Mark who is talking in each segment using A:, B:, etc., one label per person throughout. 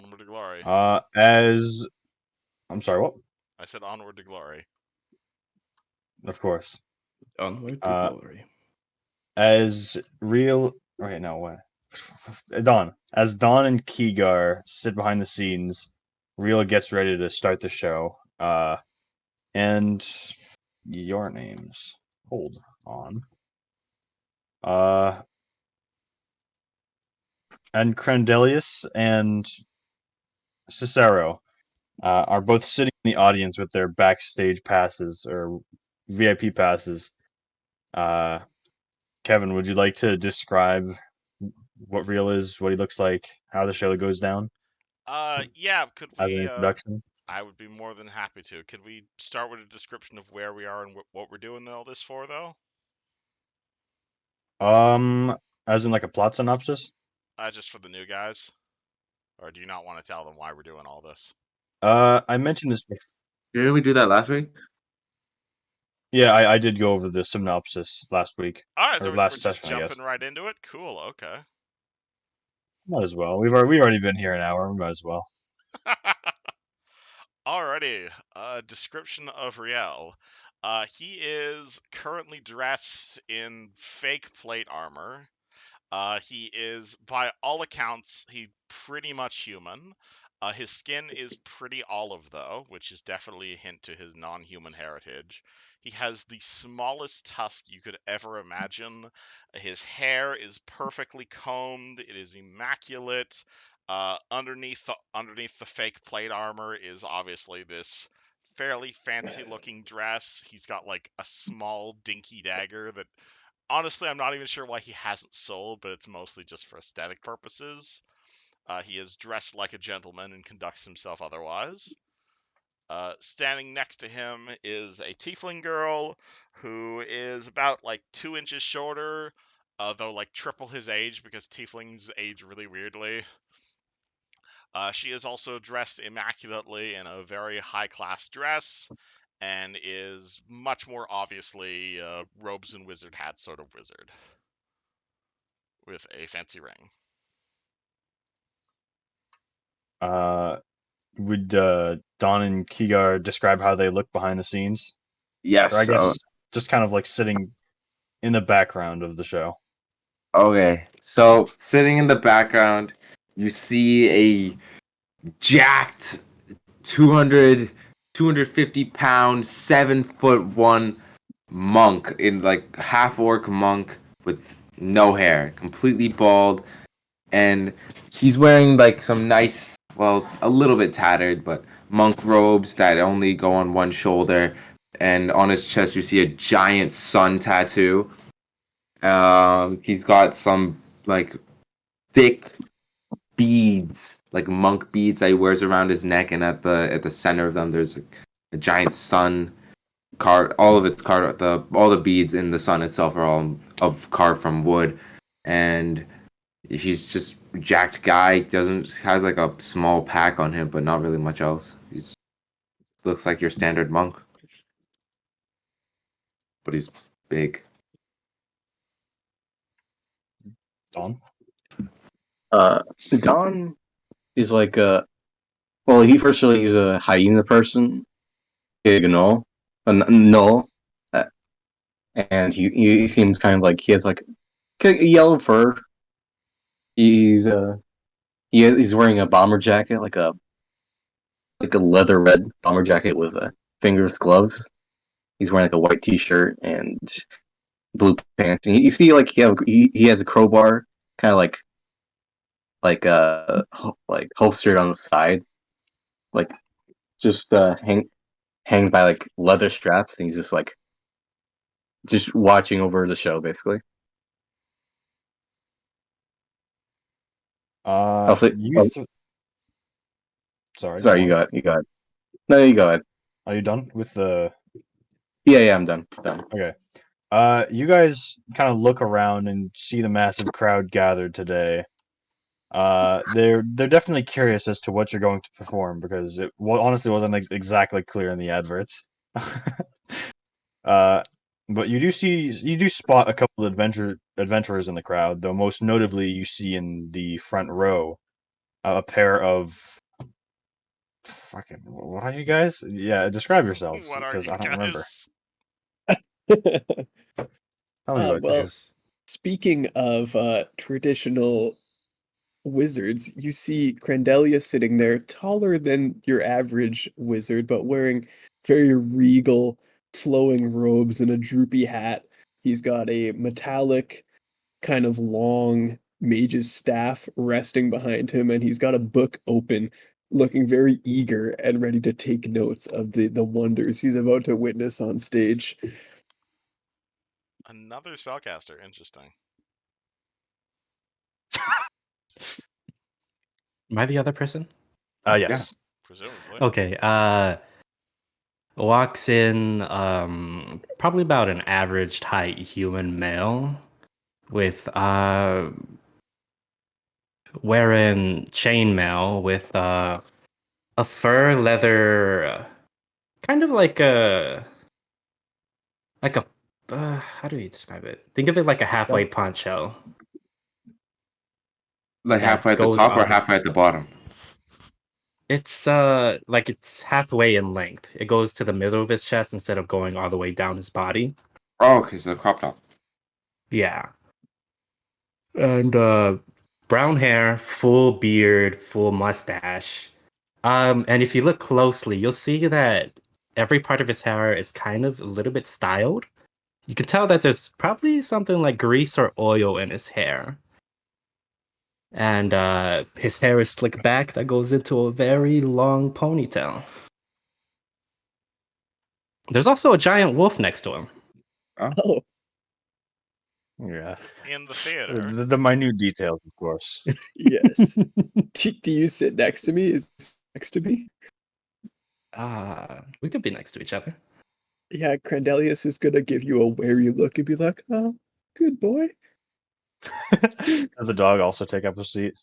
A: Onward to glory.
B: As I'm sorry, what?
A: I said onward to glory.
B: Of course.
C: Onward to glory.
B: As Riel, okay, no, what? Don. As Don and Keegar sit behind the scenes, Riel gets ready to start the show. And your names. Hold on. And Crandelius and Cicero are both sitting in the audience with their backstage passes or VIP passes. Kevin, would you like to describe what Real is, what he looks like, how the show goes down
A: Yeah, could
B: as an
A: we,
B: introduction?
A: I would be more than happy to. Could we start with a description of where we are and what we're doing all this for, though?
B: As in like a plot synopsis?
A: Just for the new guys? Or do you not want to tell them why we're doing all this?
B: I mentioned this before.
D: Didn't we do that last week?
B: Yeah, I did go over the synopsis last week.
A: Alright, so
B: Or
A: we're
B: last
A: just
B: session, I guess.
A: jumping right into it? Cool, okay.
B: Might as well. We've already been here an hour. We might as well.
A: Alrighty, description of Riel. He is currently dressed in fake plate armor. He is, by all accounts, pretty much human. His skin is pretty olive, though, which is definitely a hint to his non-human heritage. He has the smallest tusk you could ever imagine. His hair is perfectly combed. It is immaculate. Underneath the fake plate armor is obviously this fairly fancy-looking dress. He's got like a small dinky dagger that honestly, I'm not even sure why he hasn't sold, but it's mostly just for aesthetic purposes. He is dressed like a gentleman and conducts himself otherwise. Standing next to him is a tiefling girl who is about like 2 inches shorter, though like triple his age because tieflings age really weirdly. She is also dressed immaculately in a very high-class dress and is much more obviously robes and wizard hat sort of wizard with a fancy ring.
B: Would Don and Keegar describe how they look behind the scenes?
D: Yes.
B: Or I guess just kind of like sitting in the background of the show.
D: Okay. So sitting in the background, you see a jacked 250 pound, 7'1" monk in like half orc monk with no hair, completely bald, and he's wearing like some nice, well, a little bit tattered, but monk robes that only go on one shoulder, and on his chest you see a giant sun tattoo. He's got some like thick beads, like monk beads that he wears around his neck, and at the center of them there's a giant sun carved. All of it's carved. All the beads in the sun itself are all carved from wood, and he's just jacked guy. Has like a small pack on him, but not really much else. He's looks like your standard monk, but he's big.
B: Don?
E: Don is like he's a hyena person, no, no, and he seems kind of like he has like a yellow fur. He's wearing a bomber jacket, like a leather red bomber jacket with fingerless gloves. He's wearing like a white t-shirt and blue pants. And you see like he has a crowbar, kind of like holstered on the side, like just hangs by like leather straps, and he's just watching over the show basically.
B: Sorry.
E: Sorry, you got it. No, you go ahead.
B: Are you done with the?
E: Yeah, I'm done.
B: Okay. You guys kind of look around and see the massive crowd gathered today. They're definitely curious as to what you're going to perform because it honestly wasn't exactly clear in the adverts. But you do spot a couple of adventurers in the crowd, though most notably you see in the front row a pair of fucking what are you guys? Yeah, describe yourselves
A: What are
B: because
A: you
B: I don't remember.
A: guys?
B: Tell me about
C: This
B: this.
F: Well,
C: is
F: speaking of traditional wizards, you see Crandelia sitting there, taller than your average wizard, but wearing very regal, flowing robes and a droopy hat. He's got a metallic, kind of long mage's staff resting behind him, and he's got a book open, looking very eager and ready to take notes of the wonders he's about to witness on stage.
A: Another spellcaster. Interesting.
C: am I the other person?
B: Yes.
A: Presumably.
C: Okay. Walks in probably about an average height human male with wearing chainmail with a fur leather kind of like a how do you describe it? Think of it like a halfway poncho
D: Like
C: that
D: halfway at the
C: goes
D: top or
C: on the
D: halfway at the bottom?
C: it's like it's halfway in length. It goes to the middle of his chest instead of going all the way down his body.
D: Oh, okay, so crop top.
C: Yeah. And brown hair, full beard, full mustache. And if you look closely, you'll see that every part of his hair is kind of a little bit styled. You can tell that there's probably something like grease or oil in his hair. And his hair is slicked back that goes into a very long ponytail. There's also a giant wolf next to him.
F: Oh,
B: Yeah.
A: In the theater.
B: The minute details, of course.
F: yes. Do you sit next to me? Is next to me?
C: We could be next to each other.
F: Yeah, Crandelius is gonna give you a wary look and be like, "Oh, good boy."
B: Does the dog also take up a seat?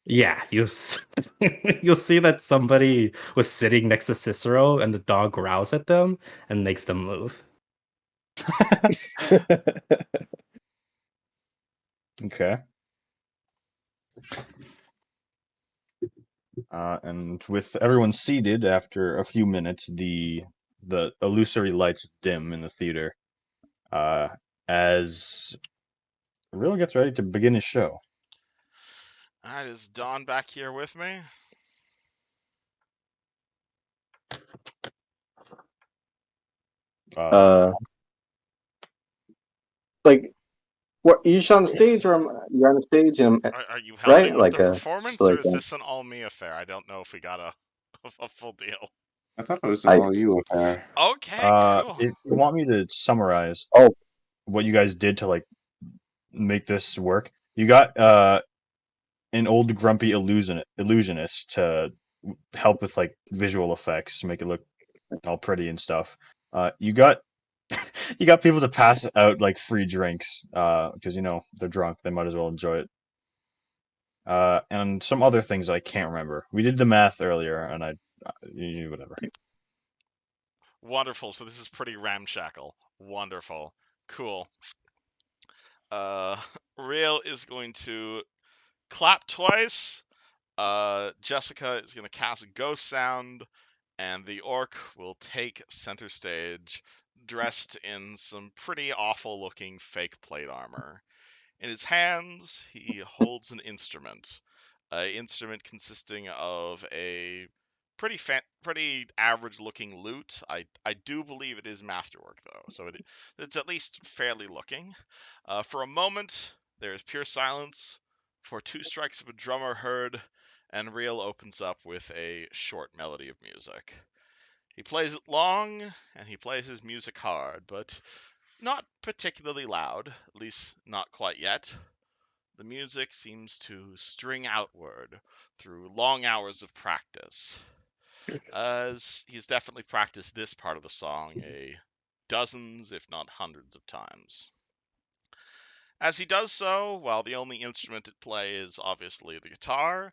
C: Yeah, you'll see that somebody was sitting next to Cicero, and the dog growls at them and makes them move.
B: Okay. And with everyone seated, after a few minutes, the illusory lights dim in the theater. As Riel gets ready to begin his show.
A: Alright, is Dawn back here with me?
E: Uh, like, what? You just on the stage, or you're on the stage, and
A: Are you
E: right,
A: helping with
E: like
A: the
E: just
A: performance, or
E: like
A: is this an all me affair? I don't know if we got a full deal.
D: I thought it was
E: I.
D: all you affair.
A: Okay, cool.
B: If you want me to summarize
E: Oh,
B: what you guys did to like make this work, you got an old grumpy illusionist to help with like visual effects to make it look all pretty and stuff. You got you got people to pass out like free drinks because you know they're drunk, they might as well enjoy it. And some other things I can't remember. We did the math earlier, and whatever.
A: Wonderful. So this is pretty ramshackle. Wonderful. Cool. Uh, Riel is going to clap twice. Jessica is going to cast a ghost sound, and the orc will take center stage, dressed in some pretty awful looking fake plate armor. In his hands, he holds an instrument. An instrument consisting of a pretty average looking lute. I do believe it is masterwork though, so it's at least fairly looking. For a moment, there is pure silence. For two strikes of a drum are heard, and Riel opens up with a short melody of music. He plays it long, and he plays his music hard, but not particularly loud, at least not quite yet. The music seems to string outward through long hours of practice, as he's definitely practiced this part of the song a dozens, if not hundreds of times. As he does so, while the only instrument at play is obviously the guitar,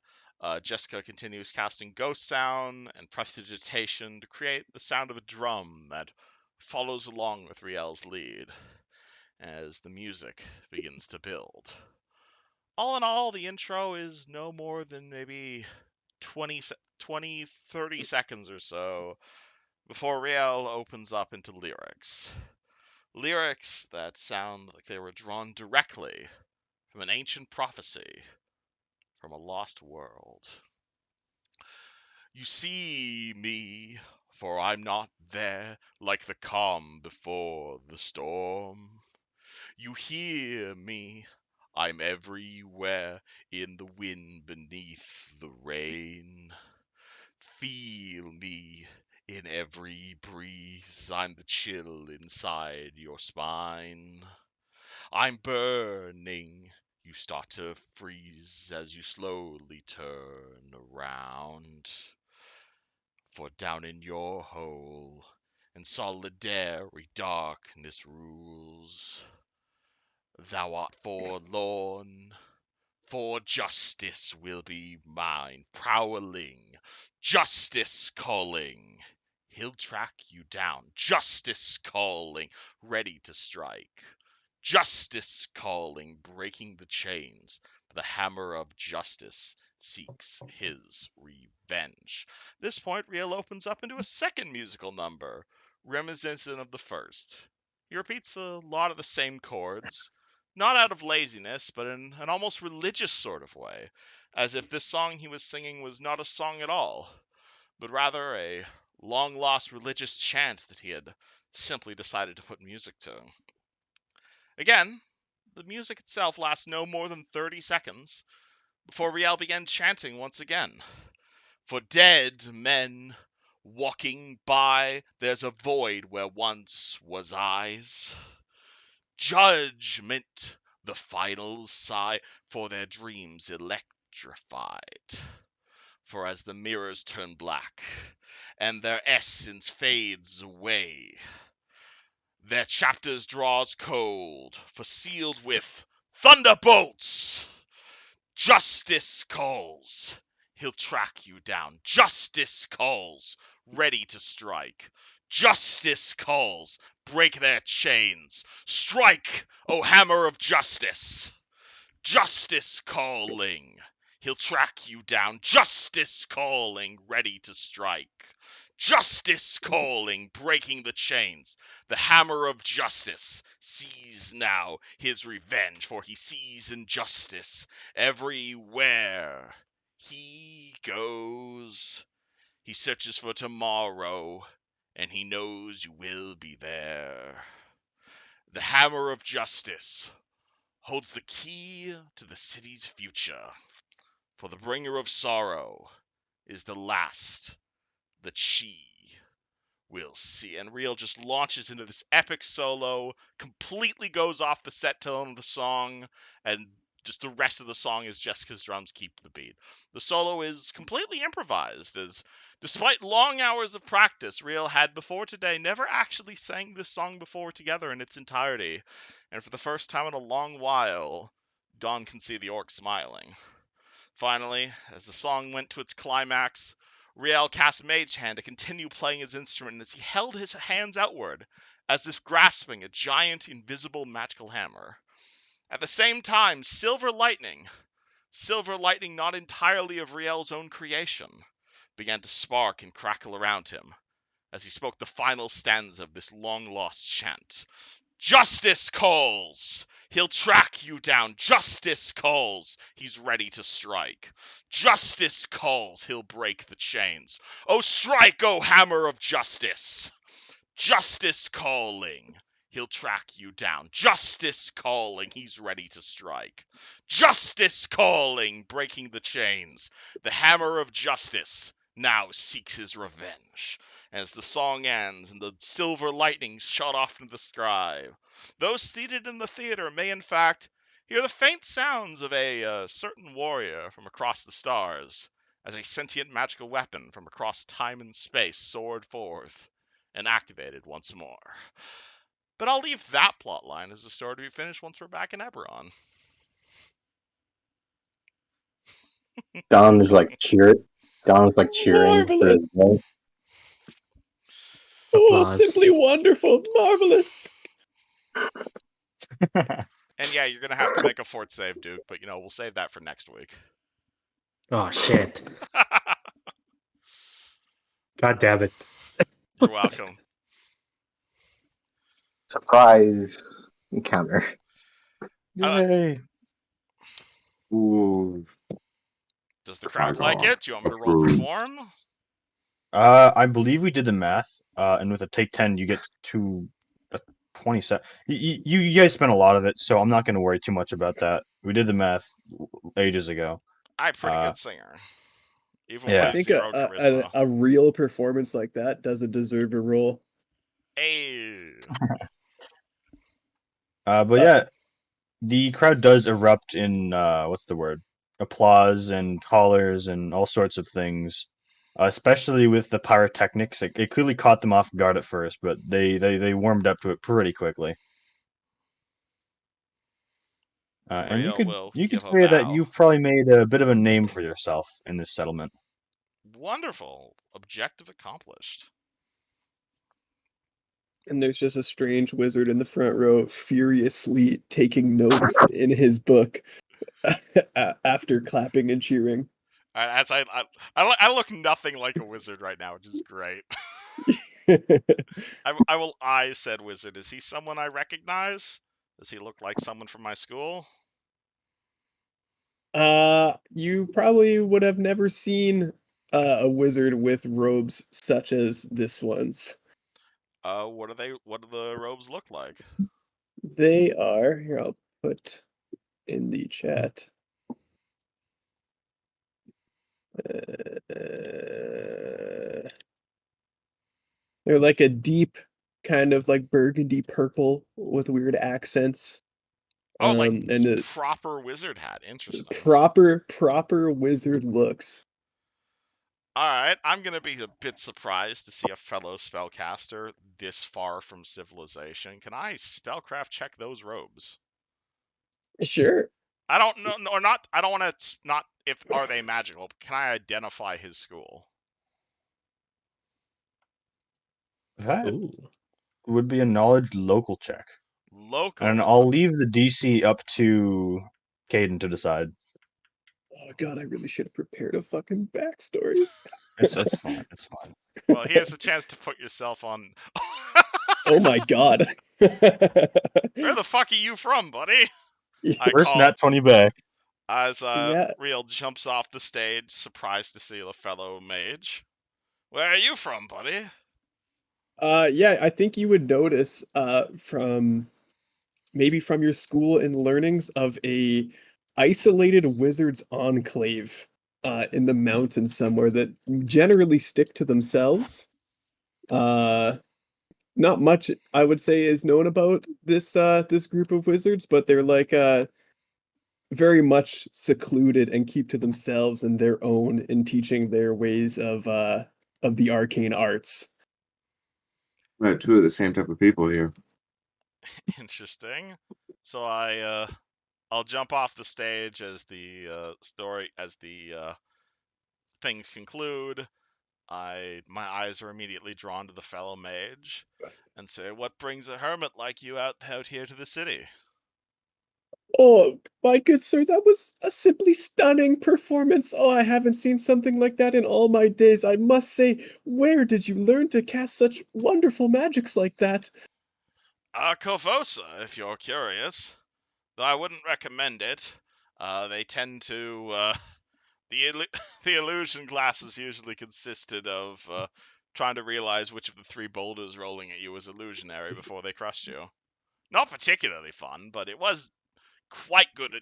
A: Jessica continues casting ghost sound and prestidigitation to create the sound of a drum that follows along with Riel's lead as the music begins to build. all in all, the intro is no more than maybe 20, 30 seconds or so before Riel opens up into lyrics. Lyrics that sound like they were drawn directly from an ancient prophecy from a lost world. You see me, for I'm not there, like the calm before the storm. You hear me, I'm everywhere, in the wind beneath the rain. Feel me in every breeze, I'm the chill inside your spine. I'm burning, you start to freeze as you slowly turn around. For down in your hole, and solitary darkness rules. Thou art forlorn, for justice will be mine, prowling, justice calling. He'll track you down, justice calling, ready to strike. Justice calling, breaking the chains. The hammer of justice seeks his revenge. At this point, Riel opens up into a second musical number, reminiscent of the first. He repeats a lot of the same chords, not out of laziness, but in an almost religious sort of way, as if this song he was singing was not a song at all, but rather a long-lost religious chant that he had simply decided to put music to. Again, the music itself lasts no more than 30 seconds before Riel began chanting once again. For dead men walking by, there's a void where once was eyes. Judgment, the final sigh, for their dreams electrified. For as the mirrors turn black and their essence fades away, their chapters draws cold, for sealed with thunderbolts. Justice calls. He'll track you down. Justice calls, ready to strike. Justice calls, break their chains. Strike, O hammer of justice. Justice calling. He'll track you down. Justice calling, ready to strike. Justice calling, breaking the chains. The hammer of justice sees now his revenge, for he sees injustice everywhere he goes. He searches for tomorrow, and he knows you will be there. The hammer of justice holds the key to the city's future, for the bringer of sorrow is the last that she will see. And Riel just launches into this epic solo, completely goes off the set tone of the song, and just the rest of the song is Jessica's drums keep the beat. The solo is completely improvised, as despite long hours of practice Riel had before today never actually sang this song before together in its entirety. And for the first time in a long while, Dawn can see the orc smiling. Finally, as the song went to its climax, Riel cast Mage Hand to continue playing his instrument as he held his hands outward, as if grasping a giant, invisible, magical hammer. At the same time, silver lightning not entirely of Riel's own creation, began to spark and crackle around him, as he spoke the final stanza of this long-lost chant. Justice calls! He'll track you down. Justice calls! He's ready to strike. Justice calls! He'll break the chains. Oh, strike, oh hammer of justice! Justice calling! He'll track you down. Justice calling! He's ready to strike. Justice calling! Breaking the chains. The hammer of justice now seeks his revenge. As the song ends and the silver lightning shot off into the sky, those seated in the theater may in fact hear the faint sounds of a certain warrior from across the stars, as a sentient magical weapon from across time and space soared forth and activated once more. But I'll leave that plotline as a story to be finished once we're back in Eberron.
E: Don is like cheering for
F: Marvelous!
E: his boy.
F: Oh,
C: Applause.
F: simply wonderful, marvelous.
A: And yeah, you're gonna have to make a fort save, Duke. But we'll save that for next week.
C: Oh shit! God damn it!
A: You're welcome.
E: Surprise encounter.
B: Yay!
D: Ooh.
A: Does the crowd like
D: Dragon
A: it? Do you want me to roll
D: approved.
A: perform?
B: I believe we did the math. And with a take 10, you get to 27. You guys spent a lot of it, so I'm not going to worry too much about that. We did the math ages ago.
A: I'm a pretty good singer, even
F: I
B: Yeah.
A: with
F: think
A: 0 charisma.
F: a real performance like that doesn't deserve a roll.
A: Hey.
B: But yeah, the crowd does erupt in what's the word? Applause and hollers and all sorts of things. Especially with the pyrotechnics, it clearly caught them off guard at first, but they warmed up to it pretty quickly. And
A: Riel will
B: you could
A: give a
B: say that
A: bow.
B: you've probably made a bit of a name for yourself in this settlement.
A: Wonderful. Objective accomplished.
F: And there's just a strange wizard in the front row, furiously taking notes in his book after clapping and cheering.
A: As I look nothing like a wizard right now, which is great. I will eye said wizard. Is he someone I recognize? Does he look like someone from my school?
F: You probably would have never seen a wizard with robes such as this one's.
A: What do the robes look like?
F: They are, here I'll put in the chat. They're like a deep kind of like burgundy purple with weird accents.
A: Oh, like
F: And a
A: proper wizard hat. Interesting.
F: proper wizard looks.
A: Alright, I'm gonna be a bit surprised to see a fellow spellcaster this far from civilization. Can I spellcraft check those robes?
F: Sure.
A: I don't know, or not. I don't want to. Not if are they magical. But can I identify his school?
B: That
C: Ooh.
B: would be a knowledge local check. And
A: Local.
B: I'll leave the DC up to Caden to decide.
F: Oh god, I really should have prepared a fucking backstory.
B: It's fine. It's fine.
A: Well, here's a chance to put yourself on.
F: Oh my god.
A: Where the fuck are you from, buddy? I
B: First
A: call
B: nat 20 back.
A: as
F: Yeah.
A: Riel jumps off the stage, surprised to see the fellow mage. Where are you from, buddy?
F: Yeah, I think you would notice from maybe from your school and learnings of a isolated wizards enclave in the mountains somewhere that generally stick to themselves. Not much I would say is known about this group of wizards, but they're like very much secluded and keep to themselves and their own in teaching their ways of the arcane arts.
D: We have two of the same type of people here.
A: Interesting. So I'll jump off the stage as the things conclude. My eyes are immediately drawn to the fellow mage, and say, "What brings a hermit like you out here to the city?"
F: Oh, my good sir, that was a simply stunning performance. Oh, I haven't seen something like that in all my days. I must say, where did you learn to cast such wonderful magics like that?
A: Corvosa, if you're curious. Though I wouldn't recommend it. They tend to the illusion classes usually consisted of trying to realize which of the three boulders rolling at you was illusionary before they crushed you. Not particularly fun, but it was quite good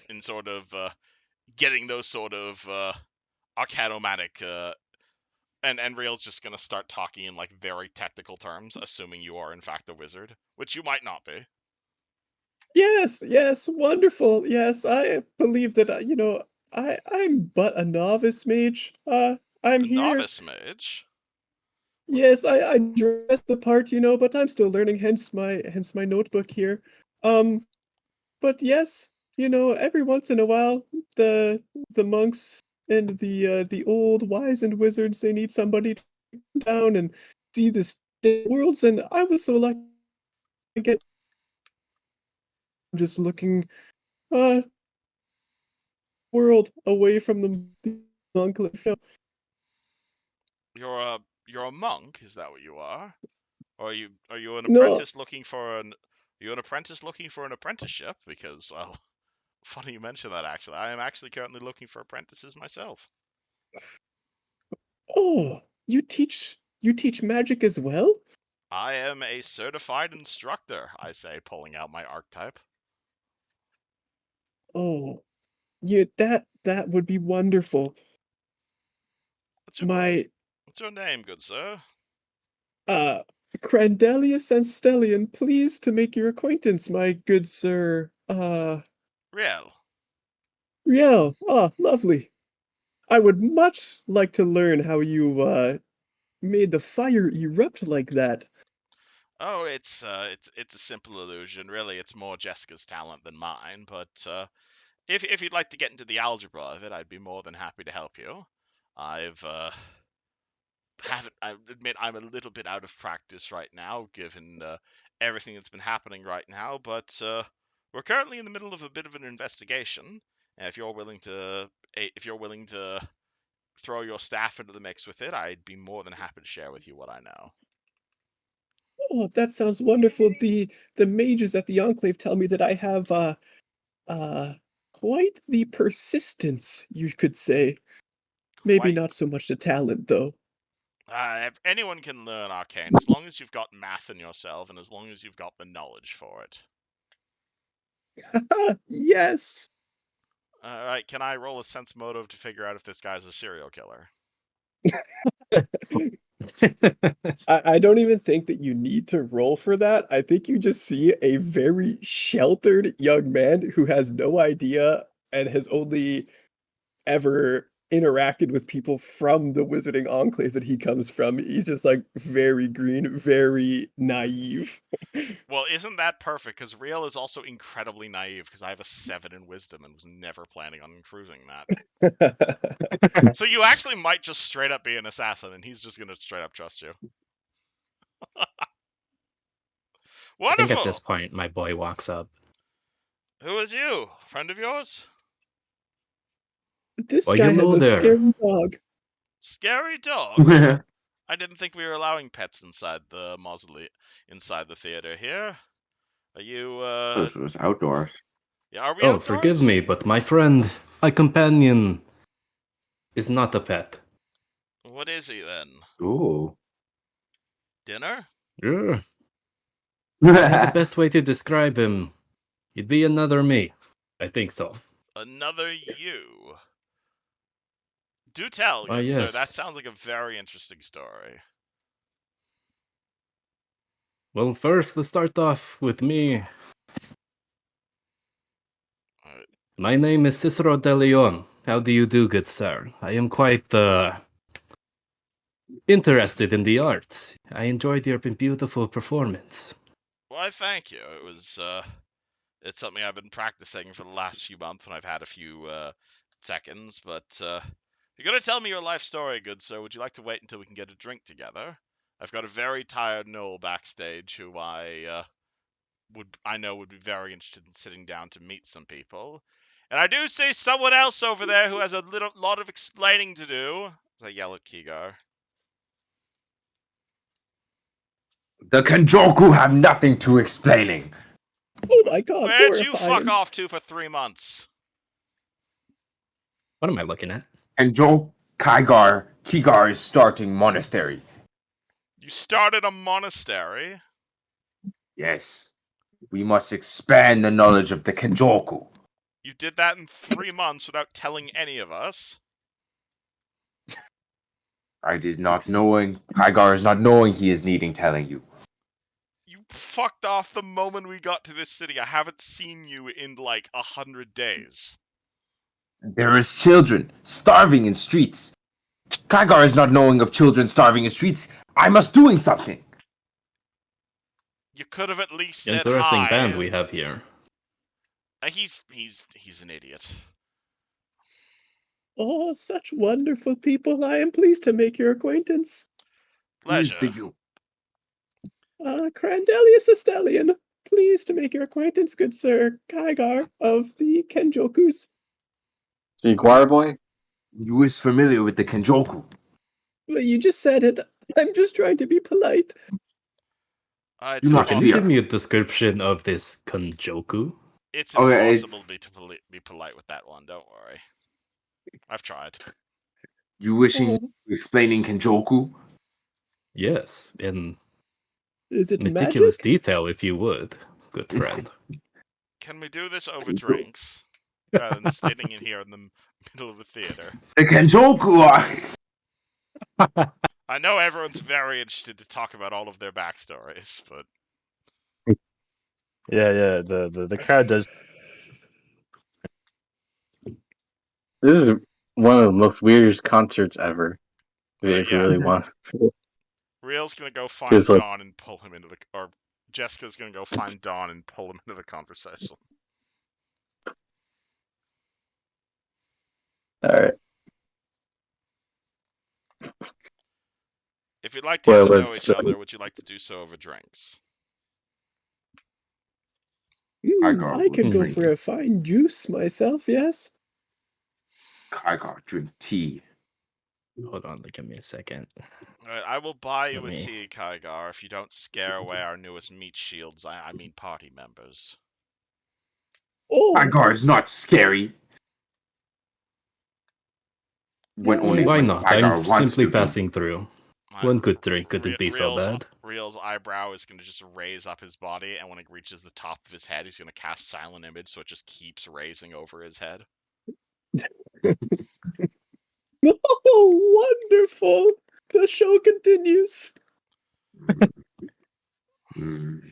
A: in sort of getting those sort of arcanomatic. And Riel's just gonna start talking in like very technical terms, assuming you are in fact a wizard, which you might not be.
F: Yes, yes, wonderful. Yes, I believe that I'm but a novice mage. I'm
A: A
F: here.
A: novice mage.
F: Yes, I dress the part, but I'm still learning. Hence my notebook here. Um, but yes, every once in a while, the monks and the old wizened wizards, they need somebody to come down and see the state worlds, and I was so lucky to get just looking world away from the enclave show.
A: You're a monk, is that what you are? Or are you an
F: No,
A: apprentice looking for an apprenticeship? Because, well, funny you mention that actually. I am actually currently looking for apprentices myself.
F: oh, you teach magic as well?
A: I am a certified instructor, I say, pulling out my archetype.
F: Oh, yeah, that would be wonderful. My
A: What's your name, good sir?
F: uh Crandelius and Stellion, pleased to make your acquaintance, my good sir.
A: Riel.
F: Riel. Ah, lovely. I would much like to learn how you made the fire erupt like that.
A: Oh, it's a simple illusion. Really, it's more Jessica's talent than mine. But if you'd like to get into the algebra of it, I'd be more than happy to help you. I've haven't. I admit I'm a little bit out of practice right now, given everything that's been happening right now. But we're currently in the middle of a bit of an investigation. And if you're willing to throw your staff into the mix with it, I'd be more than happy to share with you what I know.
F: Oh, that sounds wonderful. The mages at the Enclave tell me that I have uh quite the persistence, you could say. Maybe
A: Quite.
F: not so much the talent though.
A: Anyone can learn arcane as long as you've got math in yourself and as long as you've got the knowledge for it.
F: Yes.
A: All right, can I roll a sense motive to figure out if this guy's a serial killer?
F: I don't even think that you need to roll for that. I think you just see a very sheltered young man who has no idea and has only ever interacted with people from the Wizarding Enclave that he comes from. He's just like very green, very naive.
A: Well, isn't that perfect? Because Riel is also incredibly naive because I have a 7 in wisdom and was never planning on improving that. So you actually might just straight up be an assassin and he's just going to straight up trust you.
C: I think at
A: Wonderful!
C: this point, my boy walks up.
A: Who is you? Friend of yours?
F: This
C: Oh,
F: guy has
C: hello
F: a
C: there.
F: scary dog.
A: Scary dog? I didn't think we were allowing pets inside the mausoleum, inside the theater here. Are you,
D: This was outdoors.
A: yeah, are we
C: Oh,
A: outdoors?
C: forgive me, but my friend, my companion, is not a pet.
A: What is he then?
D: Ooh.
A: Dinner?
C: Yeah. The best way to describe him, he'd be another me. I think so.
A: Another you. Do tell,
C: Why,
A: good sir. That
C: yes.
A: sounds like a very interesting story.
C: Well, first, let's start off with me. My name is Cicero de Leon. How do you do, good sir? I am quite interested in the arts. I enjoyed your beautiful performance.
A: Well, I thank you. It's something I've been practicing for the last few months when I've had a few seconds. But you're gonna tell me your life story, good sir. Would you like to wait until we can get a drink together? I've got a very tired Noel backstage who I know would be very interested in sitting down to meet some people. And I do see someone else over there who has a lot of explaining to do. As I yell at Kigar.
D: The Kenjoku have nothing to explaining.
F: Oh my god,
A: Where'd you fuck
F: horrifying.
A: off to for 3 months?
C: What am I looking at?
D: Kenjo Kigar is starting monastery.
A: You started a monastery?
D: Yes. We must expand the knowledge of the Kenjoku.
A: You did that in 3 months without telling any of us?
D: I did not knowing. Kigar is not knowing he is needing telling you.
A: You fucked off the moment we got to this city. I haven't seen you in like 100 days.
D: There is children starving in streets. Kigar is not knowing of children starving in streets. I must doing something.
A: You could have at least said
C: Interesting
A: hi.
C: band we have here.
A: He's an idiot.
F: Oh, such wonderful people. I am pleased to make your acquaintance.
A: Pleasure.
D: You.
F: Crandelius Estelian, Pleased to make your acquaintance, good sir. Kaigar of the Kenjokus.
E: The Guar boy?
D: You is familiar with the Kenjoku.
F: Well, you just said it. I'm just trying to be polite.
A: It's
D: Do not
C: Can you give
A: impossible.
C: me a description of this Konjoku?
A: It's
D: Okay,
A: impossible
D: it's-
A: to be polite with that one. Don't worry. I've tried.
D: You wishing
F: Oh,
D: to explain in Kenjoku?
C: Yes, in
F: is it
C: meticulous
F: magic?
C: detail, if you would, good friend.
A: Can we do this over drinks rather than standing in here in the middle of a theater?
D: The Kenjoku are.
A: I know everyone's very interested to talk about all of their backstories, but
B: Yeah. The crowd does.
E: This is one of the most weirdest concerts ever. If you
A: yeah,
E: really want.
A: Riel's gonna go find
E: Just like,
A: Dawn and pull him into the, or Jessica's gonna go find Dawn and pull him into the conversation.
E: alright.
A: If you'd like to
E: Well,
A: get to know
E: let's.
A: each other, would you like to do so over drinks?
D: Kaigar
F: I could
D: would
F: go
D: drink
F: for a fine juice myself, yes?
D: Kaigar drink tea.
C: Hold on, give me a second.
A: Alright, I will buy you
C: Let
A: a
C: me-
A: tea, Kaigar, if you don't scare away our newest meat shields. I mean party members.
F: Oh,
D: Kaigar is not scary. When
F: Yeah,
D: only
C: Why
D: when
C: not?
D: Kaigar
C: I'm
D: wants
C: simply
D: to be.
C: passing through. One good drink couldn't be so bad.
A: Riel's eyebrow is going to just raise up his body, and when it reaches the top of his head, he's going to cast Silent Image, so it just keeps raising over his head.
F: oh, wonderful! The show continues.
D: Mm.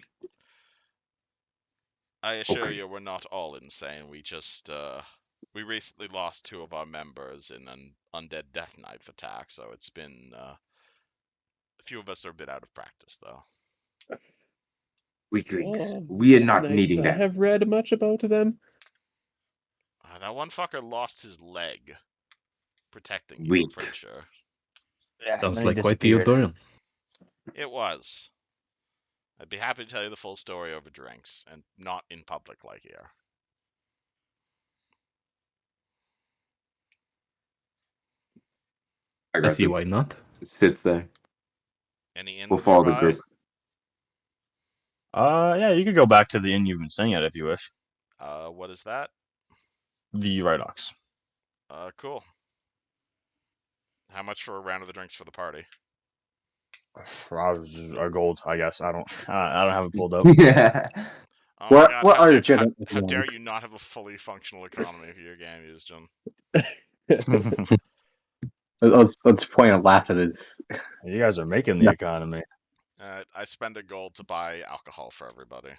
A: I assure
D: Okay.
A: you, we're not all insane. We just, we recently lost 2 of our members in an undead death knife attack, so it's been, a few of us are a bit out of practice, though.
D: Weak links.
F: Oh,
D: We are not
F: nice.
D: needing
F: I
D: that.
F: have read much about them.
A: That one fucker lost his leg protecting you, I'm
D: Weak.
A: pretty sure.
B: Yeah,
C: Sounds
B: then he
C: like quite the
B: disappeared.
C: Eudorian.
A: It was. I'd be happy to tell you the full story over drinks, and not in public like here.
C: I see why not.
D: Sits there.
A: Any
D: We'll
A: inns
D: follow the
A: nearby?
D: group.
B: Yeah, you could go back to the inn you've been staying at if you wish.
A: What is that?
B: The Rhydox.
A: Cool. How much for a round of the drinks for the party?
B: A gold, I guess. I don't have it pulled up.
D: Yeah.
A: Oh my god,
E: What are the
A: how dare you not have a fully functional economy for your game, Eusgen?
E: Let's point and laugh at his.
B: You guys are making the
E: No.
B: economy.
A: I spend a gold to buy alcohol for everybody.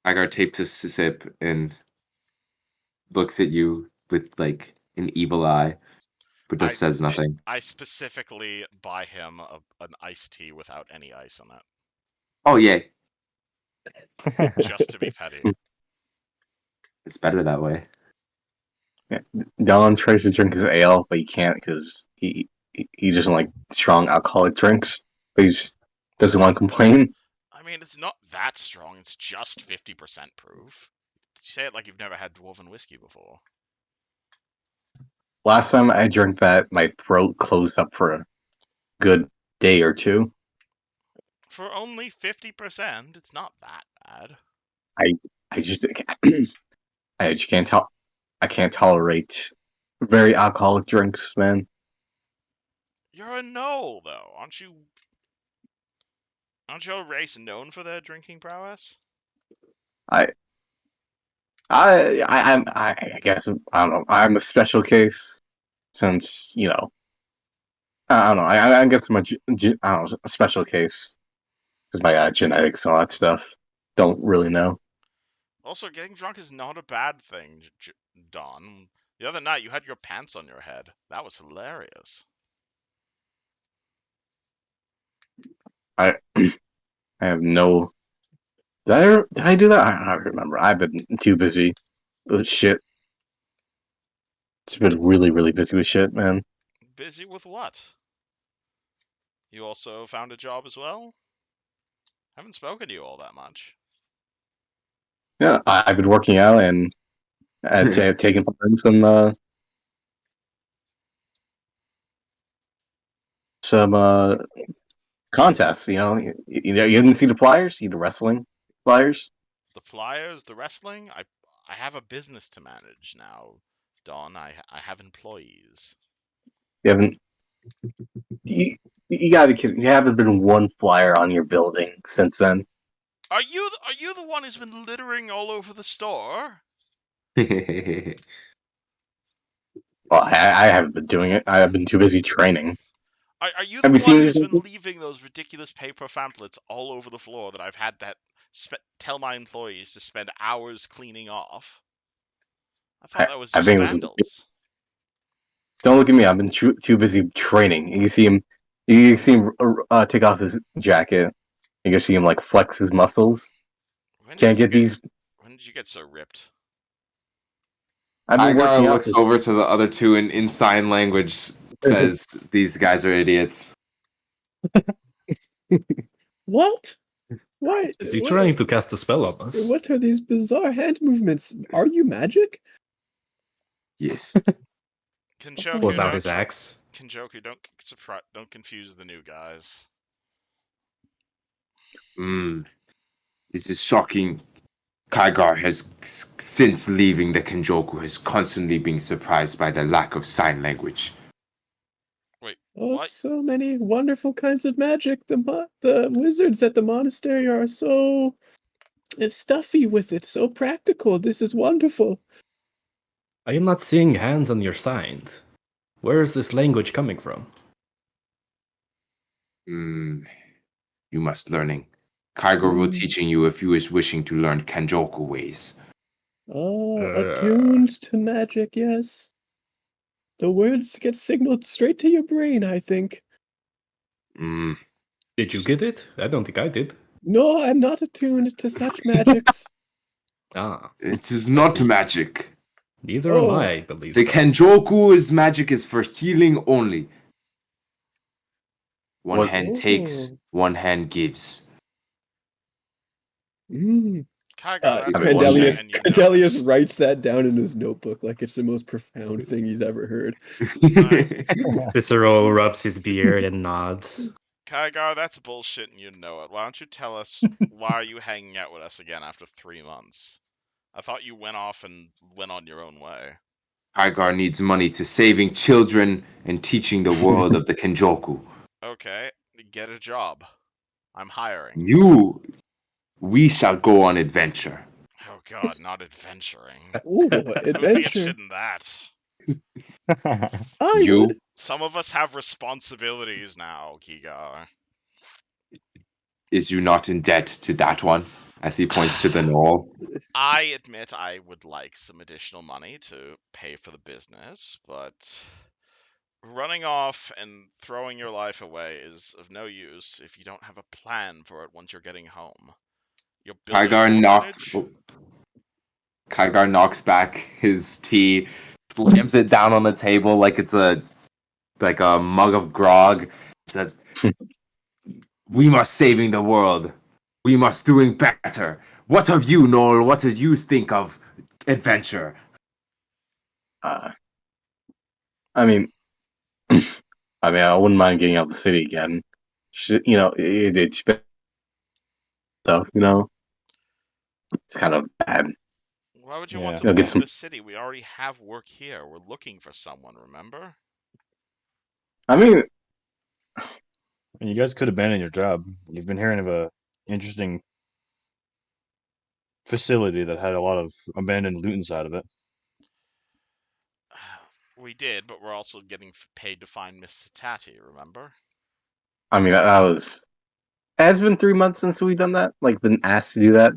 D: Kaigar takes a sip and looks at you with like an evil eye, but just says nothing.
A: I specifically buy him an iced tea without any ice in it,
D: Oh yeah,
A: just to be petty.
D: it's better that way.
E: Don tries to drink his ale, but he can't because he doesn't like strong alcoholic drinks. But he doesn't want to complain.
A: I mean, it's not that strong. It's just 50% proof. You say it like you've never had dwarven whiskey before.
E: Last time I drank that, my throat closed up for a good day or two.
A: For only 50%, it's not that bad.
E: I just I just can't tell. I can't tolerate very alcoholic drinks, man.
A: You're a knoll, though, aren't you? Aren't your race known for their drinking prowess?
E: I guess I don't know. I'm a special case since I don't know. I guess I'm I don't know, a special case because my genetics and all that stuff. Don't really know.
A: Also, getting drunk is not a bad thing, Don. The other night, you had your pants on your head. That was hilarious.
E: I I have no. Did I do that? I don't remember. I've been too busy with shit. It's been really, really busy with shit, man.
A: Busy with what? You also found a job as well? Haven't spoken to you all that much.
E: Yeah, I've been working out and taking part in some contests. You didn't see the flyers, see the wrestling flyers.
A: The flyers, the wrestling. I have a business to manage now, Don. I have employees.
E: You haven't. You gotta be kidding. You haven't been one flyer on your building since then.
A: Are you the one who's been littering all over the store?
E: Well, I haven't been doing it. I have been too busy training.
A: Are you the
E: Have you
A: one
E: seen
A: who's
E: this?
A: been leaving those ridiculous paper pamphlets all over the floor that I've had to tell my employees to spend hours cleaning off? I thought that was
E: I
A: just
E: think it was.
A: vandals.
E: Don't look at me. I've been too busy training. You see him. You see him take off his jacket. You can see him like flex his muscles. Can't get these.
A: When did you get so ripped?
E: I've been
D: Igar
E: working out.
D: looks over to the other two and in sign language says, "These guys are idiots."
F: What? Why?
C: Is he trying to cast a spell on us?
F: What are these bizarre hand movements? Are you magic?
D: Yes.
A: Kenjoku,
C: Pulls out his axe.
A: Kenjoku, don't confuse the new guys.
D: This is shocking. Kaigar has, since leaving the Kenjoku, has constantly been surprised by the lack of sign language.
A: Wait,
F: Oh,
A: what?
F: so many wonderful kinds of magic. The wizards at the monastery are so stuffy with it, so practical. This is wonderful.
C: I am not seeing hands on your sign. Where is this language coming from?
D: You must learning. Kaigar will teaching you if you is wishing to learn Kenjoku ways.
F: Oh, attuned to magic, yes. The words get signaled straight to your brain, I think.
C: Did you get it? I don't think I did.
F: No, I'm not attuned to such magics.
C: Ah,
D: It is not
C: see.
D: magic.
C: neither am
F: Oh.
C: I believe
D: The
C: so.
D: Kenjoku's magic is for healing only. One
E: What-
D: hand takes, one hand gives.
F: Mm.
A: Kaigar, that's
E: I mean,
A: bullshit, and you know
F: Crandelius
A: this.
F: writes that down in his notebook like it's the most profound thing he's ever heard.
C: Cicero rubs his beard and nods.
A: Kaigar, that's bullshit, and you know it. Why don't you tell us why are you hanging out with us again after 3 months? I thought you went off and went on your own way.
D: Kaigar needs money to saving children and teaching the world of the Kenjoku.
A: Okay, get a job. I'm hiring.
D: We shall go on adventure.
A: Oh god, not adventuring.
F: Ooh,
A: Who'd be
F: adventure.
A: interested in that?
F: I
D: You
F: would.
A: Some of us have responsibilities now, Kigar.
D: is you not in debt to that one? As he points to the knoll.
A: I admit I would like some additional money to pay for the business, but running off and throwing your life away is of no use if you don't have a plan for it once you're getting home. You're building an orphanage?
D: Kaigar knocks back his tea, slams it down on the table like it's a mug of grog. Says, "We must saving the world. We must doing better. What of you, Noel? What do you think of adventure?"
E: I mean, I wouldn't mind getting out of the city again. It's been stuff. It's kind of bad.
A: Why would you
B: Yeah.
A: want to
E: You'll get
A: leave
E: some-
A: the city? We already have work here. We're looking for someone, remember?
E: I mean,
B: You guys could abandon your job. You've been hearing of a interesting facility that had a lot of abandoned loot inside of it.
A: We did, but we're also getting paid to find Mr. Tati, remember?
E: that was. It has been 3 months since we've done that. Like, been asked to do that.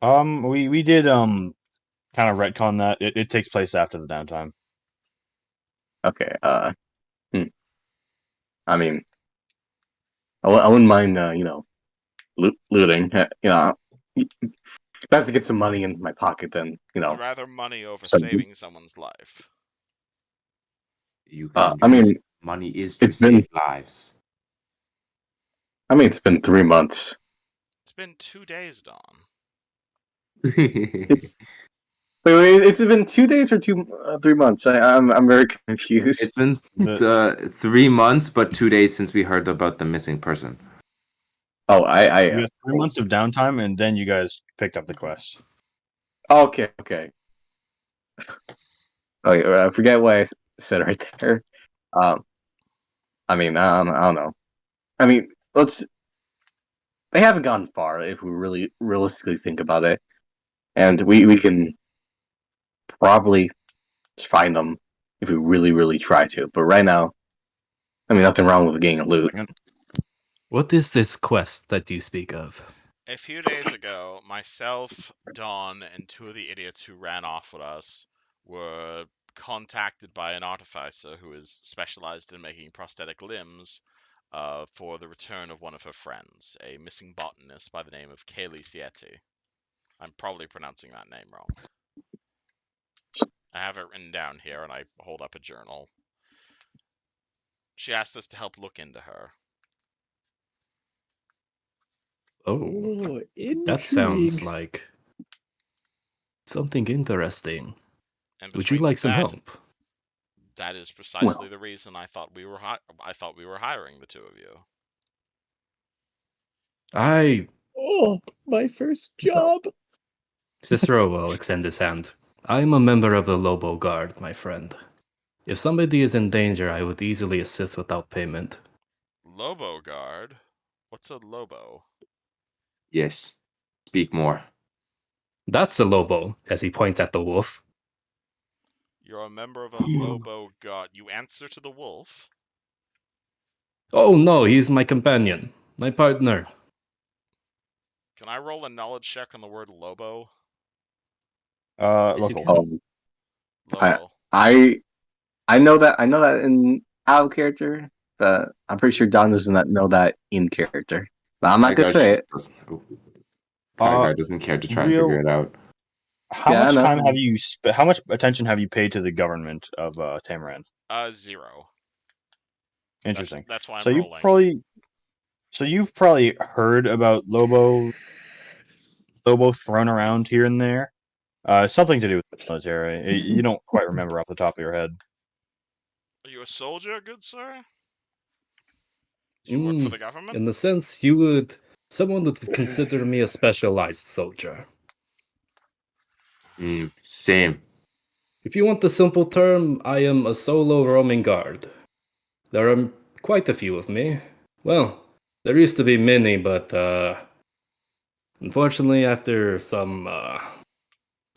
B: We did kind of retcon that. It takes place after the downtime.
E: Okay. I mean, I wouldn't mind. Looting. Best to get some money into my pocket than
A: I'd rather money over
E: So-
A: saving someone's life.
D: You
E: I mean,
D: money is to
E: it's been-
D: save lives.
E: I mean, it's been 3 months.
A: It's been 2 days, Don.
E: It's wait, it's been 2 days or 3 months. I'm very confused.
D: It's been
B: The
D: 3 months, but 2 days since we heard about the missing person.
E: Oh,
B: you got 3 months of downtime, and then you guys picked up the quest.
E: okay. Okay, I forget what I said right there. Um, I mean, I don't know. I mean, they haven't gone far if we really realistically think about it, and we can probably find them if we really try to. But right now, I mean, nothing wrong with getting a loot.
C: What is this quest that you speak of?
A: A few days ago, myself, Don, and 2 of the idiots who ran off with us were contacted by an artificer who is specialized in making prosthetic limbs for the return of one of her friends, a missing botanist by the name of Kaylee Sieti. I'm probably pronouncing that name wrong. I have it written down here, and I hold up a journal. She asked us to help look into her.
C: Oh,
F: Oh,
C: that sounds
F: intrigue.
C: like something interesting.
A: And
C: Would you
A: between
C: like some
A: that,
C: help?
A: that is precisely the reason I thought we were hiring the 2 of you.
C: I
F: Oh, my first job.
C: Cicero will extend his hand. I am a member of the Lobo Guard, my friend. If somebody is in danger, I would easily assist without payment.
A: Lobo guard? What's a lobo?
D: Yes. Speak more.
C: That's a Lobo, as he points at the wolf.
A: You're a member of a lobo guard. You answer to the wolf?
C: Oh no, he's my companion, my partner.
A: Can I roll a knowledge check on the word lobo?
C: Yes, you
B: Local.
C: can.
A: Local.
E: I know that in out of character, but I'm pretty sure Don does not know that in character. But I'm not gonna say it.
D: Kygar doesn't care to try and
B: Real.
D: figure it out.
B: How
E: Yeah, I
B: much
E: know.
B: time have you How much attention have you paid to the government of Tamaran?
A: 0.
B: Interesting.
A: That's why I'm
B: So
A: rolling.
B: you've probably heard about Lobo thrown around here and there. Something to do with the military. You don't quite remember off the top of your head.
A: Are you a soldier, good sir? Do you work for the government?
C: In the sense, someone would consider me a specialized soldier.
D: Same.
C: If you want the simple term, I am a solo roaming guard. There are quite a few of me. Well, there used to be many, but unfortunately, after some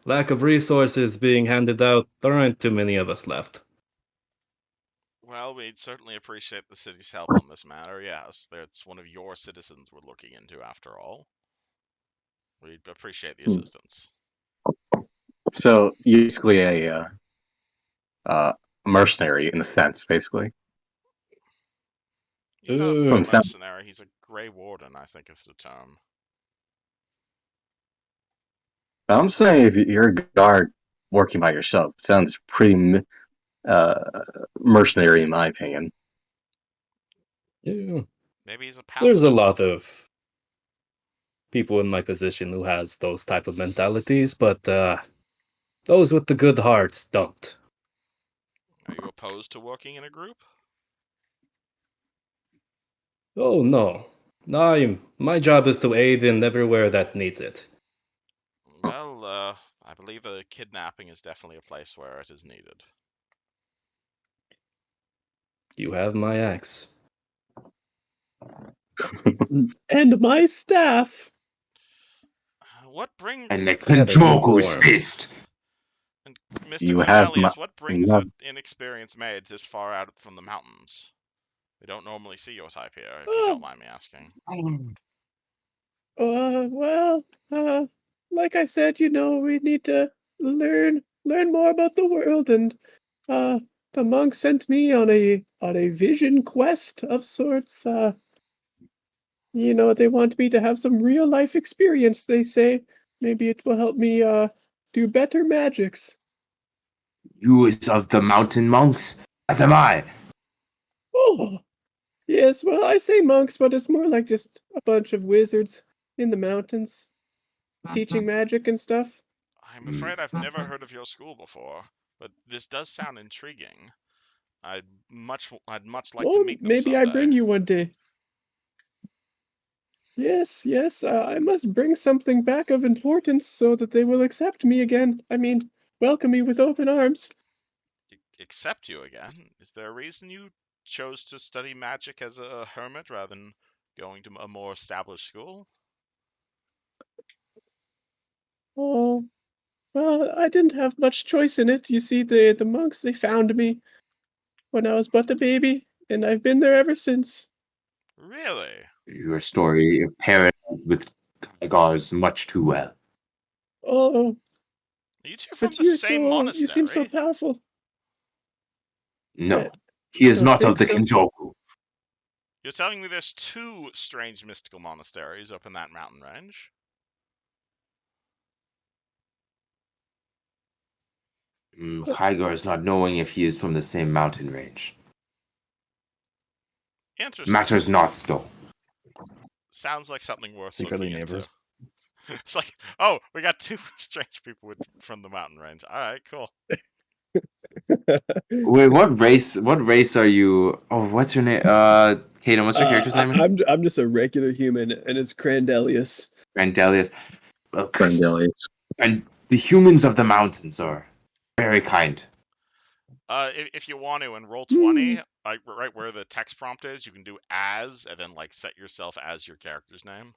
C: lack of resources being handed out, there aren't too many of us left.
A: Well, we'd certainly appreciate the city's help on this matter, yes. It's one of your citizens we're looking into, after all. We'd appreciate the assistance.
E: So you're basically a mercenary in a sense, basically.
A: He's not a
E: From sound.
A: mercenary, he's a Grey Warden, I think is the term.
E: I'm saying if you're a guard working by yourself, it sounds pretty mercenary in my opinion.
C: Yeah.
A: Maybe he's a paladin.
C: There's a lot of people in my position who has those type of mentalities, but those with the good hearts don't.
A: Are you opposed to working in a group?
C: Oh no. My job is to aid in everywhere that needs it.
A: Well, I believe a kidnapping is definitely a place where it is needed.
C: You have my axe.
F: And my staff.
A: What brings...
D: And the
C: I have a new
D: Kenjoku's
C: form.
D: fist.
A: And Mr.
E: You have
A: Cornelius, what brings
E: my-
A: an inexperienced maid this far out from the mountains? We don't normally see your type here, if you
F: Oh.
A: don't mind me asking.
F: Well, like I said, we need to learn more about the world, and the monk sent me on a vision quest of sorts. They want me to have some real life experience, they say. Maybe it will help me do better magics.
D: You is of the mountain monks, as am I.
F: Oh, Yes, well, I say monks, but it's more like just a bunch of wizards in the mountains teaching magic and stuff.
A: I'm afraid I've never heard of your school before, but this does sound intriguing. I'd much like to
F: Well,
A: meet them
F: maybe I
A: someday.
F: bring you one day. Yes, yes, I must bring something back of importance so that they will accept me again. I mean, welcome me with open arms.
A: Accept you again? Is there a reason you chose to study magic as a hermit rather than going to a more established school?
F: Oh, well, I didn't have much choice in it. You see, the monks, they found me when I was but a baby, and I've been there ever since.
A: Really?
D: Your story paired with Kygar's much too well.
F: Oh,
A: Are you two from
F: but
A: the same
F: you seem so
A: monastery?
F: powerful.
D: No, he is
F: Don't
D: not of
F: think
D: the
F: so.
D: Kenjoku.
A: You're telling me there's two strange mystical monasteries up in that mountain range?
D: Kygar is not knowing if he is from the same mountain range.
A: Interesting.
D: Matters not, though.
A: Sounds like something worth
B: Secretly
A: looking into.
B: neighbors.
A: It's like, oh, we got two strange people from the mountain range. All right, cool.
D: Wait, what race? What race are you? Oh, what's your name? Kaden, what's your character's name?
F: I'm just a regular human, and it's Crandelius.
D: Grandelius.
E: Brandelius.
D: And the humans of the mountains are very kind.
A: If you want to, in roll
F: Hmm.
A: 20, like right where the text prompt is, you can do as, and then like set yourself as your character's name.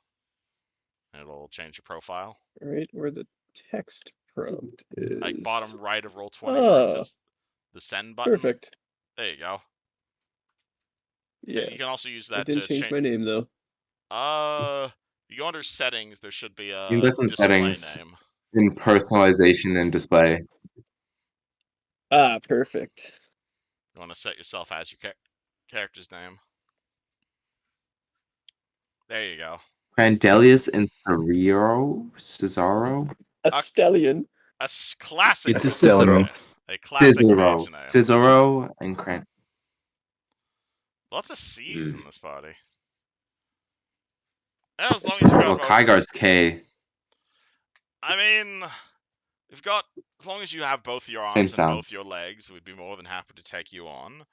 A: And it'll change your profile.
F: Right where the text prompt is.
A: Like bottom right of roll 20, where it
F: Ah,
A: says the send button.
F: perfect.
A: There you go.
F: Yes.
A: You can also use
F: I
A: that
F: didn't
A: to
F: change my name though.
A: You go under settings. There should be
D: You can
A: a
D: go in
A: display
D: settings,
A: name.
D: in personalization and display.
F: Ah, perfect.
A: You want to set yourself as your character's name. There you go.
D: Grandelius and Cesaro?
F: A stallion.
A: A classic
C: It's a
A: mage
C: Cicero.
A: name. A classic mage name.
D: Cesaro and Cran.
A: Lots of C's in this party. Yeah, as long as you've got
D: Well, Kygar's K.
A: I mean, you've got as long as you have both your
D: Same
A: arms and
D: sound.
A: both your legs, we'd be more than happy to take you on.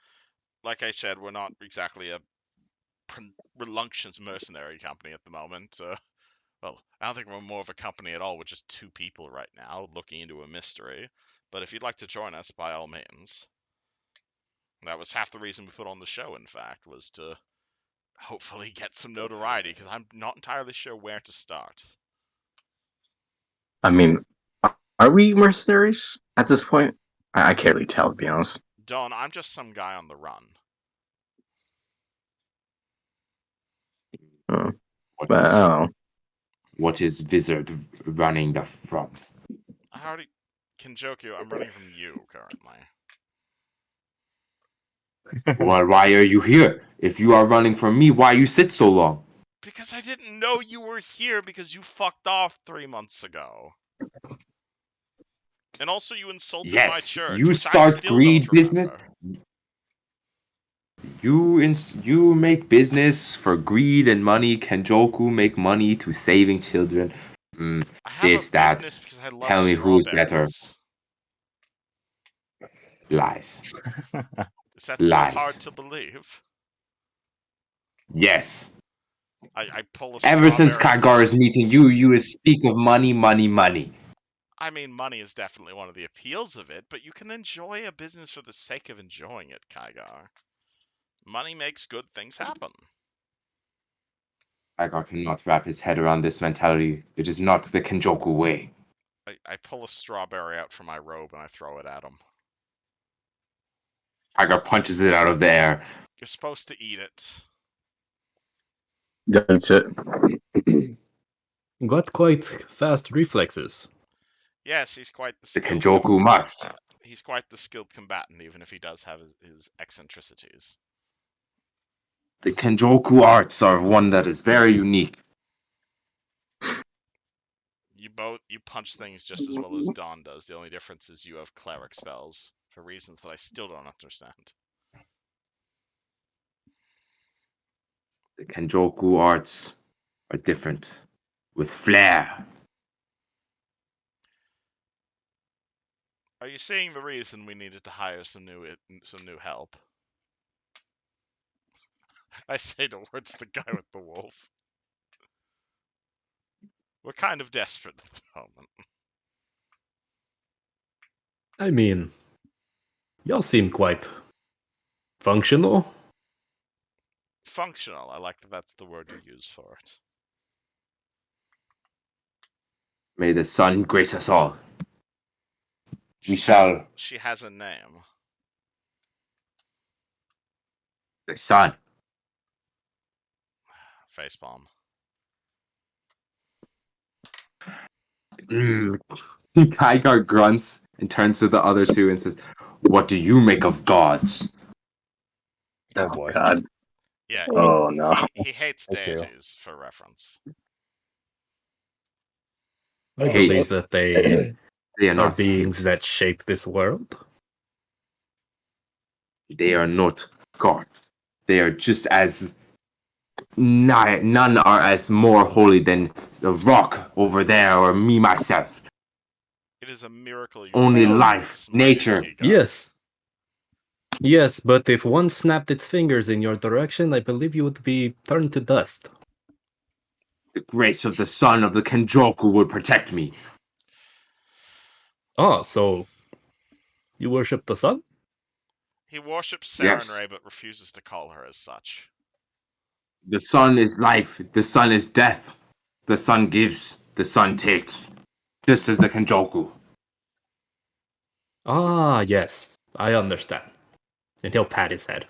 A: Like I said, we're not exactly a reluctant mercenary company at the moment. Well, I don't think we're more of a company at all. We're just two people right now looking into a mystery. But if you'd like to join us, by all means. That was half the reason we put on the show, in fact, was to hopefully get some notoriety, because I'm not entirely sure where to start.
E: I mean, are we mercenaries at this point? I can't really tell, to be honest.
A: Don, I'm just some guy on the run.
E: But I don't know.
D: What is Wizard running from?
A: I already can joke you, I'm running from you currently.
D: Well, why are you here? If you are running from me, why you sit so long?
A: Because I didn't know you were here because you fucked off 3 months ago. And also you insulted my
D: Yes,
A: church,
D: you
A: which I
D: start
A: still
D: greed
A: don't remember.
D: business. You make business for greed and money. Kenjoku make money to saving children.
A: I have
D: This,
A: a
D: that.
A: business because I love
D: Tell me who's better.
A: strawberries.
D: Lies.
A: Is that
D: Lies.
A: so hard to believe?
D: Yes.
A: I pull a
D: Ever since
A: strawberry.
D: Kagara's meeting you, you speak of money, money, money.
A: I mean, money is definitely one of the appeals of it, but you can enjoy a business for the sake of enjoying it, Kygar. Money makes good things happen.
D: Kagara cannot wrap his head around this mentality. It is not the Kenjoku way.
A: I pull a strawberry out from my robe and I throw it at him.
D: Kagara punches it out of the air.
A: You're supposed to eat it.
E: That's it.
C: Got quite fast reflexes.
A: Yes, he's quite the
D: The
A: skilled
D: Kenjoku must.
A: he's quite the skilled combatant, even if he does have his eccentricities.
D: The Kenjoku arts are one that is very unique.
A: You punch things just as well as Dawn does. The only difference is you have cleric spells for reasons that I still don't understand.
D: The Kenjoku arts are different, with flair.
A: Are you seeing the reason we needed to hire some new help? I say towards the guy with the wolf. We're kind of desperate at the moment.
C: I mean, y'all seem quite functional.
A: Functional. I like that that's the word you use for it.
D: May the sun grace us all.
A: She
D: shall-
A: She has a name.
D: The sun.
A: Facepalm.
D: Kygar grunts and turns to the other two and says, "What do you make of gods?"
B: Oh boy.
E: God.
A: Yeah.
E: Oh no.
A: He hates
B: Thank you.
A: deities, for reference.
C: I
D: Hate.
C: believe that they
D: They are
C: are
D: not.
C: beings that shape this world.
D: They are not gods. They are just as none are as more holy than the rock over there or me myself.
A: It is a miracle you
D: Only
A: haven't
D: life,
A: smited
D: nature.
A: Kigar.
C: Yes. Yes, but if one snapped its fingers in your direction, I believe you would be turned to dust.
D: The grace of the sun of the Kenjoku would protect me.
C: Oh, so you worship the sun?
A: He worships
D: Yes.
A: Sarenrae but refuses to call her as such.
D: The sun is life. The sun is death. The sun gives. The sun takes. Just as the Kenjoku.
C: Ah, yes, I understand. And he'll pat his head.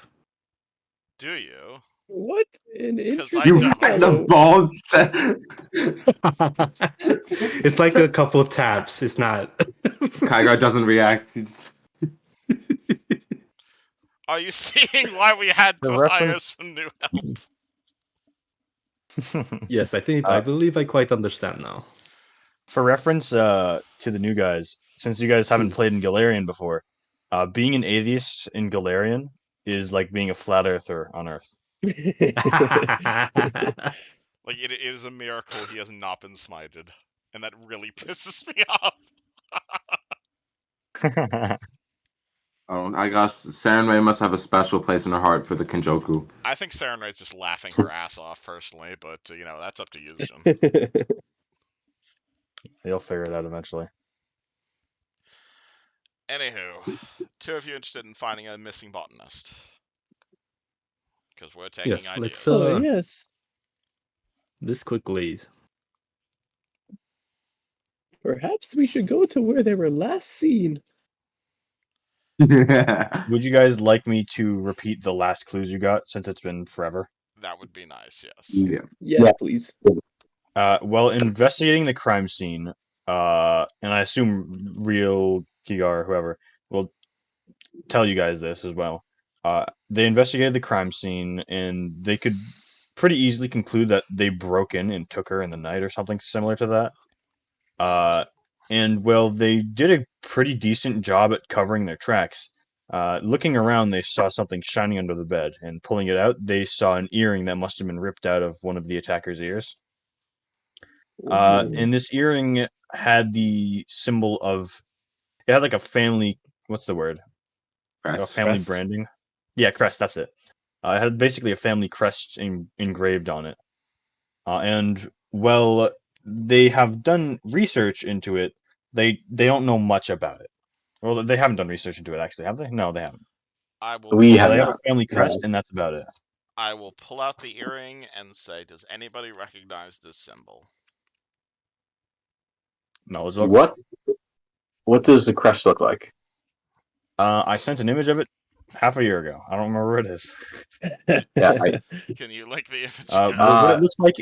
A: Do you?
F: What an
A: 'Cause I
F: interesting
A: don't.
D: had the
F: fellow.
D: balls.
C: It's like a couple taps. It's not.
D: Kygar doesn't react. He just...
A: Are you seeing why we had
B: The
A: to hire
B: reference-
A: some new help?
C: Yes, I believe I quite understand now.
B: For reference to the new guys, since you guys haven't played in Galarian before, being an atheist in Galarian is like being a flat earther on Earth.
A: Like, it is a miracle he has not been smited. And that really pisses me off.
D: Oh, I guess Sarenrae must have a special place in her heart for the Kenjoku.
A: I think Sarenrae's just laughing her ass off, personally, but, that's up to Eusgen.
B: They'll figure it out eventually.
A: Anywho, two of you interested in finding a missing botanist? Because we're taking
C: Yes,
A: ideas.
C: let's
F: Oh yes.
C: this quickly.
F: Perhaps we should go to where they were last seen.
B: Would you guys like me to repeat the last clues you got since it's been forever?
A: That would be nice, yes.
D: Yeah.
F: Yes,
E: Yeah.
F: please.
B: Well, investigating the crime scene, and I assume Riel, Kigar, whoever will tell you guys this as well. They investigated the crime scene, and they could pretty easily conclude that they broke in and took her in the night or something similar to that. And well, they did a pretty decent job at covering their tracks. Looking around, they saw something shining under the bed, and pulling it out, they saw an earring that must have been ripped out of one of the attacker's ears. And this earring had the symbol of, it had like a family, what's the word? A
D: Crest.
B: family
C: Crest?
B: branding. Yeah, crest, that's it. It had basically a family crest engraved on it. And, well, they have done research into it. They don't know much about it. Well, they haven't done research into it, actually, have they? No, they haven't.
A: I will
E: We
A: pull
E: have
B: They have
A: out,
B: a family crest, and that's about it.
A: I will pull out the earring and say, does anybody recognize this symbol?
B: No, it's okay.
E: What does the crest look like?
B: I sent an image of it half a year ago. I don't remember where it is.
E: Yeah,
A: Can you link the image
B: What
A: again?
B: it looks like,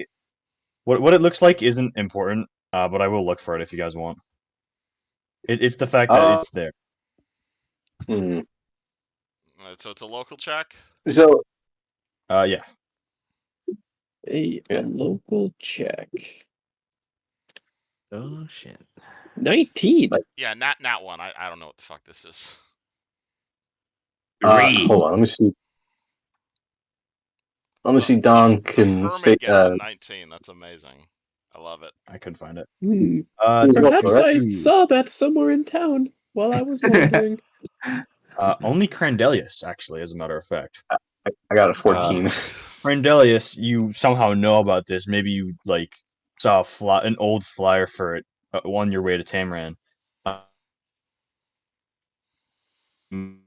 B: what it looks like isn't important. But I will look for it if you guys want. It's the fact that it's there.
E: hmm.
A: So it's a local check?
E: So
B: Yeah.
F: A
E: Yeah.
F: local check.
C: Oh shit.
F: 19.
A: Yeah, nat one. I don't know what the fuck this is.
E: hold on, let me see. let me see. Don can
A: Hermit
E: say.
A: gets a 19. That's amazing. I love it.
B: I couldn't find it.
F: Hmm.
E: He's local,
F: Perhaps
E: right?
F: I saw that somewhere in town while I was wandering.
B: Only Crandelius, actually, as a matter of fact.
E: I got a 14.
B: Crandelius, you somehow know about this. Maybe you like saw an old flyer for it on your way to Tamran. Mm,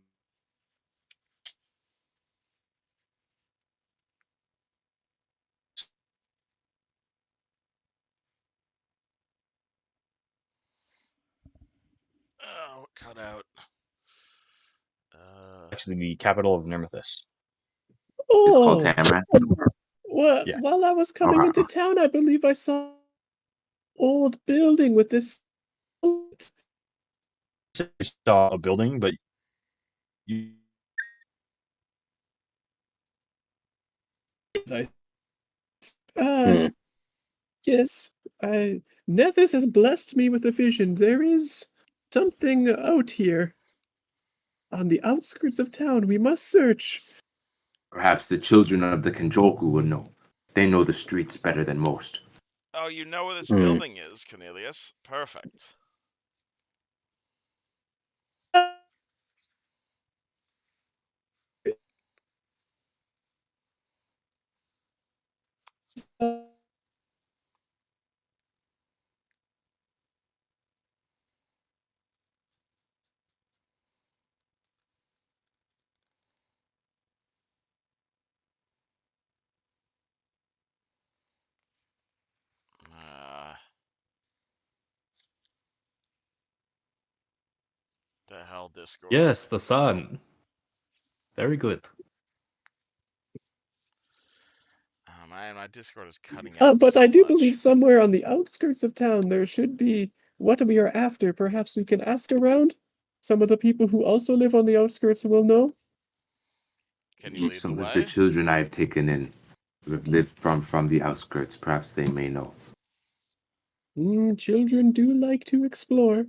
A: Oh, cut out.
B: actually, the capital of Nermithus.
D: It's called
F: Oh,
D: Tamran.
F: well,
B: Yeah.
F: while I was coming into town, I believe I saw an old building with this.
B: You saw a building, but you
F: I,
E: Hmm.
F: yes, Nethys has blessed me with a vision. There is something out here on the outskirts of town. We must search.
D: Perhaps the children of the Kenjoku will know. They know the streets better than most.
A: Oh, you know where this
E: Hmm.
A: building is, Cornelius. Perfect. The hell, Discord.
C: Yes, the sun. Very good.
A: Oh man, my Discord is cutting out
F: But
A: so
F: I do
A: much.
F: believe somewhere on the outskirts of town there should be what we are after. Perhaps we can ask around. Some of the people who also live on the outskirts will know.
A: Can you lead
D: Some
A: the
D: of the
A: way?
D: children I have taken in, who have lived from the outskirts, perhaps they may know.
F: Children do like to explore.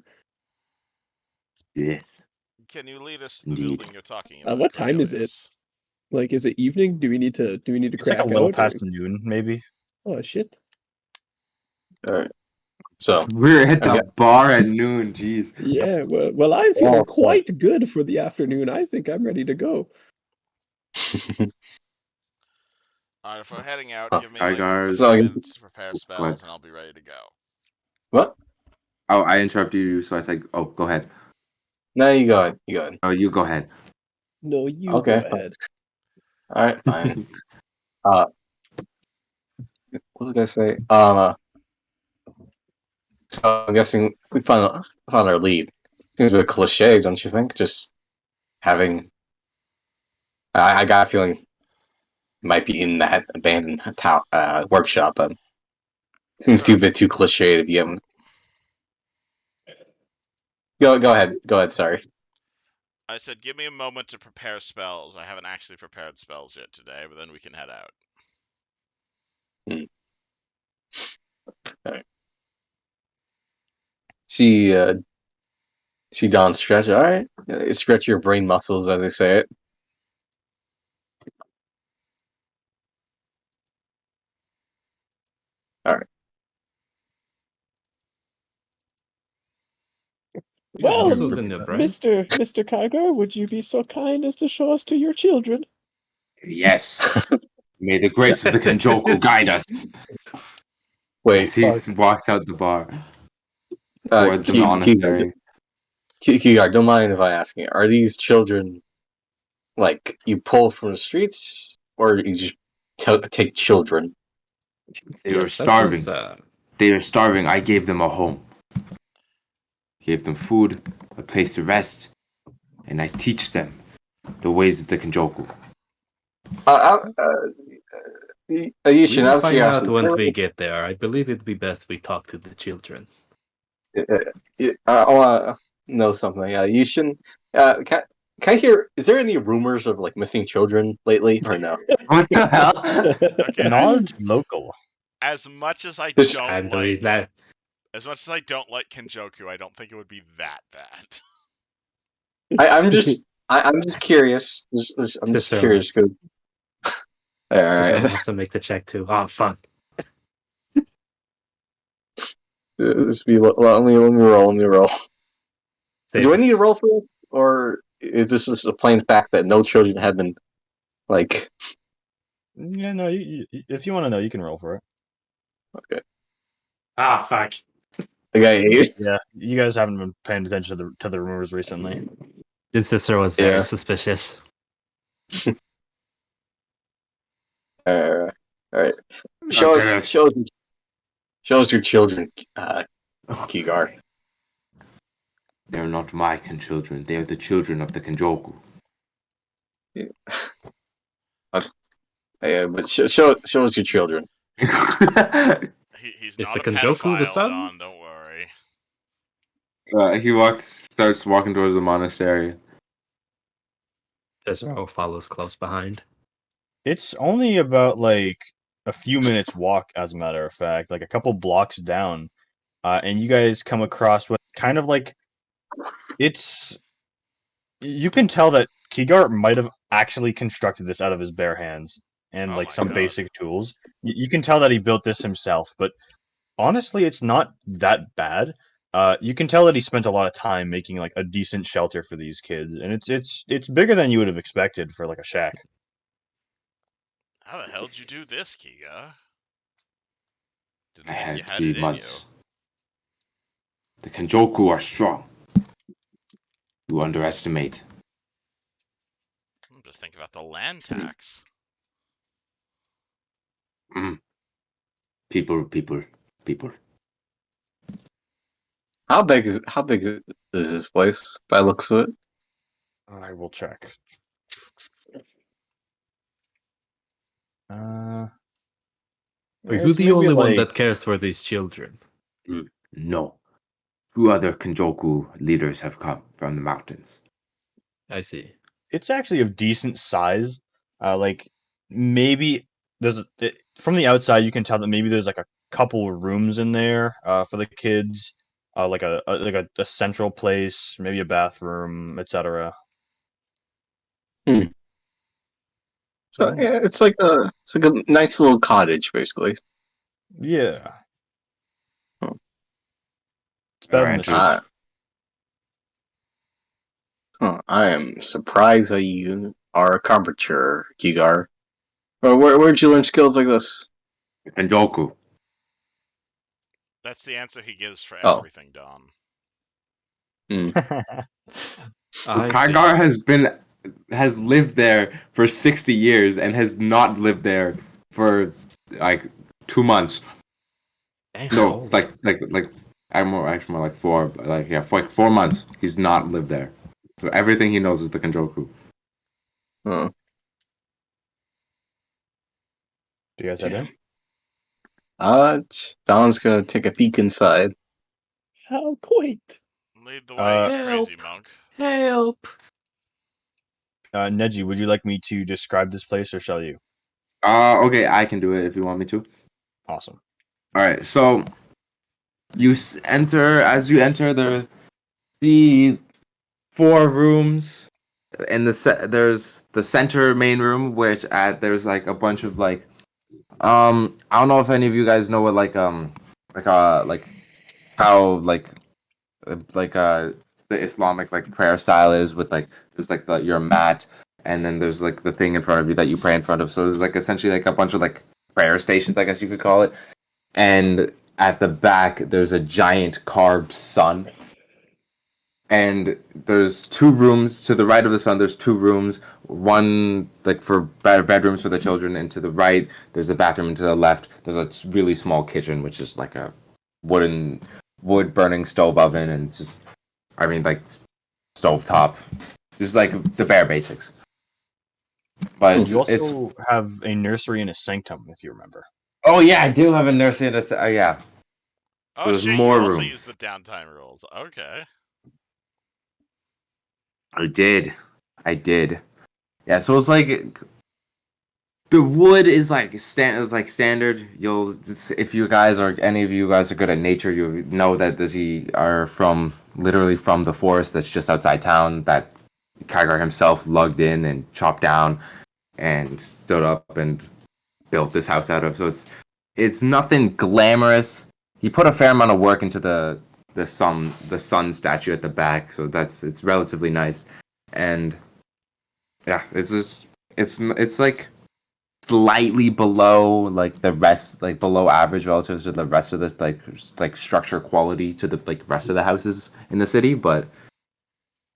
D: Yes,
A: Can you lead us to the
D: indeed.
A: building you're talking about?
F: What time is it?
A: Cornelius?
F: Like, is it evening? Do we need to
B: it's like a
F: crack
B: little
F: out?
B: past noon, maybe.
F: Oh shit!
E: All right. So
D: We're at
E: Okay.
D: the bar at noon. Jeez.
F: Yeah. Well, I'm feeling
E: Oh,
F: quite good for the afternoon. I think I'm ready to go.
A: Alright, if we're heading out,
E: Huh.
A: give me
D: Hi,
A: like a
D: guys.
E: So I
A: few
E: guess-
A: minutes to prepare
D: Go
A: spells
D: ahead.
A: and I'll be ready to go.
E: what?
D: Oh, I interrupted you, so I said, "Oh, go ahead."
E: No, you go ahead. You go ahead.
D: Oh, you go ahead.
F: No, you
E: Okay,
F: go
E: fine.
F: ahead.
E: All right, fine. What was I gonna say? So I'm guessing we found our lead. Seems a bit cliche, don't you think? Just having. I got a feeling it might be in that abandoned workshop, but seems too a bit too cliche to be. Go ahead. Go ahead. Sorry.
A: I said, give me a moment to prepare spells. I haven't actually prepared spells yet today, but then we can head out.
E: All right. See Don stretch. All right, stretch your brain muscles, as they say it. All right.
C: Yeah,
F: Well,
C: muscles in the brain.
F: Mr. Kygar, would you be so kind as to show us to your children?
D: Yes. May the grace of the Kenjoku guide us.
E: Wait,
D: As he walks out the bar toward the monastery.
E: Kigar, don't mind if I ask you. Are these children like you pull from the streets, or you just take children?
D: They
C: Your
D: are starving.
C: sentence,
D: They are starving. I gave them a home. Gave them food, a place to rest, and I teach them the ways of the Kenjoku.
F: We
E: Yishin,
C: will
E: out of
C: find out
E: curiosity,
C: when we get there. I believe it'd be best we talk to the children.
E: I want to know something. Yishin, can I hear? Is there any rumors of like missing children lately, or no?
D: What the hell?
A: Okay,
B: Knowledge local.
A: as much as I
E: Just-
A: don't
C: I believe
A: like,
C: that.
A: as much as I don't like Kenjoku, I don't think it would be that bad.
E: I'm just curious. I'm just curious because
C: Cicero
E: Alright.
C: wants to make the check too. Oh fuck.
E: Let me roll.
C: Save
E: Do I need to
C: us.
E: roll for this? Or is this just a plain fact that no children have been, like...
B: Yeah, no. If you want to know, you can roll for it.
E: Okay.
C: Ah fuck.
E: The guy hate
B: Yeah, you guys haven't been paying attention to the rumors recently.
C: Then Cicero was very
E: Yeah.
C: suspicious.
E: Alright. Alright.
D: Okay,
E: Show us your children, Kigar.
D: They're not my children. They are the children of the Kenjoku.
E: Yeah, but show us your children.
A: He's
C: Is
A: not
C: the
A: a
C: Kenjoku the
A: pedophile,
C: son?
A: Don. Don't worry.
D: He starts walking towards the monastery.
C: Cicero follows close behind.
B: It's only about like a few minutes walk, as a matter of fact, like a couple blocks down, and you guys come across what kind of like it's. You can tell that Kigar might have actually constructed this out of his bare hands and
A: Oh
B: like
A: my
B: some
A: god.
B: basic tools. You can tell that he built this himself, but honestly, it's not that bad. You can tell that he spent a lot of time making like a decent shelter for these kids, and it's bigger than you would have expected for like a shack.
A: How the hell did you do this, Kiga? Didn't
D: I
A: think you
D: had
A: had
D: 3
A: it in
D: months. The Kenjoku are strong. You underestimate.
A: you. I'm just thinking about the land tax.
D: People.
E: How big is this place? By the looks of it.
B: I will check.
C: Are you
B: It's
C: the
B: maybe
C: only one
B: like
C: that cares for these children?
D: No. 2 other Kenjoku leaders have come from the mountains.
C: I see.
B: it's actually of decent size. Like maybe from the outside you can tell that maybe there's like a couple rooms in there for the kids, like a central place, maybe a bathroom, etc.
E: So yeah, it's like a nice little cottage, basically.
B: Yeah,
E: Hmm.
B: it's better than the
D: Ranchers.
B: city.
E: I am surprised that you are a carpenter, Kigar. Where'd you learn skills like this?
D: Kenjoku.
A: That's the answer he gives for
E: Oh.
A: everything, Don.
C: I see.
D: Kagar has lived there for 60 years and has not lived there for like 2 months.
C: Dang,
D: No,
C: how old?
D: like I'm more actually more like 4, but like yeah, for like 4 months he's not lived there. So everything he knows is the Kenjoku.
E: Oh,
B: Do you guys head in?
E: Don's gonna take a peek inside.
F: How quaint.
A: Lead the way, you
C: Help.
A: crazy monk.
C: Help!
B: Neji, would you like me to describe this place, or shall you?
D: Okay, I can do it if you want me to.
B: Awesome.
D: All right, so as you enter there the 4 rooms. In there's the center main room, which there's like a bunch of like I don't know if any of you guys know what like how the Islamic like prayer style is, with like there's like your mat, and then there's like the thing in front of you that you pray in front of. So there's like essentially like a bunch of like prayer stations, I guess you could call it. And at the back there's a giant carved sun. And there's 2 rooms to the right of the sun. There's 2 rooms, one like for bedrooms for the children, and to the right there's a bathroom, and to the left there's a really small kitchen, which is like a wood burning stove oven, and just like stove top, just like the bare basics. But
B: You
D: it's
B: also have a nursery and a sanctum, if you remember.
D: oh yeah, I do have a nursery and yeah.
A: Oh
D: There's
A: shit,
D: more
A: you also
D: rooms.
A: use the downtime rules. Okay.
D: I did. Yeah, so it's like the wood is like standard. If you guys or any of you guys are good at nature, you know that these are literally from the forest that's just outside town that Kygar himself lugged in and chopped down. and stood up and built this house out of. So it's nothing glamorous. He put a fair amount of work into the sun statue at the back, so it's relatively nice. And yeah, it's like slightly below like the rest, like below average relative to the rest of this like structure quality to the like rest of the houses in the city, but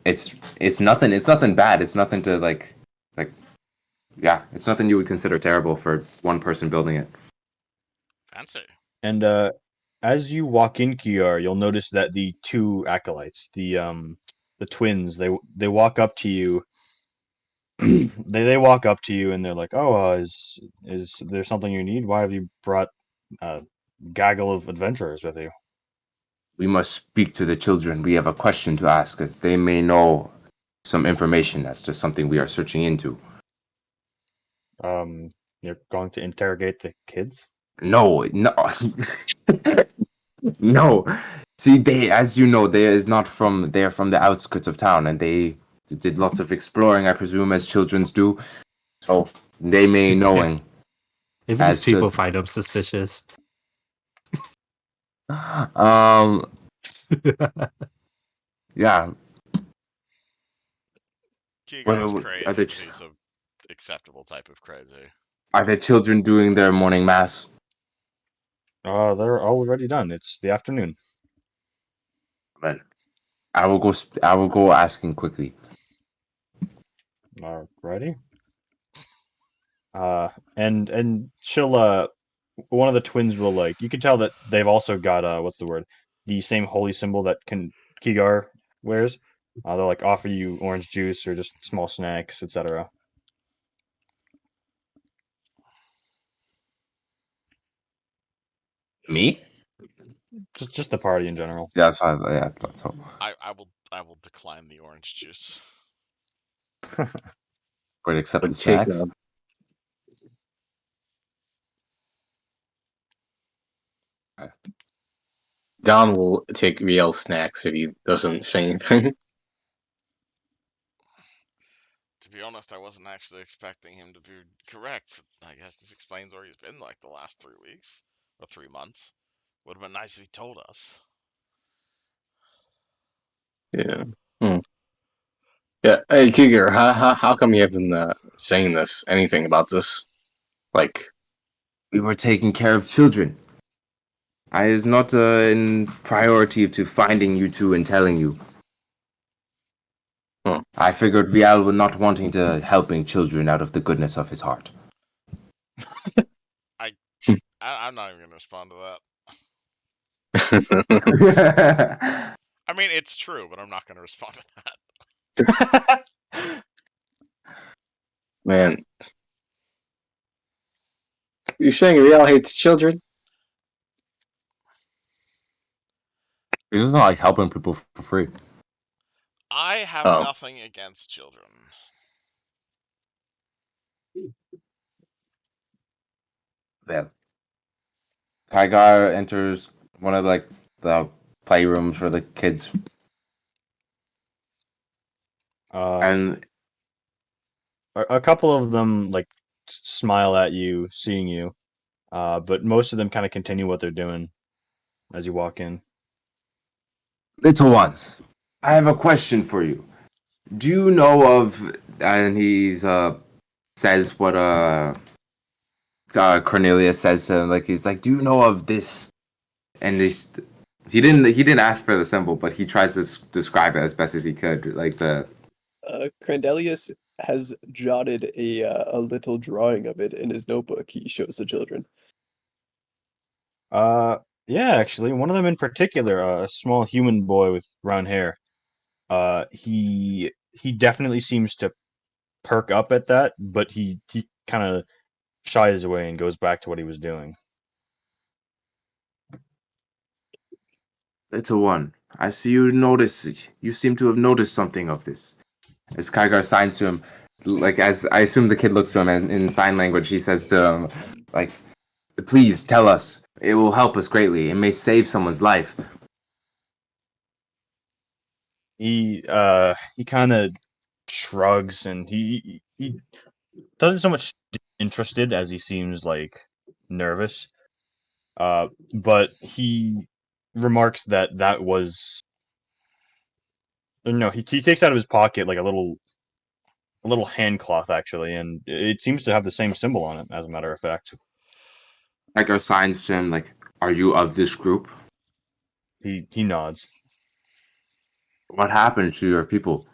D: it's nothing bad. It's nothing to like yeah, it's nothing you would consider terrible for one person building it.
A: Fancy.
B: And as you walk in Kiar, you'll notice that the two acolytes, the twins, they walk up to you. They walk up to you and they're like, "Oh, is there something you need? Why have you brought a gaggle of adventurers with you?"
D: We must speak to the children. We have a question to ask, as they may know some information as to something we are searching into.
B: You're going to interrogate the kids?
D: No, no, no. See, as you know, they are from the outskirts of town, and they did lots of exploring, I presume, as childrens do. So they may knowing.
C: If
D: As
C: these
D: to-
C: people find them suspicious.
D: Yeah.
A: Kigar's
D: Well,
A: crazy,
D: are they
A: but he's a acceptable type of crazy.
D: Are the children doing their morning mass?
B: They're already done. It's the afternoon.
D: Well, I will go. I will go asking quickly.
B: Alrighty. And she'll one of the twins will like you can tell that they've also got what's the word? The same holy symbol that Kigar wears. They'll like offer you orange juice or just small snacks, etc.
D: Me?
B: Just the party in general.
D: Yeah, so yeah, I thought so.
A: I will decline the orange juice.
D: But accept
E: Would
D: the
E: take
D: snacks.
E: Don will take Riel snacks if he doesn't say anything.
A: To be honest, I wasn't actually expecting him to be correct. I guess this explains where he's been like the last 3 weeks or 3 months. Would have been nice if he told us.
E: Yeah. Yeah. Hey, Kiger, how come you haven't saying this anything about this? Like,
D: We were taking care of children. I is not in priority to finding you two and telling you. I figured Riel was not wanting to helping children out of the goodness of his heart.
A: I'm not even gonna respond to
E: yeah.
A: that. I mean, it's true, but I'm not gonna respond to that.
E: Man, you saying Riel hates children?
D: He doesn't like helping people for free.
A: I have
E: Oh.
A: nothing against children.
D: Then Kygar enters one of like the playrooms for the kids, and
B: a couple of them like smile at you, seeing you, but most of them kind of continue what they're doing as you walk in.
D: little ones, I have a question for you. Do you know of? And he's says what Cornelius says to him, like he's like, do you know of this? And he didn't ask for the symbol, but he tries to describe it as best as he could, like the.
F: Crandelius has jotted a little drawing of it in his notebook. He shows the children.
B: Yeah, actually, one of them in particular, a small human boy with brown hair. He definitely seems to perk up at that, but he kind of shies away and goes back to what he was doing.
D: Little one, I see you notice. You seem to have noticed something of this. As Kygar signs to him, like as I assume the kid looks to him and in sign language, he says to him, like, "Please tell us. It will help us greatly. It may save someone's life."
B: He kind of shrugs and he doesn't so much interested as he seems like nervous. But he remarks that was no. He takes out of his pocket like a little hand cloth actually, and it seems to have the same symbol on it. As a matter of fact,
D: Hagar signs to him like, "Are you of this group?
B: he nods.
D: What happened to your people?"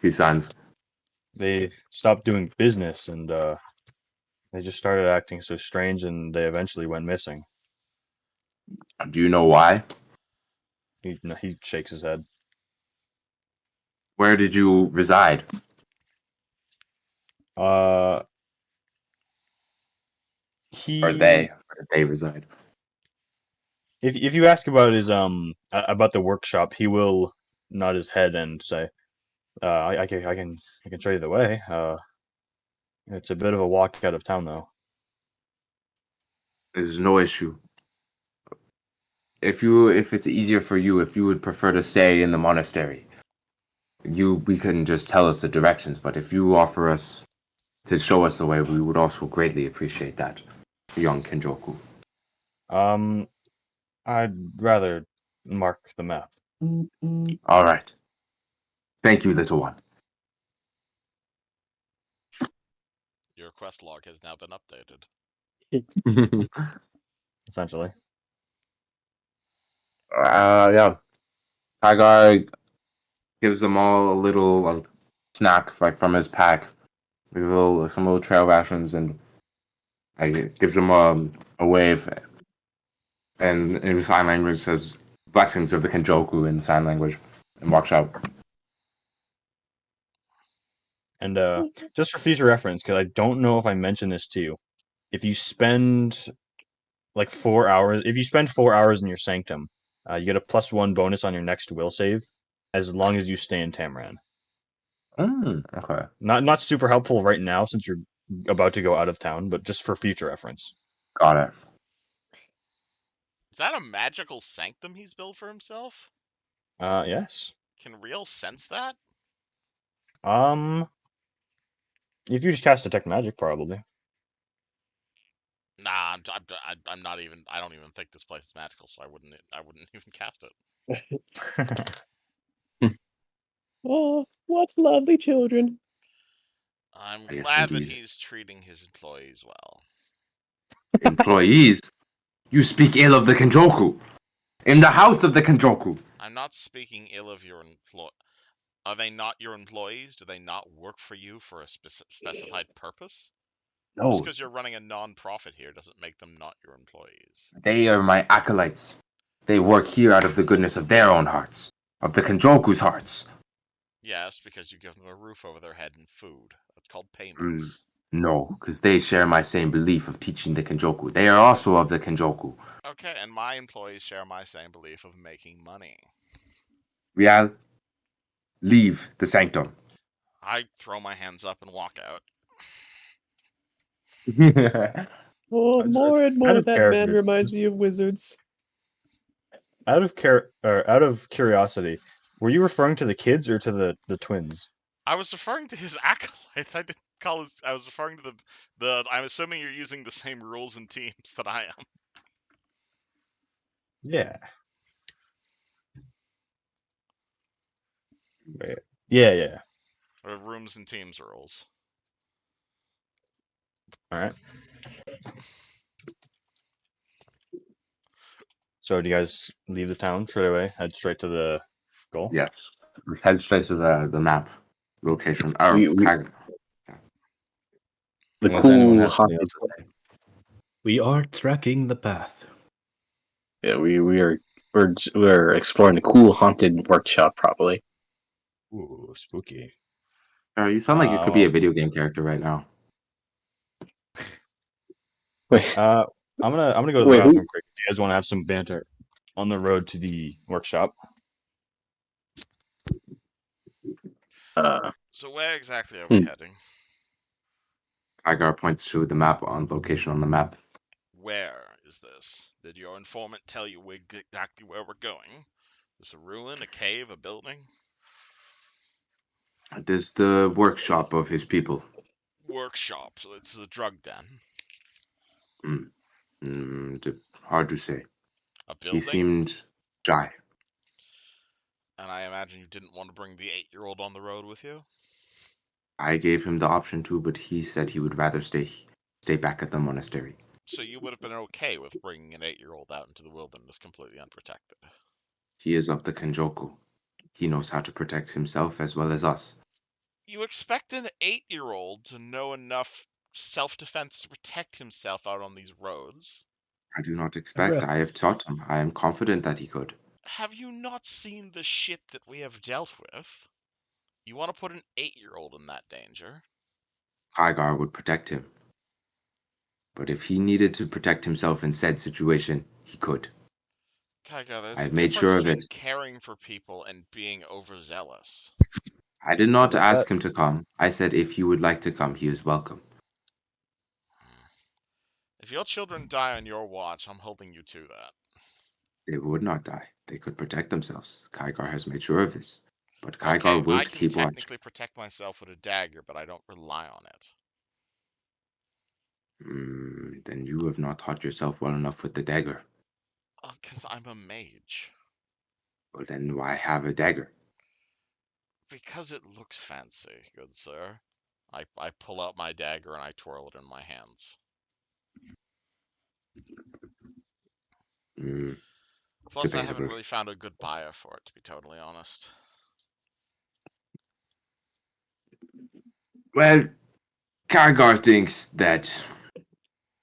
D: He signs.
B: They stopped doing business, and they just started acting so strange, and they eventually went missing.
D: Do you know why?
B: He shakes his head.
D: Where did you reside?
B: Uh,
D: Or
B: he
D: where did they reside?
B: if you ask about his about the workshop, he will nod his head and say, I can show you the way. It's a bit of a walk out of town though.
D: There's no issue. If it's easier for you, if you would prefer to stay in the monastery, we can just tell us the directions. But if you offer us to show us the way, we would also greatly appreciate that, young Kenjoku.
B: Um, I'd rather mark the map.
D: All right. Thank you, little one.
A: Your quest log has now been updated.
B: Essentially.
D: Yeah. Hagar gives them all a little snack, like from his pack, like some little trail rations, and gives them a wave, and in sign language says blessings of the Kenjoku in sign language, and walks out.
B: And just for future reference, because I don't know if I mentioned this to you, if you spend like 4 hours, if you spend 4 hours in your sanctum, you get a +1 bonus on your next will save, as long as you stay in Tamran.
D: Okay.
B: Not super helpful right now since you're about to go out of town, but just for future reference.
D: Got it.
A: Is that a magical sanctum he's built for himself?
B: Yes.
A: Can Riel sense that?
B: If you just cast detect magic, probably.
A: Nah, I'm not even. I don't even think this place is magical, so I wouldn't even cast it.
F: Oh, what lovely children.
A: I'm
D: Yes,
A: glad that
D: indeed.
A: he's treating his employees well.
D: Employees, you speak ill of the Kenjoku. In the house of the Kenjoku.
A: I'm not speaking ill of your employ. Are they not your employees? Do they not work for you for a specified purpose? Just
D: No,
A: because you're running a non-profit here doesn't make them not your employees.
D: they are my acolytes. They work here out of the goodness of their own hearts, of the Kenjoku's hearts.
A: Yes, because you give them a roof over their head and food. That's called
D: Mm,
A: payments.
D: no, because they share my same belief of teaching the Kenjoku. They are also of the Kenjoku.
A: Okay, and my employees share my same belief of making money.
D: Riel, leave the sanctum.
A: I throw my hands up and walk out.
F: Oh, more and
B: Out
F: more
B: of
F: that man
B: character.
F: reminds me of wizards.
B: Out of curiosity, were you referring to the kids or to the twins?
A: I was referring to his acolytes. I didn't call his. I was referring to the. I'm assuming you're using the same rules and teams that I am.
B: Yeah. Right. Yeah.
A: Or rooms and teams rules.
B: All right. So do you guys leave the town straight away? Head straight to the goal?
D: Yes. Head straight to the map location.
E: We the
D: Unless anyone
E: cool
D: has something
E: haunted.
D: else to say.
C: We are tracking the path.
E: Yeah, we're exploring the cool haunted workshop. Probably.
B: Ooh, spooky.
D: You sound like you could be a
B: Um,
D: video game character right now.
E: Wait,
B: I'm gonna go to the
E: wait,
B: bathroom quick. If you guys want to have some banter on the road to the workshop.
A: So where exactly are we heading?
D: Hagar points to the map on location on the map.
A: Where is this? Did your informant tell you exactly where we're going? Is this a ruin, a cave, a building?
D: It is the workshop of his people.
A: workshop. So it's a drug den.
D: Hard to say.
A: A
D: He
A: building?
D: seemed shy.
A: And I imagine you didn't want to bring the 8-year-old on the road with you?
D: I gave him the option to, but he said he would rather stay back at the monastery.
A: So you would have been okay with bringing an 8-year-old out into the wilderness completely unprotected?
D: He is of the Kenjoku. He knows how to protect himself as well as us.
A: You expect an 8-year-old to know enough self-defense to protect himself out on these roads?
D: I do not expect. I have taught him. I am confident that he could.
A: Have you not seen the shit that we have dealt with? You want to put an 8-year-old in that danger?
D: Kygar would protect him. But if he needed to protect himself in said situation, he could.
A: Kaiga, there's a
D: I've made
A: difference
D: sure of
A: between
D: it.
A: caring for people and being overzealous.
D: I did not ask him to come. I said if he would like to come, he is welcome.
A: If your children die on your watch, I'm holding you to that.
D: They would not die. They could protect themselves. Kygar has made sure of this. But Kygar
A: Okay,
D: will
A: I can
D: keep watch.
A: technically protect myself with a dagger, but I don't rely on it.
D: Then you have not taught yourself well enough with the dagger.
A: Because I'm a mage.
D: Well, then why have a dagger?
A: Because it looks fancy, good sir. I pull out my dagger and I twirl it in my hands. Plus, I haven't
D: Debatable.
A: really found a good buyer for it, to be totally honest.
D: Well, Kygar thinks that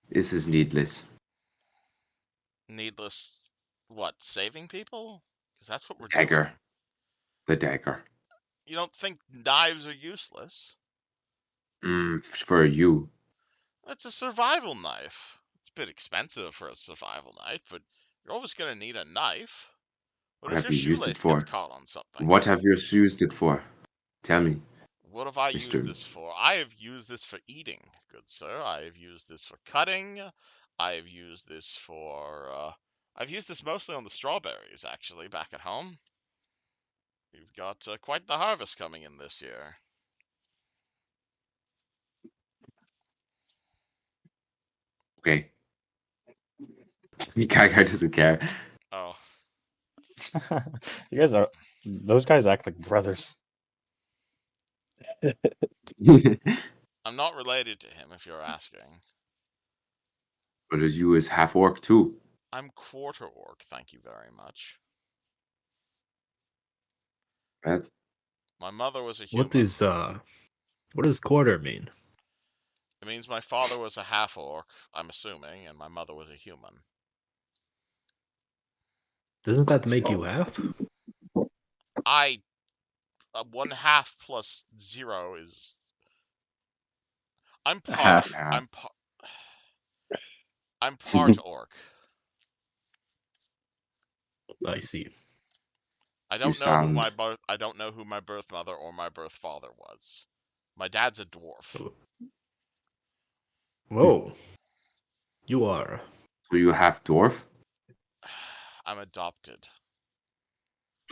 D: this is needless.
A: Needless, what, saving people? Because that's what we're
D: Dagger.
A: doing.
D: The dagger.
A: You don't think knives are useless?
D: For you.
A: It's a survival knife. It's a bit expensive for a survival knife, but you're always going to need a knife. What if
D: What
A: your
D: have you used it
A: shoelace gets
D: for?
A: caught on something?
D: What have you used it for? Tell me.
A: What have I
D: Mr.
A: used this for? I have used this for eating, good sir. I have used this for cutting. I have used this for, I've used this mostly on the strawberries, actually, back at home. We've got quite the harvest coming in this year.
D: Okay. Kygar doesn't care.
A: Oh,
B: You guys are. Those guys act like brothers.
A: I'm not related to him, if you're asking.
D: But as you is half orc too.
A: I'm quarter orc, thank you very much.
D: Well,
A: My mother was a human.
C: What does quarter mean?
A: It means my father was a half orc, I'm assuming, and my mother was a human.
C: Doesn't that make you half?
A: I 1/2 plus 0 is. I'm part.
E: Half.
A: I'm part orc.
C: I see.
A: I don't know
D: sound-
A: I don't know who my birth mother or my birth father was. My dad's a dwarf.
C: Whoa. You are.
D: So you half dwarf?
A: I'm adopted.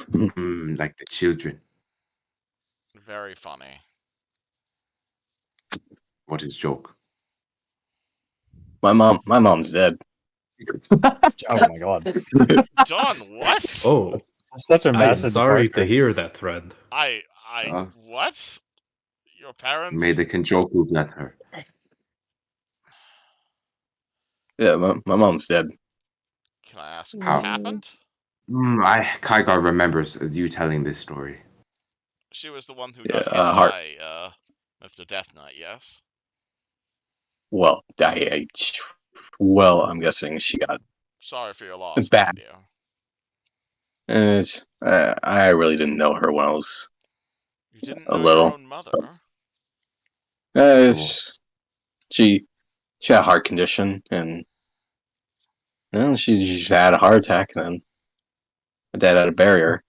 D: Like the children.
A: Very funny.
D: What is joke?
E: My mom's dead.
B: Oh my god.
A: Don, what?
C: Oh,
B: Such a
C: I am
B: massive
C: sorry to
B: departure.
C: hear that, friend.
A: What? Your parents?
D: May the Kenjoku bless her.
E: Yeah, my mom's dead.
A: Can I ask
D: How?
A: what happened?
D: Kygar remembers you telling this story.
A: She was the one who
E: Yeah,
A: got hit
E: heart.
A: by Mr. Death Knight, yes?
E: Well, I'm guessing she got
A: Sorry for your loss,
E: bad.
A: my dear.
E: It's, I really didn't know her when I was
A: You didn't
E: a
A: know
E: little.
A: your own mother?
E: She had a heart condition, and she just had a heart attack, and then my dad had to bury her.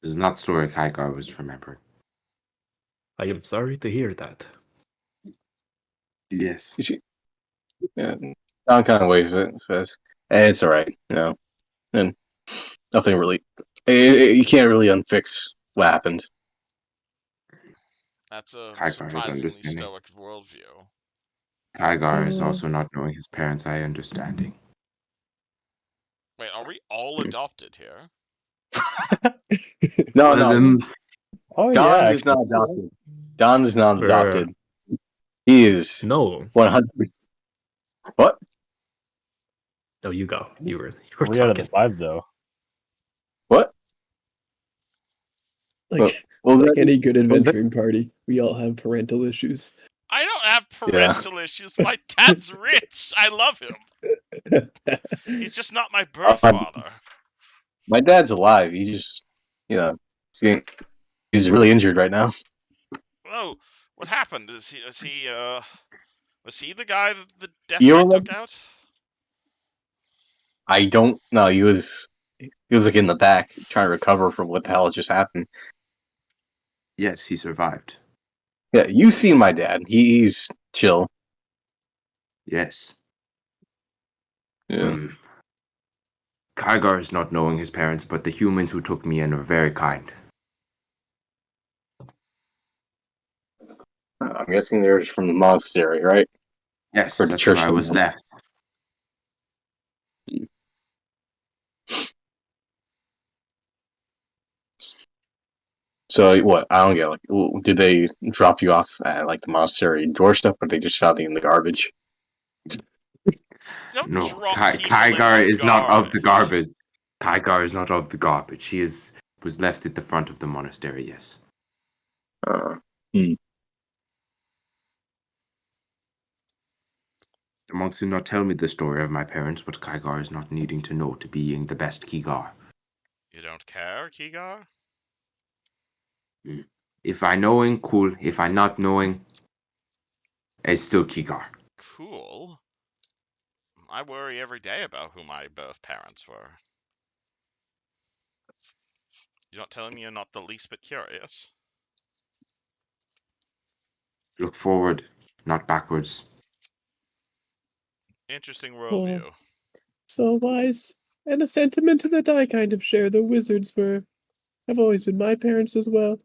D: This is not story Kygar was remembering.
C: I am sorry to hear that.
D: Yes.
E: You see, Don kind of waves it and says, "Hey, it's all right, and nothing really. You can't really unfix what happened."
A: That's a
D: Kygar is
A: surprisingly
D: understanding.
A: stoic worldview.
D: Kygar is
F: Uh,
D: also not knowing his parents. I understanding.
A: Wait, are we all adopted here?
E: No,
D: One of
E: no.
D: them.
B: Oh
E: Don
B: yeah,
E: is not adopted. Don is not
C: Bruh.
E: adopted. He is
C: No.
E: 100. What?
C: No, you go. You were
B: 3 out of the
C: talking.
B: 5 though.
E: What?
F: like
E: Well,
F: like
E: that-
F: any good
E: well, that-
F: adventuring party, we all have parental issues.
A: I don't have parental issues. My dad's rich. I love him. He's just not my birth father.
E: my dad's alive. He just, you know, he's really injured right now.
A: Oh, what happened? Was he the guy that the Death
E: You
A: Knight
E: remember?
A: took out?
E: I don't know. He was like in the back trying to recover from what the hell just happened.
D: Yes, he survived.
E: Yeah, you've seen my dad. He's chill.
D: Yes.
E: Yeah.
D: Kygar is not knowing his parents, but the humans who took me in are very kind.
E: I'm guessing they're from the monastery, right?
D: Yes,
E: Or the
D: that's
E: church.
D: where I was left.
E: So what? I don't get. Like, did they drop you off at like the monastery doorstep, or they just shot you in the garbage?
A: Don't
D: No,
A: drop people in
D: Kygar
A: the
D: is not of the
A: garbage.
D: garbage. Kygar is not of the garbage. He was left at the front of the monastery. Yes.
E: Hmm.
D: The monks did not tell me the story of my parents, but Kygar is not needing to know to being the best Kygar.
A: You don't care, Kigar?
D: If I knowing, cool. If I not knowing, it's still Kygar.
A: Cool. I worry every day about who my birth parents were. You're not telling me you're not the least bit curious?
D: Look forward, not backwards.
A: Interesting worldview.
F: So wise, and a sentiment that I kind of share. The wizards have always been my parents as well.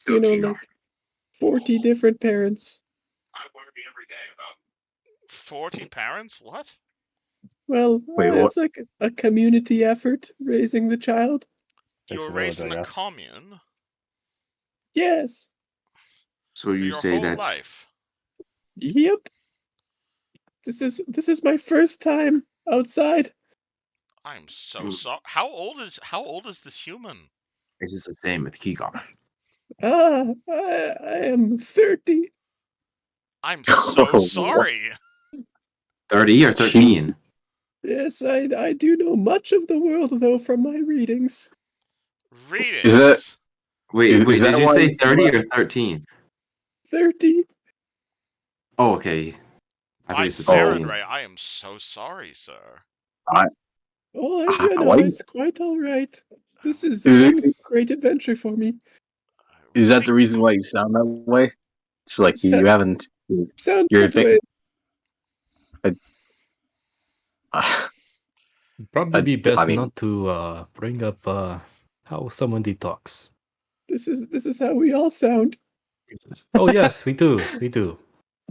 D: Still
F: You know,
D: Kygar.
F: like 40 different parents.
D: I worry every day about
A: 40 parents? What?
F: Well,
E: Wait, what?
F: it's like a community effort raising the child.
A: You
B: Takes
A: were
B: a
A: raised
B: village,
A: in
B: I
A: a
B: guess.
A: commune
F: Yes.
D: So
A: for
D: you
A: your
D: say
A: whole
D: that
A: life.
F: Yep. This is my first time outside.
A: I'm so sorry. How old is this human?
D: this is the same with Kygar.
F: I am 30.
A: I'm so
E: Oh,
A: sorry.
D: 30 or 13?
F: Yes, I do know much of the world though from my readings.
A: Readings.
D: Wait,
E: is that
D: did you
E: why
D: say
E: you
D: 30 or 13?
F: 30.
D: Oh, okay. I think
A: By
D: it's the
E: Oh.
A: Saren
D: 13.
A: Ray, I am so sorry, sir.
F: Oh,
E: Why?
F: it's quite all right. This is
E: Is
F: one
E: it?
F: great adventure for me.
E: Is that the reason why you sound that way? It's like you
F: Sa-
E: haven't.
F: Sound
E: You're
F: that way.
C: Probably be
E: I
C: best
E: mean,
C: not to bring up how someone talks.
F: This is how we all sound.
C: Oh yes, we do. We do.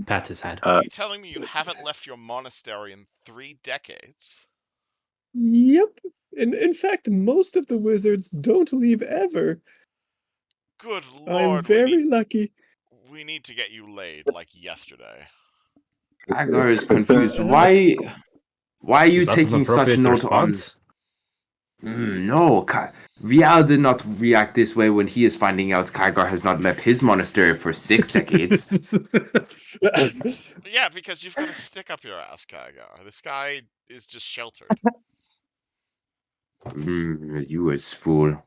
C: Pat his head.
A: Are you telling me you haven't left your monastery in 3 decades?
F: Yep. In fact, most of the wizards don't leave ever.
A: Good
F: I'm
A: lord,
F: very lucky.
A: we need to get you laid like yesterday.
D: Kygar is confused. Why are you
C: Is that an
D: taking such
C: appropriate
D: note on...
C: response?
D: No, Riel did not react this way when he is finding out Kygar has not left his monastery for 6 decades.
A: Yeah, because you've got to stick up your ass, Kygar. This guy is just sheltered.
D: You as fool.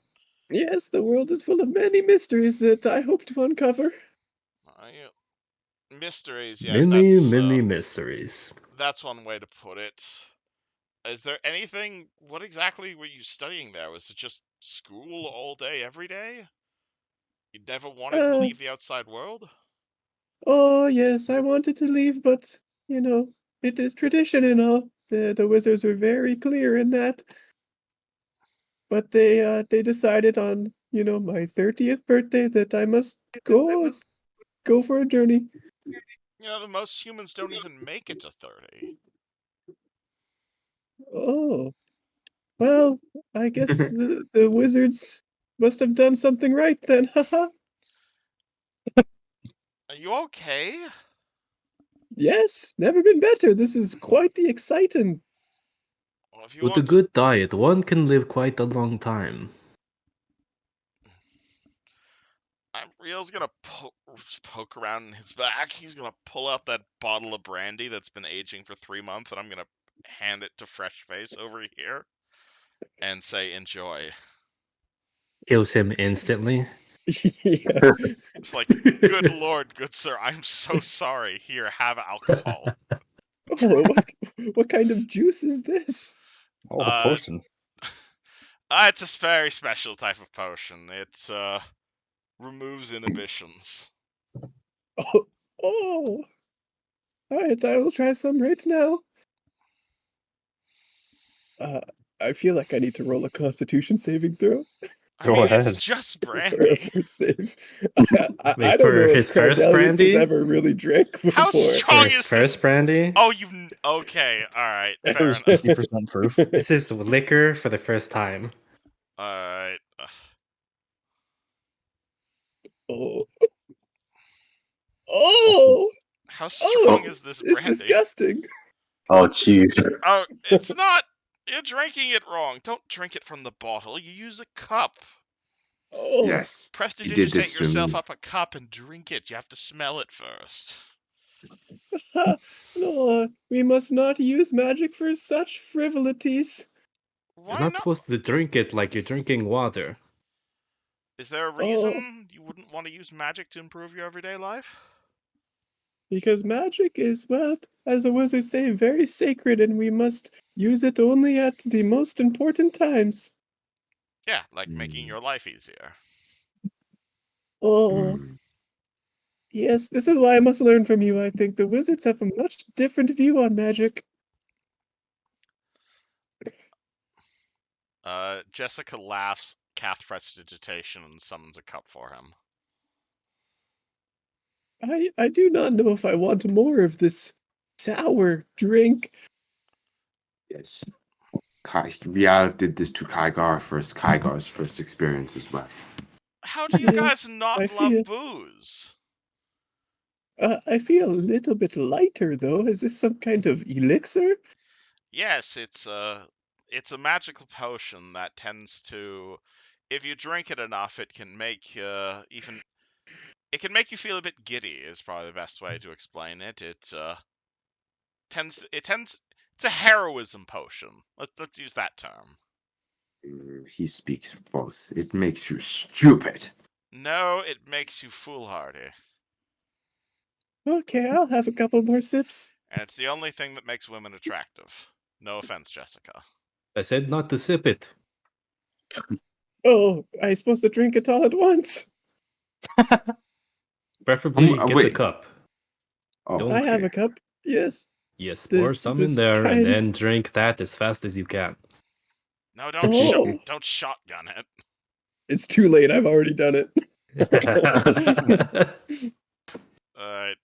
F: Yes, the world is full of many mysteries that I hope to uncover.
A: Mysteries, yes,
C: many mysteries.
A: that's one way to put it. Is there anything? What exactly were you studying there? Was it just school all day, every day? You never wanted to
F: Uh,
A: leave the outside world?
F: oh yes, I wanted to leave, but you know, it is tradition and all. The wizards were very clear in that. But they decided on my 30th birthday that I must go for a journey.
A: Most humans don't even make it to 30.
F: Oh, well, I guess the wizards must have done something right then. Haha.
A: Are you okay?
F: Yes, never been better. This is quite the exciting.
A: Well, if you
C: With a
A: want
C: good diet, one can live quite a long time.
A: Riel's gonna poke around in his back. He's gonna pull out that bottle of brandy that's been aging for 3 months, and I'm gonna hand it to Fresh Face over here and say, "Enjoy."
C: Kills him instantly.
F: Yeah.
A: It's like, "Good lord, good sir, I'm so sorry. Here, have alcohol."
F: Oh, what kind of juice is this?
B: Oh, a
A: Uh,
B: potion.
A: It's a very special type of potion. It removes inhibitions.
F: Oh, oh. All right, I will try some right now. Uh, I feel like I need to roll a Constitution saving throw
A: I
B: Go
A: mean, it's
B: ahead.
A: just
F: or a
A: brandy.
F: fort save. I
C: Wait,
F: don't
C: for
F: know if
C: his first
F: Cardelius has
C: brandy?
F: ever really drank
A: How
F: before.
C: For
A: strong
C: his
A: is this?
C: first brandy?
A: Oh, okay, all right,
B: It
A: fair
B: was
A: enough.
B: 50% proof.
C: This is liquor for the first time.
A: All right.
F: Oh, oh,
A: How
F: oh!
A: strong is this
F: It's
A: brandy?
F: disgusting.
E: Oh, jeez.
A: Oh, it's not. You're drinking it wrong. Don't drink it from the bottle. You use a cup.
F: Oh,
D: Yes, you did
A: Prestidigitate
D: this to
A: yourself
D: me.
A: up a cup and drink it. You have to smell it first.
F: no, we must not use magic for such frivolities.
C: You're
A: Why
C: not
A: not?
C: supposed to drink it like you're drinking water.
A: Is there a
F: Oh,
A: reason you wouldn't want to use magic to improve your everyday life?
F: because magic is, well, as the wizards say, very sacred, and we must use it only at the most important times.
A: Yeah, like making
D: Mm.
A: your life easier.
F: Oh, yes, this is why I must learn from you. I think the wizards have a much different view on magic.
A: Jessica laughs, casts prestidigitation, and summons a cup for him.
F: I do not know if I want more of this sour drink.
D: Yes. Riel did this to Kygar's first experience as well.
A: How do you guys
F: Yes,
A: not love booze?
F: I feel a little bit lighter though. Is this some kind of elixir?
A: Yes, it's a magical potion that tends to, if you drink it enough, it can make it can make you feel a bit giddy. Is probably the best way to explain it. It's a heroism potion. Let's use that term.
D: He speaks false. It makes you stupid.
A: No, it makes you foolhardy,
F: Okay, I'll have a couple more sips.
A: and it's the only thing that makes women attractive. No offense, Jessica.
C: I said not to sip it.
F: Oh, I supposed to drink it all at once.
C: Preferably get the
D: wait.
C: cup.
D: Oh,
C: Don't-
F: I have
D: okay.
F: a cup. Yes.
C: Yes, pour some in there and then drink that as fast as you can.
A: No, don't
F: Oh.
A: don't shotgun it.
F: It's too late. I've already done it.
A: All right.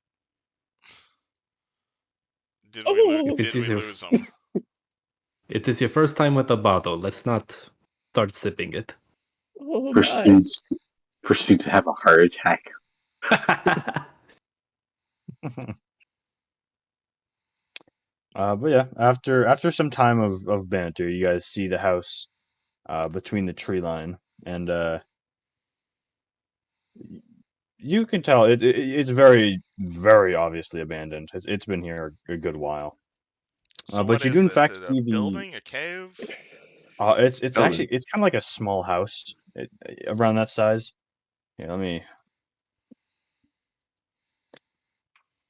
A: Did
F: Oh.
C: If it's
A: we
C: easier-
A: lose him?
C: It is your first time with a bottle. Let's not start sipping it.
F: Oh my.
E: Proceeds to have a heart attack.
B: But yeah, after some time of banter, you guys see the house between the tree line, and you can tell it's very, very obviously abandoned. It's been here a good while.
A: So
B: But
A: what
B: you
A: is
B: do in
A: this?
B: fact
A: Is it a
B: see the
A: building, a cave?
B: it's
D: Oh.
B: actually it's kind of like a small house around that size. Here, let me.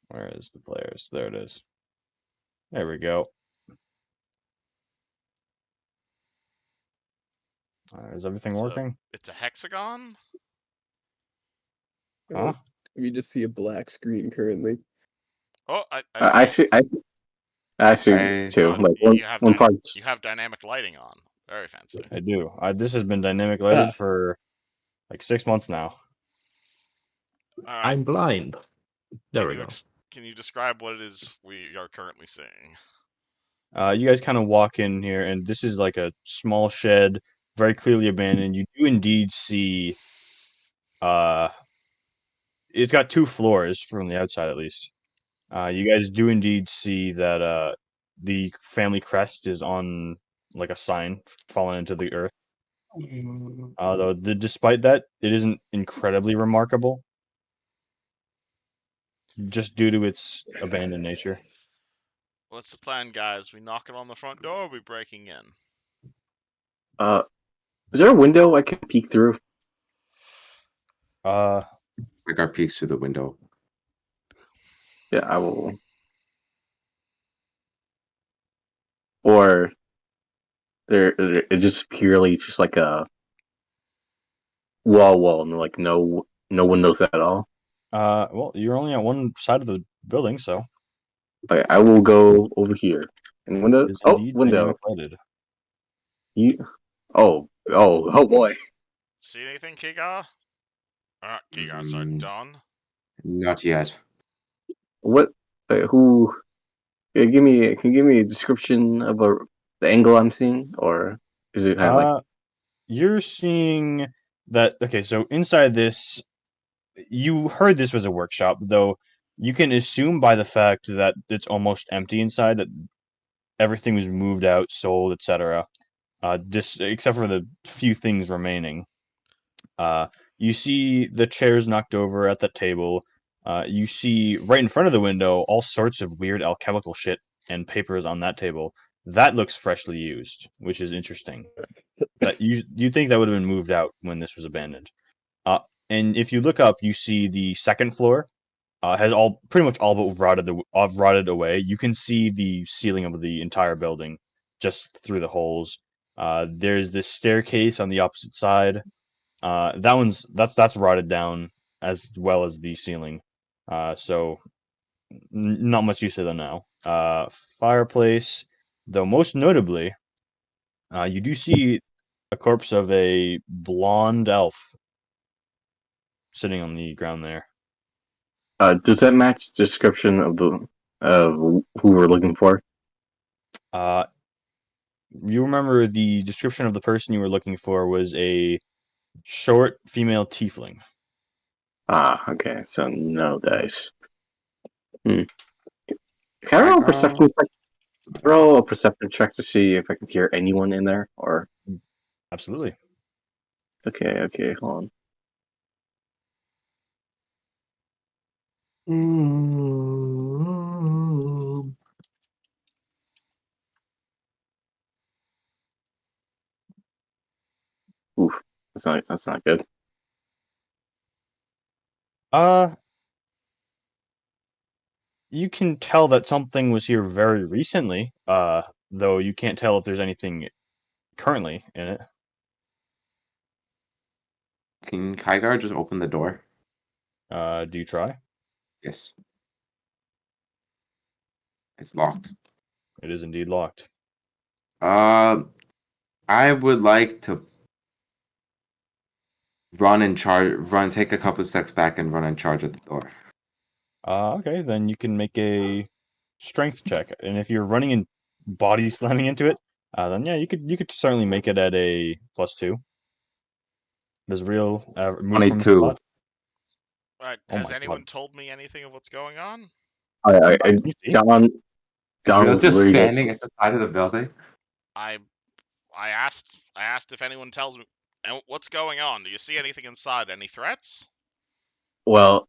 B: Where is the players? There it is. There we go. Is everything
A: So
B: working?
A: it's a hexagon.
B: Huh?
F: We just see a black screen currently.
A: Oh, I
E: I
A: see.
E: see. I see
D: I-
E: too.
A: Oh,
E: Like
A: you have
E: one part.
A: you have dynamic lighting on. Very fancy.
B: I do. This has been dynamic lighted for like 6 months now.
A: All right.
C: I'm blind. There we go.
A: Can you describe what it is we are currently seeing?
B: You guys kind of walk in here, and this is like a small shed, very clearly abandoned. You do indeed see, uh, it's got 2 floors from the outside at least. You guys do indeed see that the family crest is on like a sign fallen into the earth. Though despite that, it isn't incredibly remarkable, just due to its abandoned nature.
A: What's the plan, guys? We knocking on the front door, or we breaking in?
E: Is there a window I can peek through?
D: Hagar peeks through the window.
E: Yeah, I will. Or it's just purely just like a wall, and like no windows at all.
B: Well, you're only on one side of the building, so
E: Okay, I will go over here. And window.
B: is
E: Oh,
B: indeed
E: window.
B: dynamic lighted.
E: You. Oh boy.
A: See anything, Kigar? Kigar, sorry,
D: Mm,
A: Don.
D: Not yet.
E: What? Who? Yeah, can you give me a description of the angle I'm seeing, or is it kind of like?
B: You're seeing that. Okay, so inside this, you heard this was a workshop, though you can assume by the fact that it's almost empty inside that everything was moved out, sold, etc. Just except for the few things remaining. You see the chairs knocked over at the table. You see right in front of the window all sorts of weird alchemical shit and papers on that table. That looks freshly used, which is interesting. That you think that would have been moved out when this was abandoned. And if you look up, you see the second floor has all pretty much all but rotted away. You can see the ceiling of the entire building just through the holes. There's this staircase on the opposite side. That's rotted down as well as the ceiling. So not much use of them now. Fireplace, though most notably, you do see a corpse of a blonde elf sitting on the ground there.
E: Does that match the description of the who we're looking for?
B: Uh, you remember the description of the person you were looking for was a short female tiefling.
E: Okay. So no dice. Can I roll a
D: Hagar.
E: perception check? Roll a perception check to see if I can hear anyone in there, or
B: Absolutely.
E: okay, hold on. Oof, that's not good.
B: Uh, you can tell that something was here very recently. Though you can't tell if there's anything currently in it.
D: Can Hagar just open the door?
B: Do you try?
D: Yes. It's locked.
B: It is indeed locked.
D: I would like to take a couple of steps back and run and charge at the door.
B: Okay, then you can make a strength check, and if you're running and body slamming into it, then yeah, you could certainly make it at a +2. Does Riel move from his
D: 22.
B: spot?
A: Right.
B: Oh
A: Has
B: my
A: anyone
B: god!
A: told me anything of what's going on?
B: Can you see?
E: Don
D: Is Real
E: was
D: just
E: literally
D: standing at the side of the building?
A: I asked if anyone tells me what's going on. Do you see anything inside? Any threats?
E: well,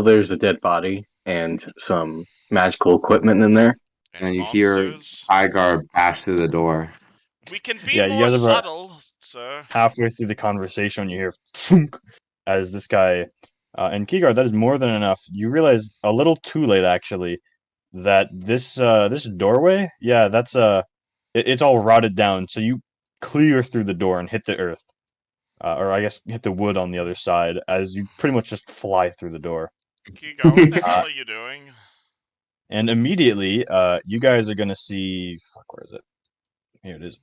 E: there's a dead body and some magical equipment in there.
A: Any
D: And you hear
A: monsters?
D: Hagar bash through the door.
A: We can be
B: Yeah, you
A: more
B: guys are about
A: subtle, sir.
B: halfway through the conversation when you hear thunk as this guy and Kigar, that is more than enough. You realize a little too late actually that this doorway, yeah, that's it's all rotted down. So you clear through the door and hit the earth, or I guess hit the wood on the other side as you pretty much just fly through the door.
A: Kigar, what the
B: Uh,
A: hell are you doing?
B: and immediately, you guys are gonna see. Fuck, where is it? Here it is.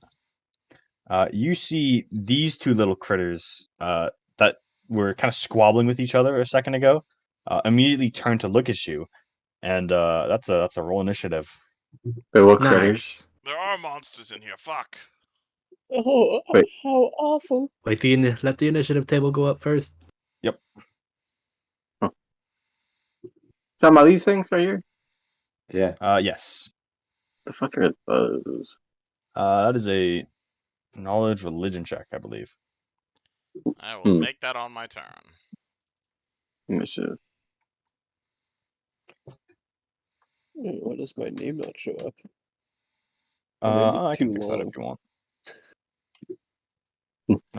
B: You see these two little critters that were kind of squabbling with each other a second ago, immediately turn to look at you, and that's a roll initiative.
E: They look ready.
C: Nice.
A: There are monsters in here. Fuck.
F: Oh,
E: Wait.
F: how awful!
C: Let the initiative table go up first.
B: Yep.
E: Some of these things right here.
D: Yeah.
B: Yes.
E: The fuck are those?
B: That is a knowledge religion check, I believe.
A: I will make that on my turn.
E: Initiative.
F: Why does my name not show up? Maybe it's
B: I can
F: too
B: fix that if
F: long.
B: you want.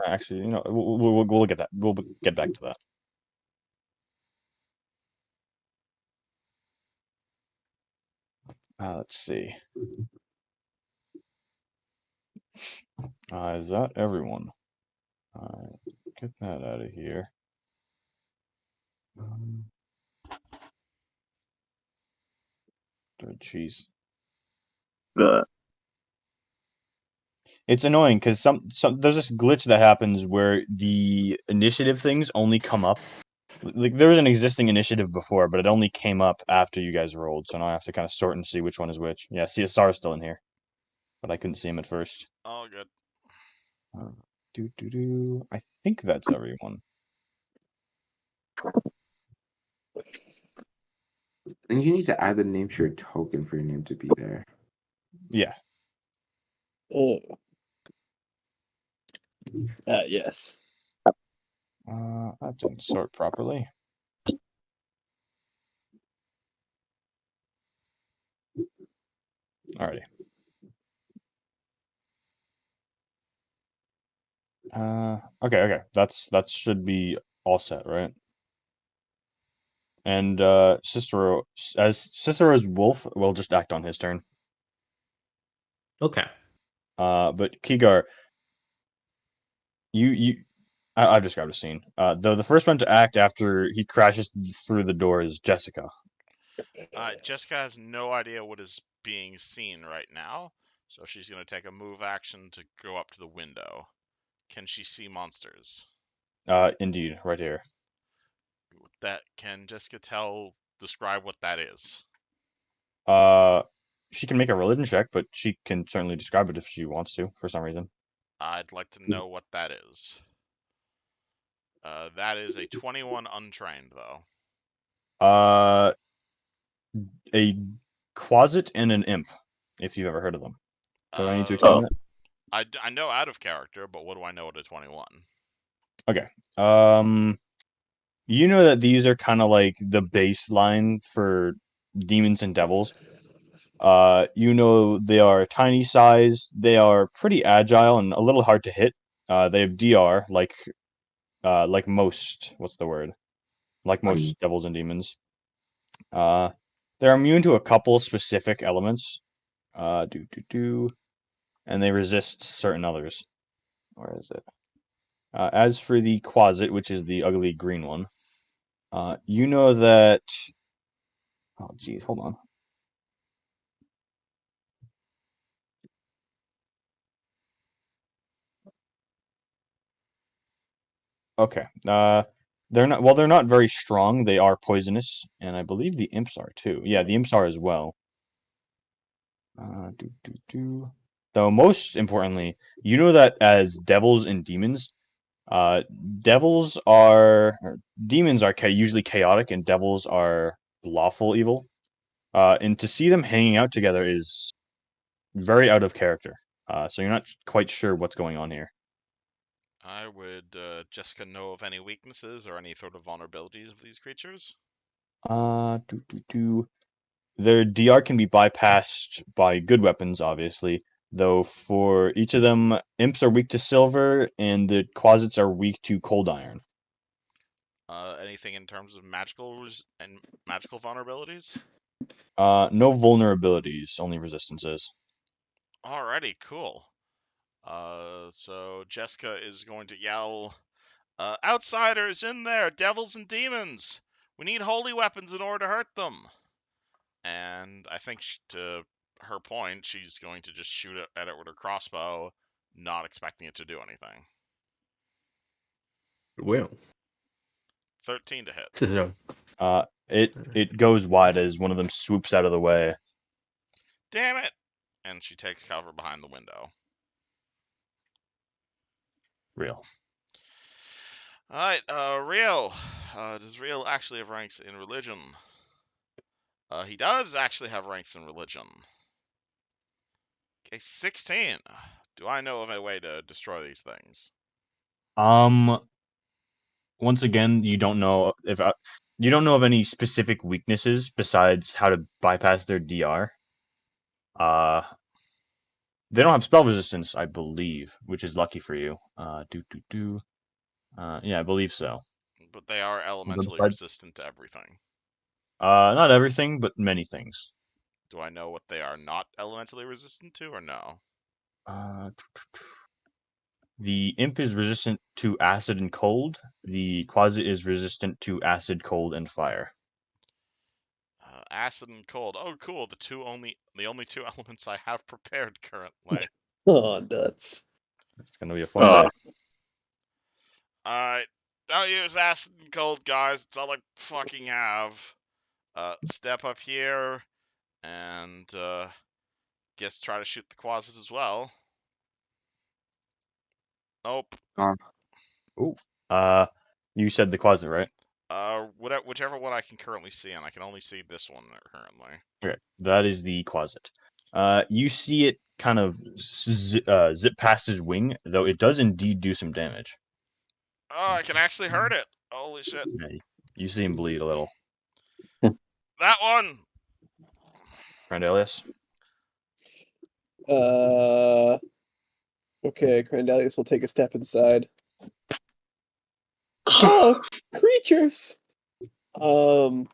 B: Actually, we'll get that. We'll get back to that. Let's see. Is that everyone? Get that out of here. Jeez. It's annoying because some there's this glitch that happens where the initiative things only come up. Like there was an existing initiative before, but it only came up after you guys rolled, so now I have to kind of sort and see which one is which. Yeah, CSR is still in here, but I couldn't see him at first.
A: All good.
B: I think that's everyone.
D: And you need to add the name to your token for your name to be there.
B: Yeah.
F: Yes.
B: That didn't sort properly. Alrighty. Okay. That should be all set, right? And Cicero's wolf will just act on his turn.
C: Okay.
B: But Kigar, I've described a scene. The first one to act after he crashes through the door is Jessica.
A: Jessica has no idea what is being seen right now, so she's going to take a move action to go up to the window. Can she see monsters?
B: Indeed, right here.
A: Can Jessica describe what that is?
B: She can make a religion check, but she can certainly describe it if she wants to, for some reason.
A: I'd like to know what that is. That is a 21 untrained, though.
B: A quasit and an imp, if you've ever heard of them. Do I need to
A: Uh,
B: explain that?
A: I know out of character, but what do I know at a 21?
B: Okay. You know that these are kind of like the baseline for demons and devils. You know they are tiny size, they are pretty agile and a little hard to hit. They have DR like most, what's the word? Like most devils and demons. They're immune to a couple specific elements. And they resist certain others. Where is it? As for the Quasit, which is the ugly green one, you know that. Oh, geez, hold on. Okay. They're not. Well, they're not very strong. They are poisonous, and I believe the imps are too. Yeah, the imps are as well. Though most importantly, you know that as devils and demons, devils are or demons are usually chaotic, and devils are lawful evil. And to see them hanging out together is very out of character. So you're not quite sure what's going on here.
A: Would Jessica know of any weaknesses or any sort of vulnerabilities of these creatures?
B: Their DR can be bypassed by good weapons, obviously. Though for each of them, imps are weak to silver, and the quasits are weak to cold iron.
A: Anything in terms of magical vulnerabilities?
B: No vulnerabilities, only resistances.
A: Alrighty, cool. So Jessica is going to yell, "Outsiders in there, devils and demons! We need holy weapons in order to hurt them." And I think to her point, she's going to just shoot at it with her crossbow, not expecting it to do anything.
C: Well.
A: 13 to hit.
C: This is a
B: It goes wide as one of them swoops out of the way.
A: Damn it! And she takes cover behind the window.
B: Real.
A: Alright, Riel. Does Riel actually have ranks in religion? He does actually have ranks in religion. Okay, 16. Do I know of a way to destroy these things?
B: Once again, you don't know if you don't know of any specific weaknesses besides how to bypass their DR. They don't have spell resistance, I believe, which is lucky for you. Yeah, I believe so.
A: But they are elementally
B: But-
A: resistant to everything.
B: Not everything, but many things.
A: Do I know what they are not elementally resistant to, or no?
B: The imp is resistant to acid and cold. The quasit is resistant to acid, cold, and fire.
A: Acid and cold. Oh, cool. The only two elements I have prepared currently.
F: Oh, nuts.
B: It's gonna be a fun day.
A: Alright. Don't use acid and cold, guys. It's all I fucking have. Step up here and guess try to shoot the quasit as well. Nope.
B: Ooh. You said the quasit, right?
A: Whichever one I can currently see, and I can only see this one currently.
B: Okay, that is the quasit. You see it kind of zip past his wing, though it does indeed do some damage.
A: Oh, I can actually hurt it. Holy shit.
B: Yeah, you see him bleed a little.
A: That one!
B: Grandelius?
F: Okay, Crandalius will take a step inside. Oh, creatures! And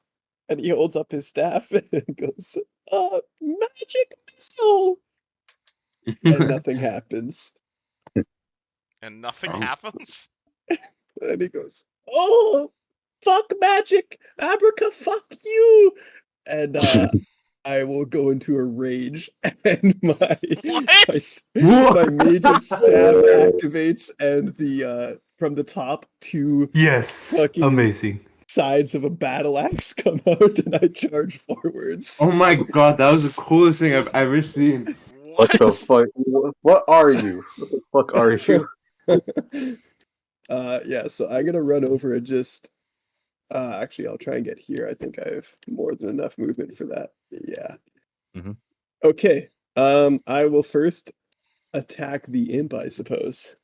F: he holds up his staff and goes, magic missile! And nothing happens.
A: And nothing
D: Oh.
A: happens?
F: And he goes, oh, fuck magic! Abraca, fuck you! And I will go into a rage, and my mage's staff activates, and the from the top two
C: yes,
F: fucking
C: amazing.
F: sides of a battle axe come out, and I charge forwards.
D: Oh my god, that was the coolest thing I've ever seen.
E: What the fuck? What are you? What the fuck are you?
F: Yeah, so I'm gonna run over and just actually I'll try and get here. I think I have more than enough movement for that. Yeah.
B: Mhm.
F: Okay. I will first attack the imp, I suppose.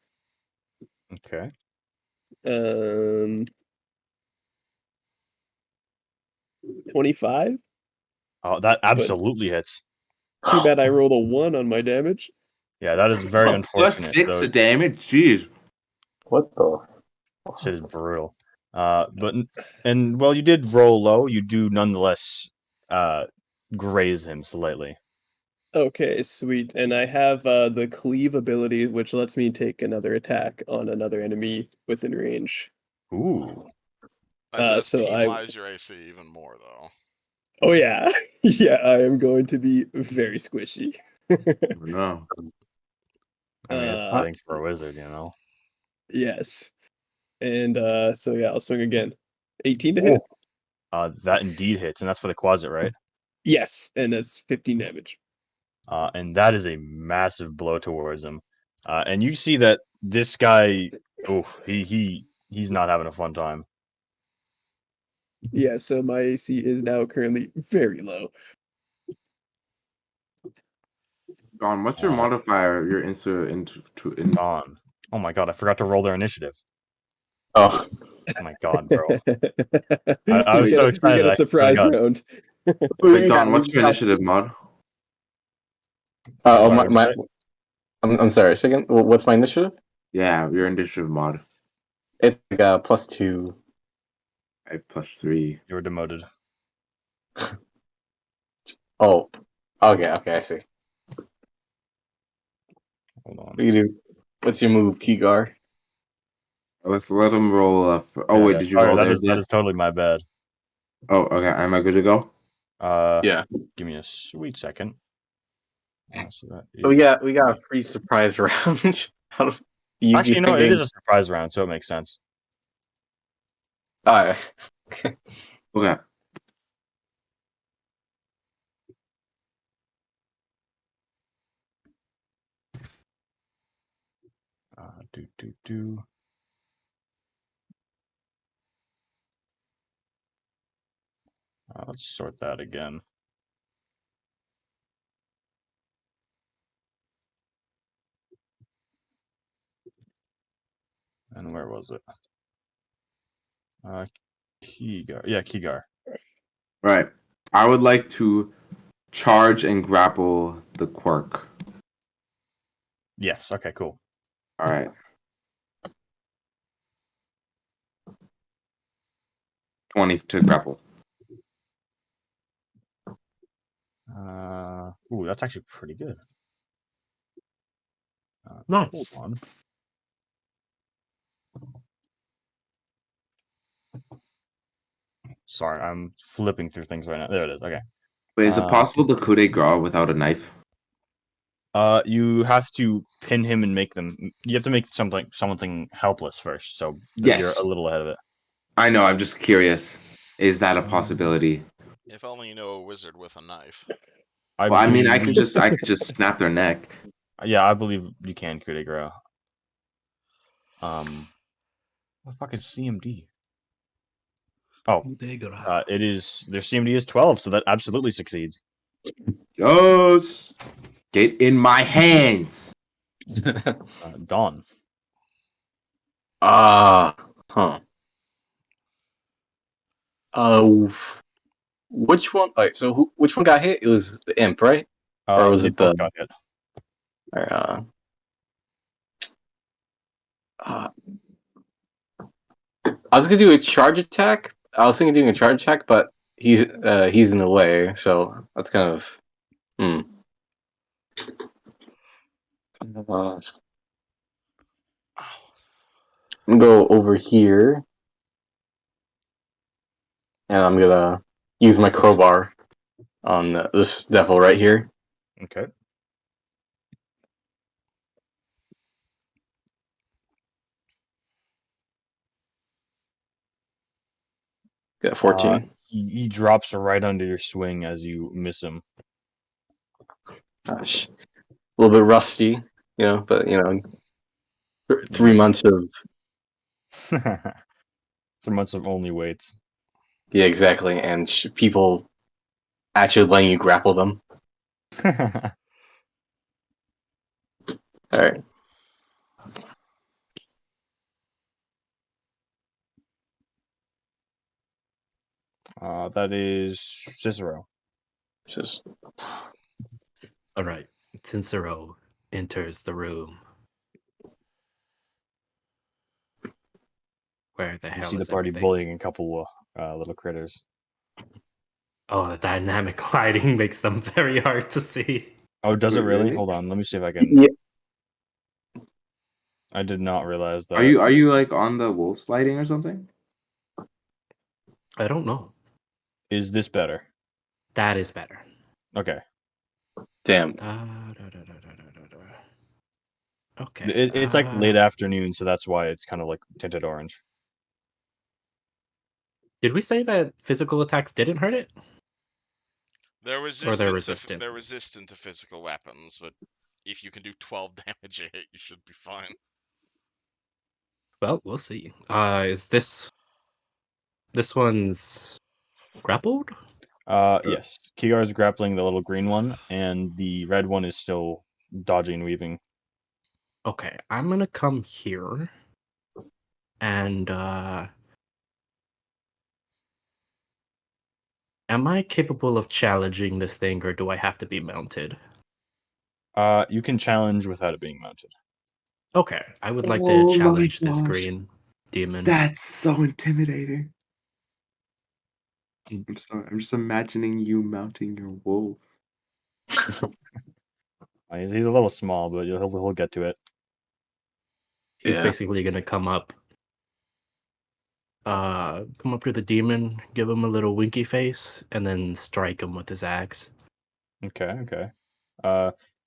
B: Okay.
F: 25?
B: Oh, that absolutely hits.
F: Too bad I rolled a 1 on my damage.
B: Yeah, that is very
D: Oh,
B: unfortunate.
D: +6
B: Though.
D: of damage? Jeez.
E: What the?
B: Shit is brutal. And while you did roll low, you do nonetheless graze him slightly.
F: Okay, sweet. And I have the cleave ability, which lets me take another attack on another enemy within range.
B: Ooh.
A: That does
F: so
A: penalize your AC even more, though.
F: Oh yeah. Yeah, I am going to be very squishy.
D: No.
B: I mean, it's fighting for a wizard, you know.
F: Yes. And so yeah, I'll swing again. 18 to hit.
B: That indeed hits, and that's for the quasit, right?
F: Yes, and that's 15 damage.
B: And that is a massive blow towards him. And you see that this guy, he's not having a fun time.
F: Yeah, so my AC is now currently very low.
D: Don, what's your modifier? Your in
B: Gone. Oh my god, I forgot to roll their initiative.
E: Oh,
B: Oh my god, bro. I was so excited.
F: You get
B: I
F: a surprise
B: forgot.
F: round.
D: Wait, Don, what's your initiative mod?
E: Oh,
B: Sorry,
E: my.
B: what?
E: I'm sorry. Second. What's my initiative?
D: Yeah, your initiative mod.
E: It's like +2.
D: I have +3.
B: You were demoted.
E: Oh. Okay. I see.
B: Hold on.
E: What do you do? What's your move, Kigar?
D: Let's let him roll up. Oh
B: Yeah,
D: wait,
B: yeah,
D: did you
B: sorry,
D: roll
B: that
D: theirs
B: is
D: yet?
B: totally my bad.
D: Oh, okay. Am I good to go?
E: Yeah.
B: Give me a sweet second. So that
E: Oh,
B: is...
E: we got a free surprise round. How do you
B: Actually, no,
E: think
B: it is a surprise round, so it makes sense.
E: Alright.
D: Okay.
B: Do. Let's sort that again. And where was it? Kigar. Yeah, Kigar.
D: Right. I would like to charge and grapple the quirk.
B: Yes. Okay. Cool.
D: All right. 20 to grapple.
B: Ooh, that's actually pretty good.
C: Nice.
B: Hold on. Sorry, I'm flipping through things right now. There it is. Okay.
D: Wait, is it possible to coup de grace without a knife?
B: You have to pin him and make them. You have to make something helpless first, so that you're
D: Yes.
B: a little ahead of it.
D: I know. I'm just curious. Is that a possibility?
A: If only you know a wizard with a knife.
D: Well, I mean, I could just snap their neck.
B: Yeah, I believe you can coup de grace. What the fuck is CMD? Oh, it is. Their CMD is 12, so that absolutely succeeds.
D: Yes. Get in my hands.
B: Dawn.
E: Huh. Which one? Alright, so which one got hit? It was the imp, right? Or was
B: They
E: it
B: both
E: the?
B: got hit.
E: Uh, I was gonna do a charge attack. I was thinking doing a charge attack, but he's in the way, so that's kind of Uh, I'm gonna go over here, and I'm gonna use my crowbar on this devil right here.
B: Okay.
E: Got 14.
B: He drops right under your swing as you miss him.
E: Gosh, a little bit rusty, but 3 months of
B: 3 months of only weights.
E: yeah, exactly, and people actually letting you grapple them. All right.
B: That is Cicero.
E: Just
C: All right. Cicero enters the room. Where the
B: You
C: hell
B: see the
C: is
B: party
C: everything?
B: bullying a couple little critters.
C: Oh, the dynamic lighting makes them very hard to see.
B: Oh, does it
D: Wait,
B: really?
D: really?
B: Hold on, let me see if I can.
E: yeah.
B: I did not realize that.
D: Are you like on the wolf sliding or something?
C: I don't know.
B: Is this better?
C: That is better.
B: Okay.
E: Damn.
C: Okay.
B: It's like late afternoon, so that's why it's kind of like tinted orange.
C: Did we say that physical attacks didn't hurt it?
A: They're
C: Or they're
A: resistant.
C: resistant?
A: They're resistant to physical weapons, but if you can do 12 damage a hit, you should be fine.
C: Well, we'll see. Is this one's grappled?
B: Yes. Kigar is grappling the little green one, and the red one is still dodging and weaving.
C: Okay, I'm gonna come here and am I capable of challenging this thing, or do I have to be mounted?
B: You can challenge without it being mounted.
C: Okay, I would like to
D: Oh my
C: challenge this
D: gosh.
C: green demon.
D: That's so intimidating. I'm sorry. I'm just imagining you mounting your wolf.
B: He's a little small, but he'll get to it.
C: He's
E: Yeah.
C: basically gonna come up to the demon, give him a little winky face, and then strike him with his axe.
B: Okay.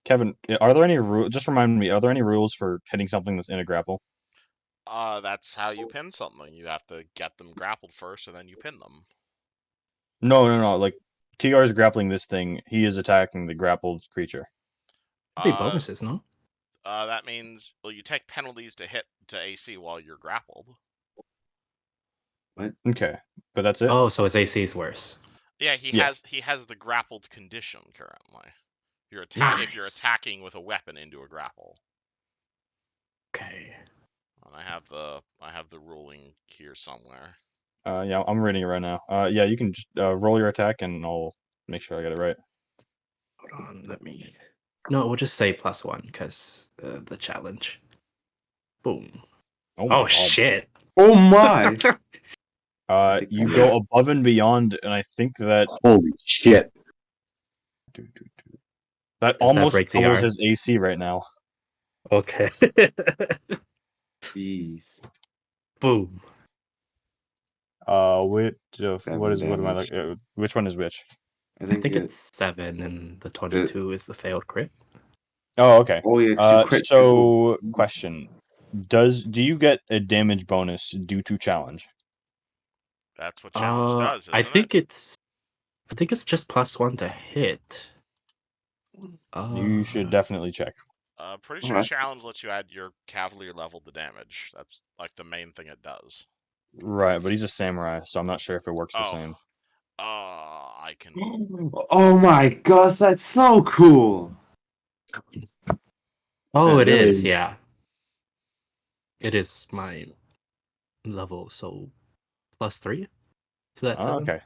B: Kevin, are there any rules? Just remind me, are there any rules for hitting something that's in a grapple?
A: That's how you pin something. You have to get them grappled first, and then you pin them.
B: No. Like Kigar is grappling this thing. He is attacking the grappled creature.
C: Be bonuses, no?
A: That means you take penalties to hit to AC while you're grappled.
B: Okay, but that's it.
C: Oh, so his AC is worse.
A: Yeah,
B: Yeah.
A: he has the grappled condition currently. If you're
C: Nice.
A: attacking with a weapon into a grapple.
C: Okay.
A: And I have the ruling here somewhere.
B: Yeah, I'm reading it right now. Yeah, you can just roll your attack, and I'll make sure I get it right.
C: Hold on, let me. No, we'll just say +1 because the challenge. Boom.
B: Oh my
C: Oh
B: god.
C: shit.
D: Oh my!
B: You go above and beyond, and I think that
E: Holy shit!
B: that
C: Does that
B: almost
C: break the
B: doubles
C: arm?
B: his AC right now.
C: Okay.
D: Jeez.
C: Boom.
B: What am I
D: damage.
B: like? Which one is which?
D: I
C: I
D: think
C: think
D: it.
C: it's 7 and the 22 is the failed crit.
B: Oh, okay.
D: Oh yeah, 'cause you crit triple.
B: So question: do you get a damage bonus due to challenge?
A: That's what challenge does,
C: I
A: isn't
C: think
A: it?
C: I think it's just +1 to hit.
B: You should definitely check.
A: Pretty sure
D: Alright.
A: challenge lets you add your cavalier level to damage. That's like the main thing it does.
B: Right, but he's a samurai, so I'm not sure if it works the
A: Oh.
B: same.
A: I can.
D: Oh my gosh, that's so cool!
C: Oh,
E: That
C: it
E: really
C: is. Yeah. It is my level, so +3 to that 7.
B: Okay.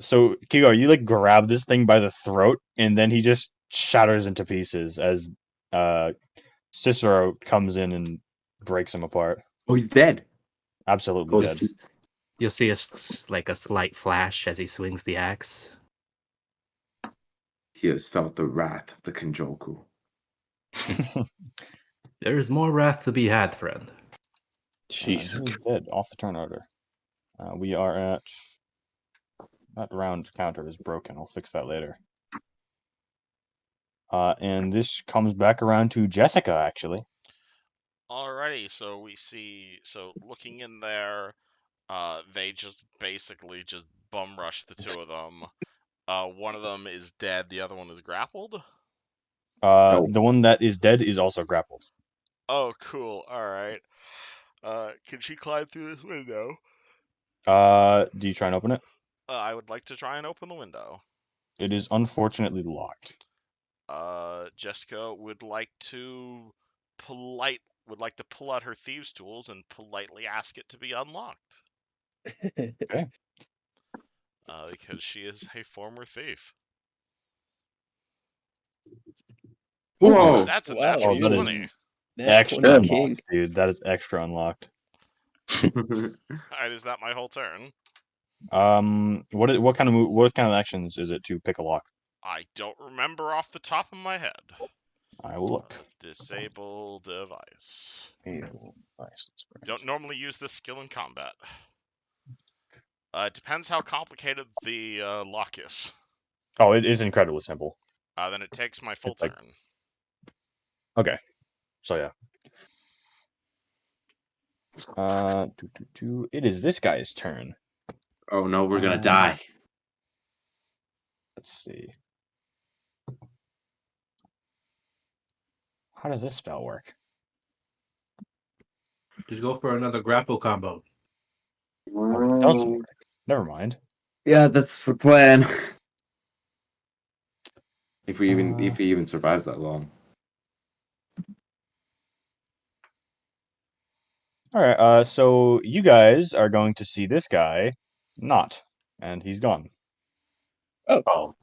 B: So Kigo, you like grab this thing by the throat, and then he just shatters into pieces as Cicero comes in and breaks him apart.
D: Oh, he's dead.
B: Absolutely
E: Oh,
B: dead.
C: You'll see a slight flash as he swings the axe.
D: He has felt the wrath of the Kenjoku.
C: There is more wrath to be had, friend.
E: Jesus.
B: He is dead off the turn order. We are at that round counter is broken. I'll fix that later. And this comes back around to Jessica, actually.
A: Alrighty, so we see. So looking in there, they just basically just bum rush the two of them. One of them is dead. The other one is grappled.
D: No.
B: The one that is dead is also grappled.
A: Oh, cool. All right. Can she climb through this window?
B: Do you try and open it?
A: I would like to try and open the window.
B: It is unfortunately locked.
A: Jessica would like to pull out her thieves' tools and politely ask it to be unlocked.
B: Okay.
A: Because she is a former thief.
D: Whoa!
A: That's a
F: Wow,
A: natural
B: Oh, that is
A: 20.
F: Nat
B: extra
F: 20 king.
B: unlocked, dude. That is extra unlocked.
A: Alright, is that my whole turn?
B: What kind of actions is it to pick a lock?
A: I don't remember off the top of my head.
B: I will look.
A: Disable device.
B: Nice.
A: Don't normally use this skill in combat. It depends how complicated the lock is.
B: Oh, it is incredibly simple.
A: Then it takes my full
B: It's like-
A: turn.
B: Okay. So yeah. It is this guy's turn.
D: Oh no, we're gonna
B: Um,
D: die.
B: Let's see. How does this spell work?
C: Just go for another grapple combo.
B: Oh, it doesn't work. Never mind.
D: Yeah, that's the plan. If he even survives that long.
B: All right. So you guys are going to see this guy not, and he's gone.
E: Oh,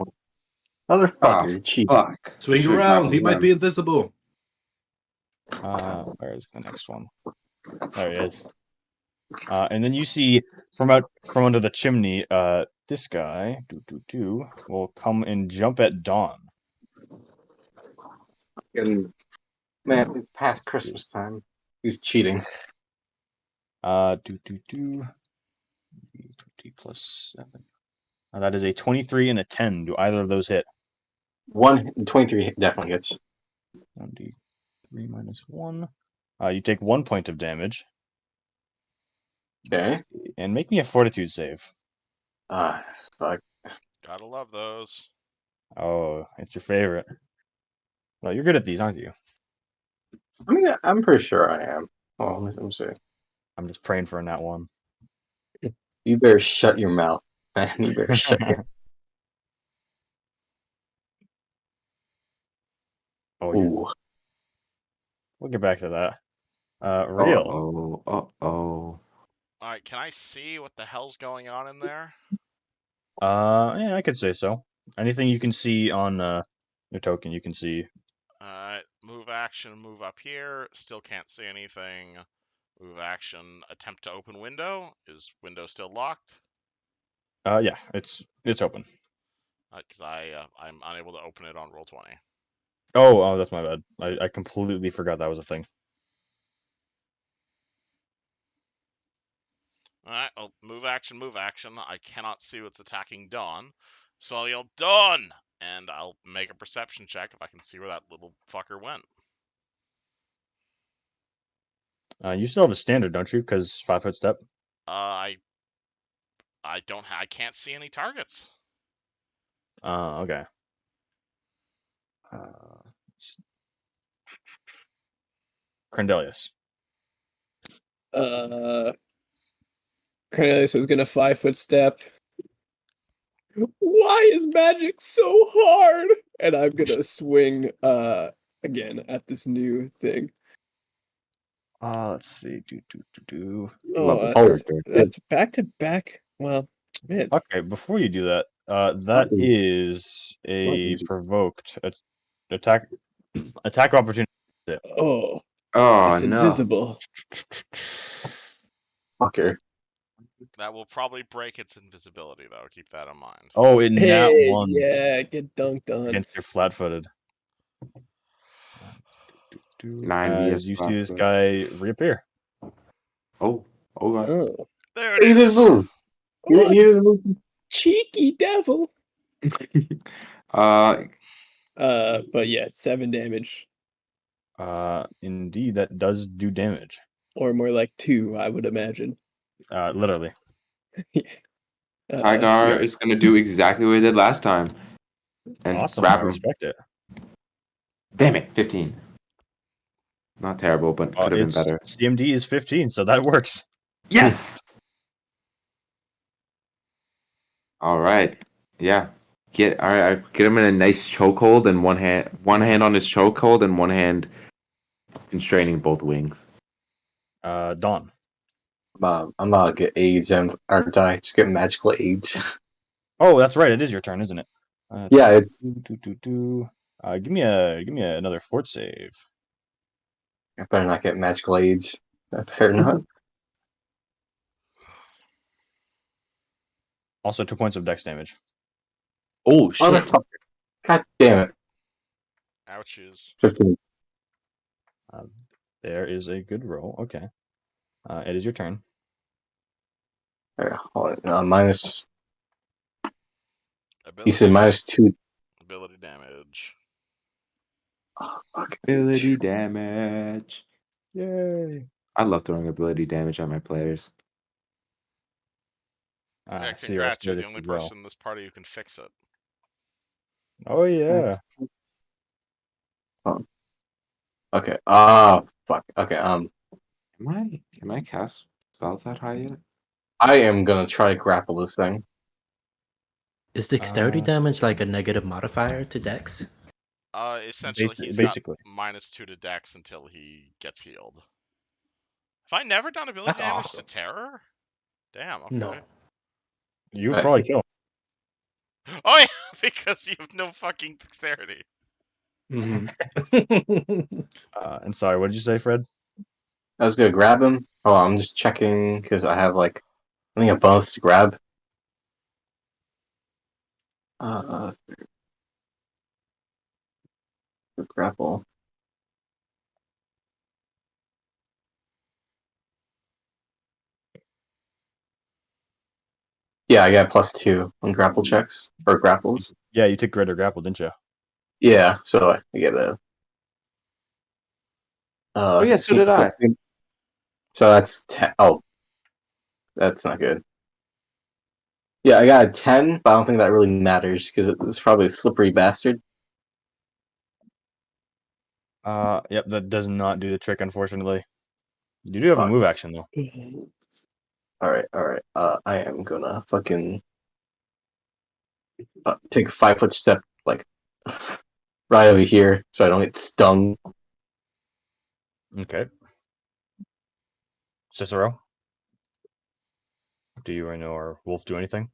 E: motherfucker, cheat.
D: Fuck.
C: Swing
D: Should've
C: around.
D: tackled
C: He might
D: him.
C: be invisible.
B: Where is the next one? There he is. And then you see from under the chimney, this guy will come and jump at Dawn.
E: And, man, it's past Christmas time. He's cheating.
B: 20 plus 7. That is a 23 and a 10. Do either of those hit?
E: 23 definitely hits.
B: 1d3 minus 1. You take 1 point of damage.
E: Okay.
B: And make me a fortitude save.
E: Ah, fuck.
A: Gotta love those.
B: Oh, it's your favorite. Well, you're good at these, aren't you?
E: I mean, I'm pretty sure I am. Oh, let me see.
B: I'm just praying for a nat 1.
E: You better shut your mouth, man. You better shut your.
B: Oh,
E: Ooh.
B: we'll get back to that.
D: Uh
B: Real.
D: oh.
A: All right, can I see what the hell's going on in there?
B: Yeah, I could say so. Anything you can see on your token, you can see.
A: Move action, move up here. Still can't see anything. Move action, attempt to open window. Is window still locked?
B: Yeah, it's open.
A: Because I'm unable to open it on Roll20.
B: Oh, that's my bad. I completely forgot that was a thing.
A: Alright, well, move action, move action. I cannot see what's attacking Dawn. So I'll yell, Dawn! And I'll make a perception check if I can see where that little fucker went.
B: You still have a standard, don't you? Because 5-foot step.
A: I don't. I can't see any targets.
B: Okay. Crendelius.
F: Cornelius is gonna 5-foot step. Why is magic so hard? And I'm gonna swing again at this new thing.
B: Let's see.
D: Love
F: Oh,
D: this
E: Oh,
D: character.
F: that's back to back. Well, man.
B: Okay, before you do that, that is a provoked attack opportunity.
F: Oh,
D: Oh
F: it's
D: no.
F: invisible.
E: fucker.
A: That will probably break its invisibility, though. Keep that in mind.
B: Oh, in nat
F: Hey,
B: one
F: yeah, get dunked on.
B: against your flat-footed.
D: 90
B: As you see this guy reappear.
D: Oh god.
F: Oh,
A: There it
E: He didn't
A: is.
E: move. He
F: what
E: didn't move.
F: cheeky devil.
D: uh
F: But yeah, 7 damage,
B: Indeed, that does do damage.
F: or more like 2, I would imagine.
B: Literally.
D: Tigar
B: yeah.
D: is gonna do exactly what he did last time. And
B: Awesome.
D: grab
B: I
D: him.
B: respect it.
D: Damn it, 15. Not terrible, but could have been
B: It's
D: better.
B: CMD is 15, so that works.
D: Yes. All right. Yeah. Get him in a nice chokehold and one hand on his chokehold and one hand constraining both wings.
B: Dawn.
E: I'm about to get AIDS, aren't I? Just get magical AIDS.
B: Oh, that's right. It is your turn, isn't it?
E: Yeah, it's.
B: Give me another fort save.
E: I better not get magical AIDS. I better not.
B: Also 2 points of dex damage.
D: Oh shit.
E: Motherfucker. God damn it.
A: Ouches.
E: 15.
B: There is a good roll. Okay. It is your turn.
E: Alright, hold on. Minus.
A: Ability,
E: He said -2.
A: ability damage.
E: Oh, fuck.
D: Ability damage.
B: Yay.
D: I love throwing ability damage at my players.
A: Yeah,
B: See your
A: congrats. You're the
B: aesthetics
A: only
B: as well.
A: person in this party who can fix it.
B: Oh yeah.
E: Oh. Okay. Ah, fuck. Okay.
D: Can I cast spells that high yet?
E: I am gonna try to grapple this thing.
C: Is dexterity
B: Uh,
C: damage like a negative modifier to dex?
A: Essentially, he's
B: basically.
A: got -2 to dex until he gets healed. Have I never done ability
C: That's
A: damage
C: awesome.
A: to terror? Damn, okay.
C: No.
B: You would probably kill
A: Oh yeah, because you have no fucking dexterity.
C: Mhm.
B: and sorry, what did you say, Fred?
E: I was gonna grab him. Oh, I'm just checking because I have I think a bonus to grab. Grapple. Yeah, I got +2 on grapple checks or grapples.
B: Yeah, you took greater grapple, didn't you?
E: Yeah, so I get a
D: Oh yeah, so did I.
E: So that's 10. Oh, that's not good. Yeah, I got a 10, but I don't think that really matters because it's probably a slippery bastard.
B: Yep, that does not do the trick, unfortunately. You do have a
E: Fuck.
B: move action though.
E: Alright. I am gonna fucking take a 5-foot step, like, right over here so I don't get stung.
B: Okay. Cicero, do you or Wolf do anything?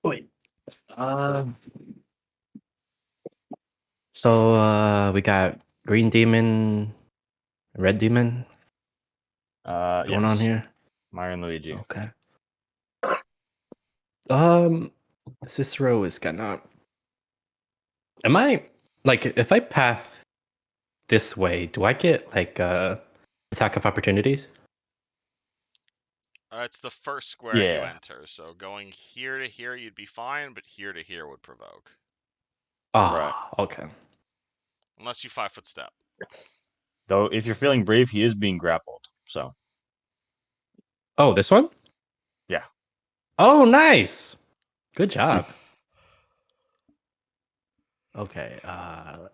C: Wait. So we got green demon, red demon going on
B: Yes.
C: here.
B: Mario and Luigi.
C: Okay. Cicero is gonna. Am I like if I path this way? Do I get like attack of opportunities?
A: It's the first square you
B: Yeah.
A: enter, so going here to here you'd be fine, but here to here would provoke.
C: Ah, okay.
A: Unless you 5-foot step.
B: Though, if you're feeling brave, he is being grappled. So.
C: Oh, this one?
B: Yeah.
C: Oh, nice. Good job. Okay. I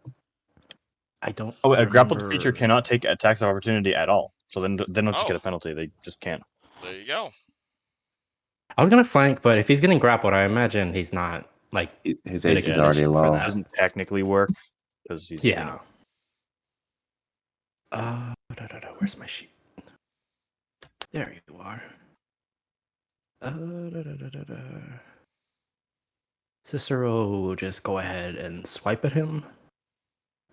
C: don't.
B: Oh, a grappled
C: remember...
B: creature cannot take attacks of opportunity at all. So then they don't just
A: Oh.
B: get a penalty. They just can't.
A: There you go.
C: I was gonna flank, but if he's getting grappled, I imagine he's not like
D: His
C: in a
D: AC is already
C: condition for
D: low.
C: that.
B: Doesn't technically work because he's
C: Yeah. Where's my sheet? There you are. Cicero will just go ahead and swipe at him.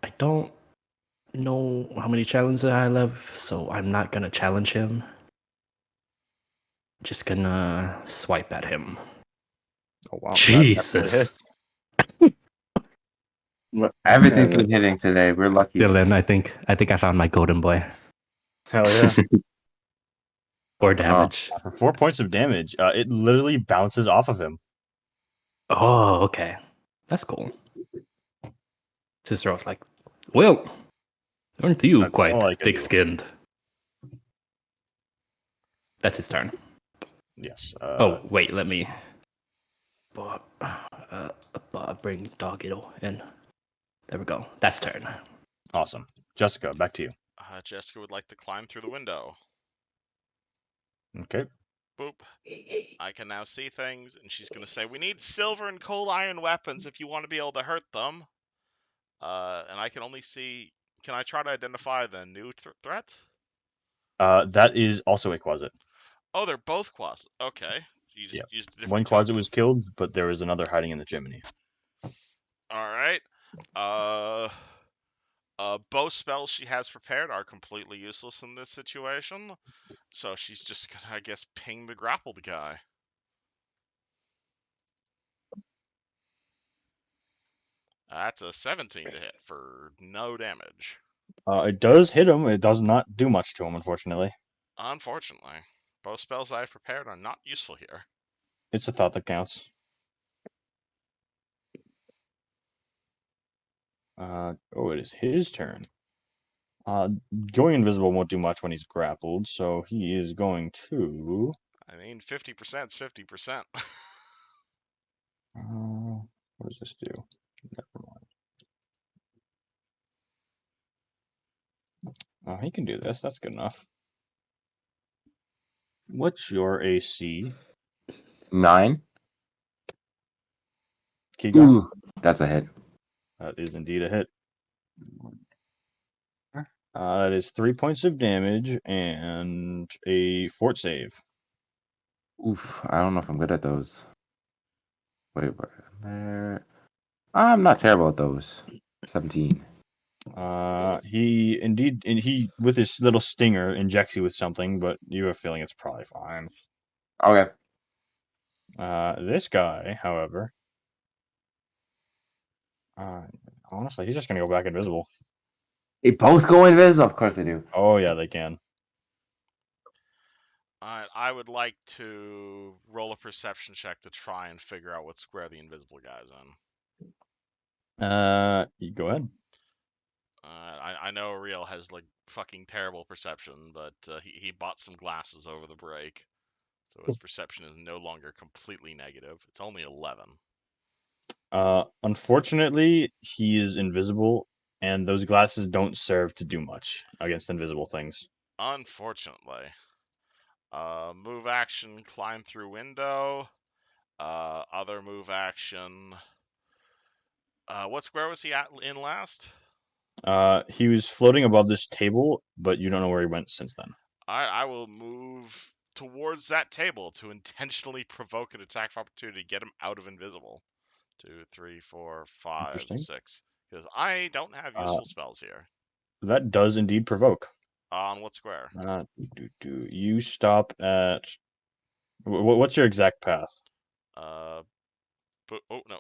C: I don't know how many challenges I have, so I'm not gonna challenge him. Just gonna swipe at him.
B: Oh wow.
C: Jesus.
D: Everything's been hitting today. We're lucky.
C: Dylan, I think I found my golden boy.
B: Hell yeah.
C: 4 damage.
B: For 4 points of damage, it literally bounces off of him.
C: Oh, okay. That's cool. Cicero's like, well, aren't you
B: That's
C: quite
B: all I can do.
C: thick-skinned? That's his turn.
B: Yes.
C: Oh, wait, let me bring Doggido in. There we go. That's turn.
B: Awesome. Jessica, back to you.
A: Jessica would like to climb through the window.
B: Okay.
A: Boop. I can now see things, and she's going to say, we need silver and coal iron weapons if you want to be able to hurt them. And I can only see... Can I try to identify the new threat?
B: That is also a closet.
A: Oh, they're both closets. Okay. You just
B: Yeah.
A: used a different
B: One closet
A: token.
B: was killed, but there was another hiding in the chimney.
A: Alright. Both spells she has prepared are completely useless in this situation. So she's just gonna, I guess, ping the grappled guy. That's a 17 to hit for no damage.
B: It does hit him. It does not do much to him, unfortunately.
A: Unfortunately. Both spells I've prepared are not useful here.
B: It's a thought that counts. It is his turn. Going invisible won't do much when he's grappled, so he is going to...
A: I mean, 50% is 50%.
B: What does this do? Never mind. He can do this. That's good enough. What's your AC?
D: 9.
B: Kigar?
D: Ooh, that's a hit.
B: That is indeed a hit. That is 3 points of damage and a fort save.
D: Oof, I don't know if I'm good at those. Wait, where? I'm not terrible at those. 17.
B: He with his little stinger injects you with something, but you have a feeling it's probably fine.
D: Okay.
B: This guy, however, honestly, he's just gonna go back invisible.
D: They both go invis? Of course they do.
B: Oh yeah, they can.
A: I would like to roll a perception check to try and figure out what square the invisible guy's in.
B: You go ahead.
A: I know Riel has like fucking terrible perception, but he bought some glasses over the break, so his perception is no longer completely negative. It's only 11.
B: Unfortunately, he is invisible, and those glasses don't serve to do much against invisible things.
A: Unfortunately. Move action, climb through window. Other move action. What square was he in last?
B: He was floating above this table, but you don't know where he went since then.
A: I will move towards that table to intentionally provoke an attack of opportunity to get him out of invisible. 2, 3, 4, 5,
B: Interesting.
A: 6. Because I don't have useful spells here.
B: That does indeed provoke.
A: On what square?
B: You stop at. What's your exact path?
A: Oh no.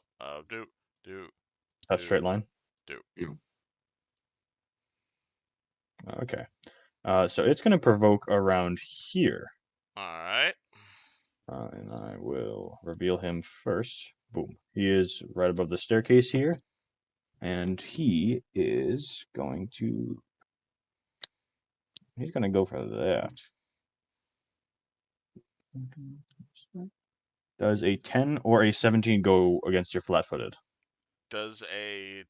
B: That straight line.
A: Do.
B: Okay. So it's going to provoke around here.
A: All right.
B: And I will reveal him first. Boom. He is right above the staircase here. And he is going to. He's going to go for that. Does a 10 or a 17 go against your flat-footed?
A: Does a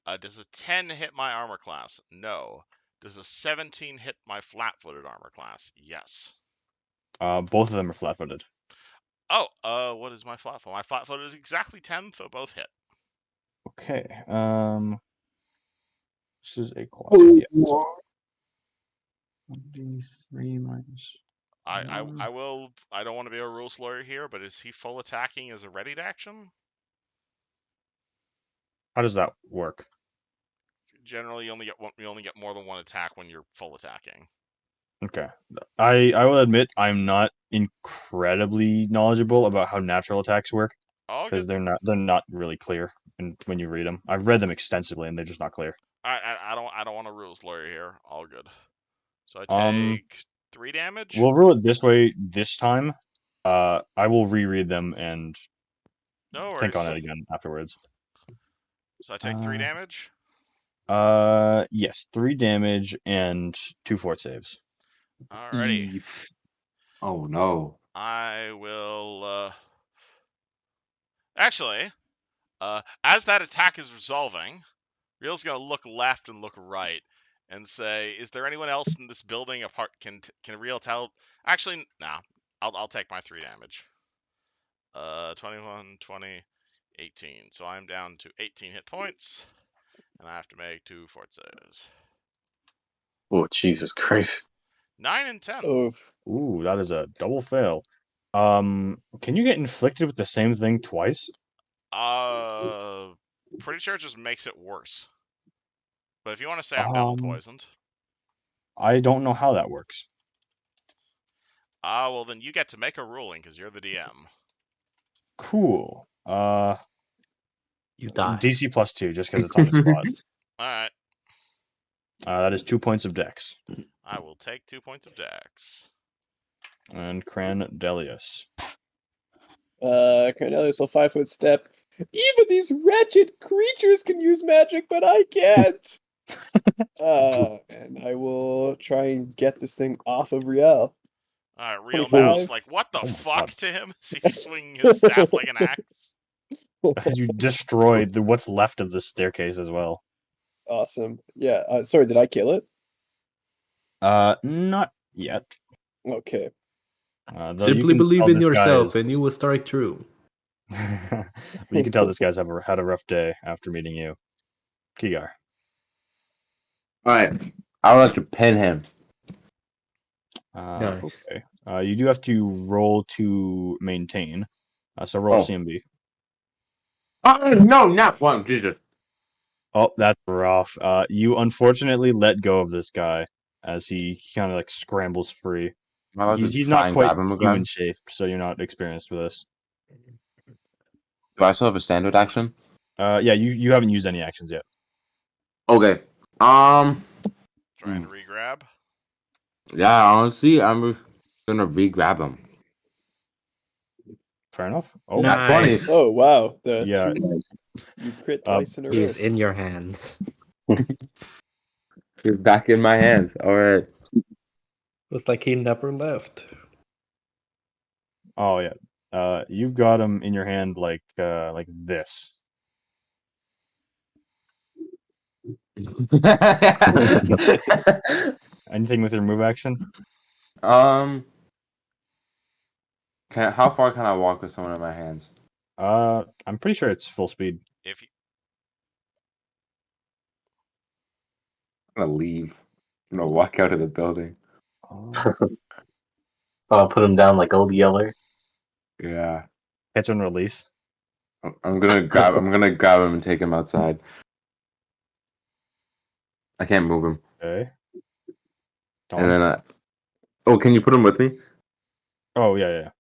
A: 10 hit my armor class? No. Does a 17 hit my flat-footed armor class? Yes.
B: Both of them are flat-footed.
A: Oh, what is my flat-footed? My flat-footed is exactly 10, so both hit.
B: Okay. This is a quasi. Yeah. 1d3 minus.
A: I will. I don't want to be a rules lawyer here, but is he full attacking as a readied action?
B: How does that work?
A: Generally, you only get more than one attack when you're full attacking.
B: Okay. I will admit I'm not incredibly knowledgeable about how natural attacks work because they're not really clear when you read them. I've read them extensively and they're just not clear.
A: I don't want a rules lawyer here. All good. So I take 3 damage.
B: We'll rule it this way this time. I will reread them and think on it again afterwards.
A: So I take 3 damage.
B: Yes, 3 damage and 2 fort saves.
A: Alrighty.
D: Oh no.
A: I will. Actually, as that attack is resolving, Riel's gonna look left and look right and say, "Is there anyone else in this building apart? Can Riel tell?" Actually, nah. I'll take my 3 damage. 21, 20, 18. So I'm down to 18 hit points, and I have to make 2 fort saves.
E: Oh, Jesus Christ.
A: 9 and 10.
B: Ooh, that is a double fail. Can you get inflicted with the same thing twice?
A: Pretty sure it just makes it worse. But if you want to say I'm double poisoned,
B: I don't know how that works.
A: well then you get to make a ruling because you're the DM.
B: Cool.
C: You die.
B: DC +2, just because it's on the spot.
A: All right.
B: That is 2 points of dex.
A: I will take 2 points of dex.
B: And Crandelius.
F: Cornelius will 5-foot step. Even these wretched creatures can use magic, but I can't. And I will try and get this thing off of Riel.
A: Riel
F: 25.
A: now's like, what the fuck to him? Is he swinging his staff like an axe?
B: As you destroyed what's left of the staircase as well.
F: Awesome. Yeah. Sorry, did I kill it?
B: Not yet.
F: Okay.
C: Simply believe in yourself and you will strike true.
B: You can tell this guy's had a rough day after meeting you. Kigar.
D: Alright. I'll let you pin him.
C: Nice.
B: Okay. You do have to roll to maintain. So roll CMB.
D: Oh, no, not one. Jesus.
B: Oh, that's rough. You unfortunately let go of this guy as he kind of like scrambles free. He's not quite human shaped, so you're not experienced with this.
D: Do I still have a standard action?
B: Yeah, you haven't used any actions yet.
D: Okay.
A: Trying to re-grab.
D: Yeah, honestly, I'm gonna re-grab him.
B: Fair enough. Oh,
D: Nat 20.
C: Nice.
F: Oh wow, the
B: Yeah.
F: you crit
B: Uh,
F: twice in a row.
C: He's in your hands.
D: He's back in my hands. All right.
C: Looks like he never left.
B: oh yeah. You've got him in your hand like this. Anything with your move action?
D: um, how far can I walk with someone in my hands?
B: I'm pretty sure it's full speed.
A: If you,
D: I'm gonna leave. I'm gonna walk out of the building.
B: Oh.
E: I'll put him down like old Yeller.
D: Yeah.
B: Catch and release.
D: I'm gonna grab. I'm gonna grab him and take him outside. I can't move him.
B: Okay.
D: And
B: Dawn?
D: then oh, can you put him with me?
B: Oh yeah.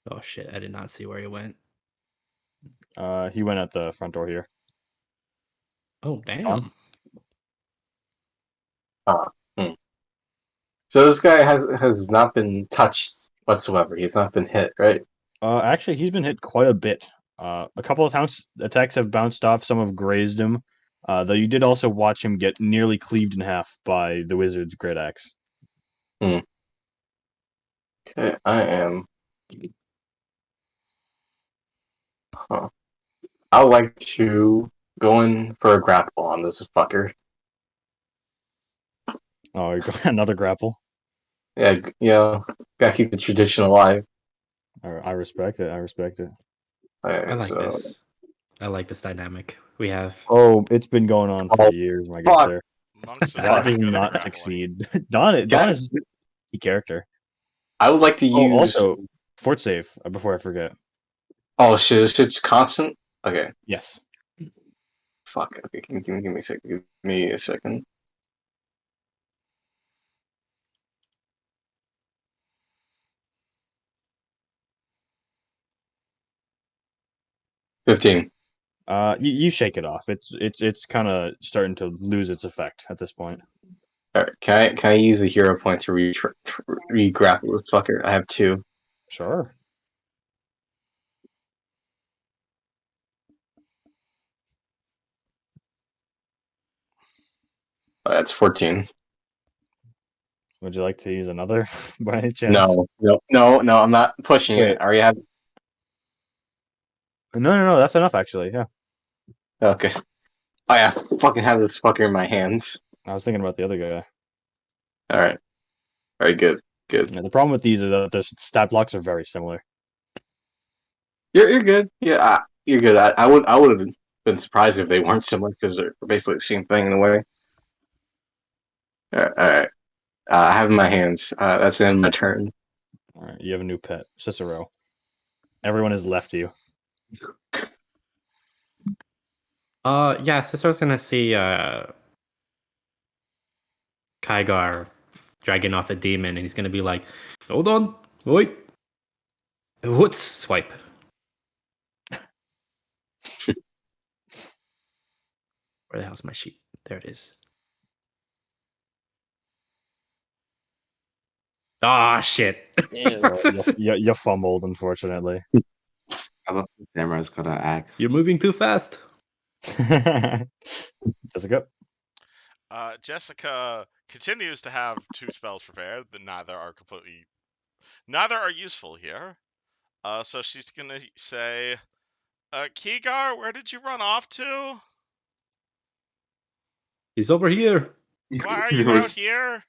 C: Oh shit, I did not see where he went.
B: He went at the front door here.
C: Oh damn.
B: Dawn?
E: So this guy has not been touched whatsoever. He's not been hit, right?
B: Actually, he's been hit quite a bit. A couple of attacks have bounced off. Some have grazed him. Though you did also watch him get nearly cleaved in half by the wizard's great axe.
E: Okay, I am. Huh. I would like to go in for a grapple on this fucker.
B: Oh, you got another grapple.
E: Yeah, gotta keep the tradition alive.
B: I respect it. I respect it.
E: Alright,
C: I like
E: so
C: this. I like this dynamic we have.
B: Oh, it's been going on for
E: Oh,
B: years, my good
E: fuck.
B: sir.
A: monks are
B: That
A: pretty
B: does
A: good at
B: not
A: grappling.
B: succeed. Don is a key character.
E: I would like to
B: Oh,
E: use.
B: also, fort save before I forget.
E: Oh shit! This shit's constant. Okay,
B: Yes.
E: fuck. Okay, give me a second. Give me a second. $15.
B: You shake it off. It's kind of starting to lose its effect at this point.
E: Alright, can I use a hero point to re-grapple this fucker? I have 2.
B: Sure.
E: That's 14.
B: Would you like to use another by any chance?
E: No. I'm not pushing
B: Wait.
E: it. I already have.
B: No. That's enough, actually. Yeah.
E: Okay. Oh yeah, fucking have this fucker in my hands.
B: I was thinking about the other guy.
E: Alright. Alright, good.
B: Yeah, the problem with these is that their stat blocks are very similar.
E: You're good. Yeah, you're good. I would have been surprised if they weren't similar because they're basically the same thing in a way. Alright. I have in my hands. That's the end of my turn.
B: All right, you have a new pet, Cicero. Everyone has left you.
C: Yeah, Cicero's gonna see Kygar dragging off a demon, and he's gonna be like, "Hold on, wait, what's swipe?" Where the hell's my sheet? There it is. Ah, shit.
B: You fumbled, unfortunately.
D: I love the samurai's got an axe.
C: You're moving too fast.
B: Jessica?
A: Jessica continues to have 2 spells prepared, but neither are useful here. So she's gonna say, Kigar, where did you run off to?
C: He's over here.
A: Why are you out here?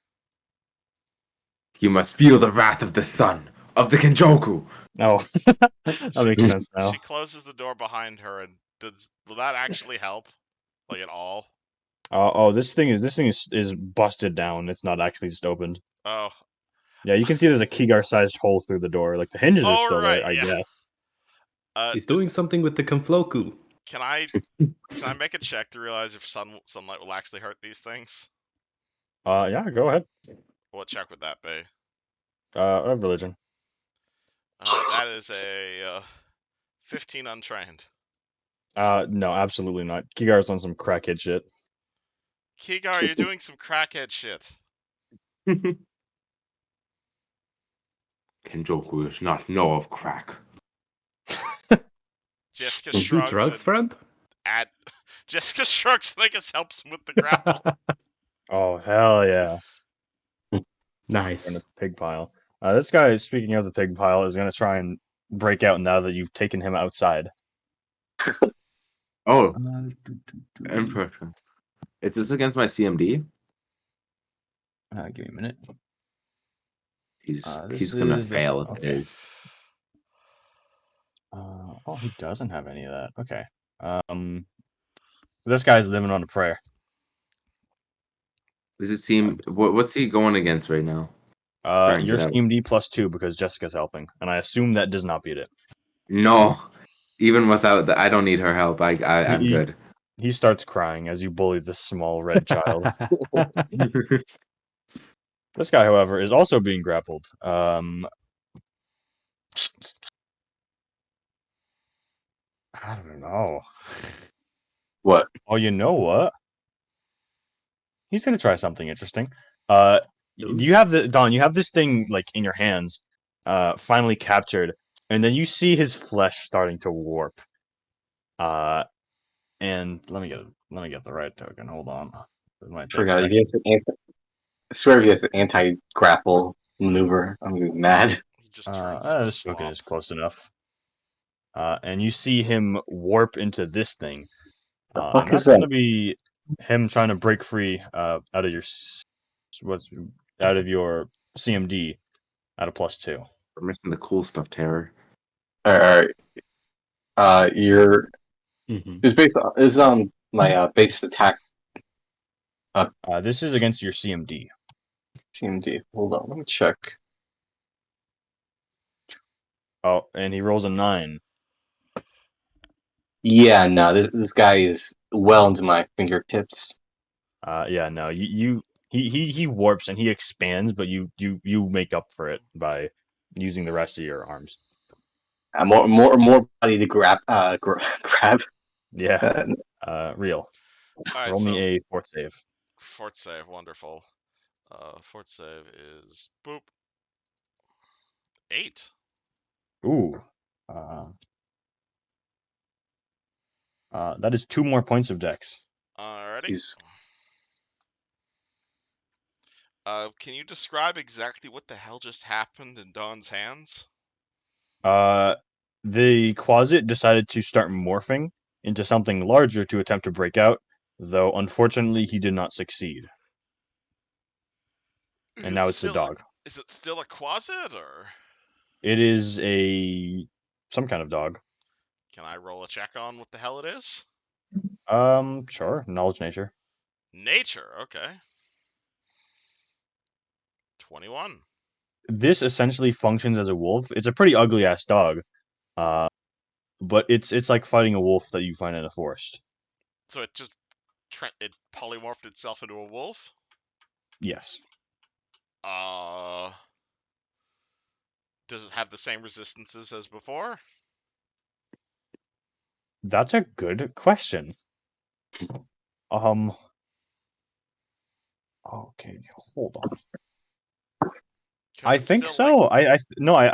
D: You must feel the wrath of the sun of the Kenjoku.
B: Oh, that makes sense now.
A: She closes the door behind her, and will that actually help, like at all?
B: This thing is busted down. It's not actually just opened.
A: Oh,
B: Yeah, you can see there's a Kigar-sized hole through the door. Like the hinges are
A: oh
B: still
A: right,
B: there, I
A: yeah.
B: guess.
C: He's doing something with the Confloku.
A: Can I make a check to realize if sunlight will actually hurt these things?
B: Yeah, go ahead.
A: What check would that be?
B: Religion.
A: That is a 15 untrained.
B: No, absolutely not. Kigar's on some crackhead shit.
A: Kigar, you're doing some crackhead shit.
D: Kenjoku does not know of crack.
A: Jessica
C: Do
A: shrugs
C: drugs,
A: and
C: friend?
A: Jessica shrugs and I guess helps him with the grapple.
B: Oh hell yeah! In
C: Nice.
B: the pig pile. This guy, speaking of the pig pile, is gonna try and break out now that you've taken him outside.
D: Oh,
B: Uh,
D: impression. Is this against my CMD?
B: Give me a minute.
D: He's
B: This
D: gonna
B: is this.
D: fail if it
B: Okay.
D: is.
B: Oh, he doesn't have any of that. Okay. This guy's living on a prayer.
D: Does it seem what's he going against right now? Trying
B: Your
D: it out.
B: CMD +2 because Jessica's helping, and I assume that does not beat it.
D: No, even without the, I don't need her help. I'm
B: He,
D: good.
B: he starts crying as you bully this small red child. This guy, however, is also being grappled. I don't know.
E: What?
B: Oh, you know what? He's gonna try something interesting. Do you have Don? You have this thing like in your hands, finally captured, and then you see his flesh starting to warp. And let me get the right token. Hold on. It might take a
E: Forgot.
B: second.
E: I swear if he has an anti-grapple maneuver, I'm gonna be mad.
A: He just turns into a
B: This token
A: swamp.
B: is close enough. And you see him warp into this thing.
E: The
B: And
E: fuck is
B: that's gonna
E: that?
B: be him trying to break free out of your what's out of your CMD at a +2.
D: We're missing the cool stuff, Terror.
E: Alright. Your
C: Mhm.
E: is my base attack
B: This is against your CMD.
E: TMD. Hold on, let me check.
B: Oh, and he rolls a 9.
E: Yeah, no, this guy is well into my fingertips.
B: Yeah, no, he warps and he expands, but you make up for it by using the rest of your arms.
E: More body to grab. Grab.
B: Yeah. Real.
A: Alright,
B: Roll me
A: so
B: a fort save.
A: fort save, wonderful. Fort save is boop. 8.
B: Ooh. That is 2 more points of dex.
A: Alrighty.
E: He's
A: Can you describe exactly what the hell just happened in Dawn's hands?
B: The Quasit decided to start morphing into something larger to attempt to break out, though unfortunately he did not succeed. And now it's the dog.
A: Is it still a quasit, or
B: It is some kind of dog.
A: can I roll a check on what the hell it is?
B: Sure. Knowledge nature.
A: Nature, okay. 21.
B: This essentially functions as a wolf. It's a pretty ugly ass dog. But it's like fighting a wolf that you find in a forest.
A: So it just it polymorphed itself into a wolf?
B: Yes.
A: Does it have the same resistances as before?
B: That's a good question. Okay, hold on. I think so. I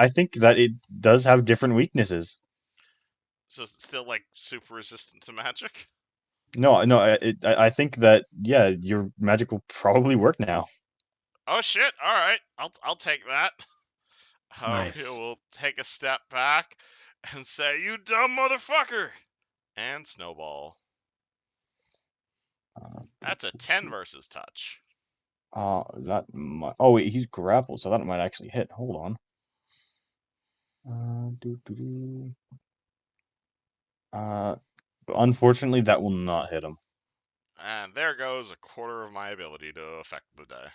B: think that it does have different weaknesses.
A: So is it still like super resistant to magic?
B: No, I think that yeah, your magic will probably work now.
A: Oh shit! All right, I'll take that.
C: Nice.
A: He will take a step back and say, "You dumb motherfucker!" and snowball. That's a 10 versus touch.
B: That might. Oh wait, he's grappled, so that might actually hit. Hold on. Unfortunately, that will not hit him.
A: And there goes a quarter of my ability to affect the day.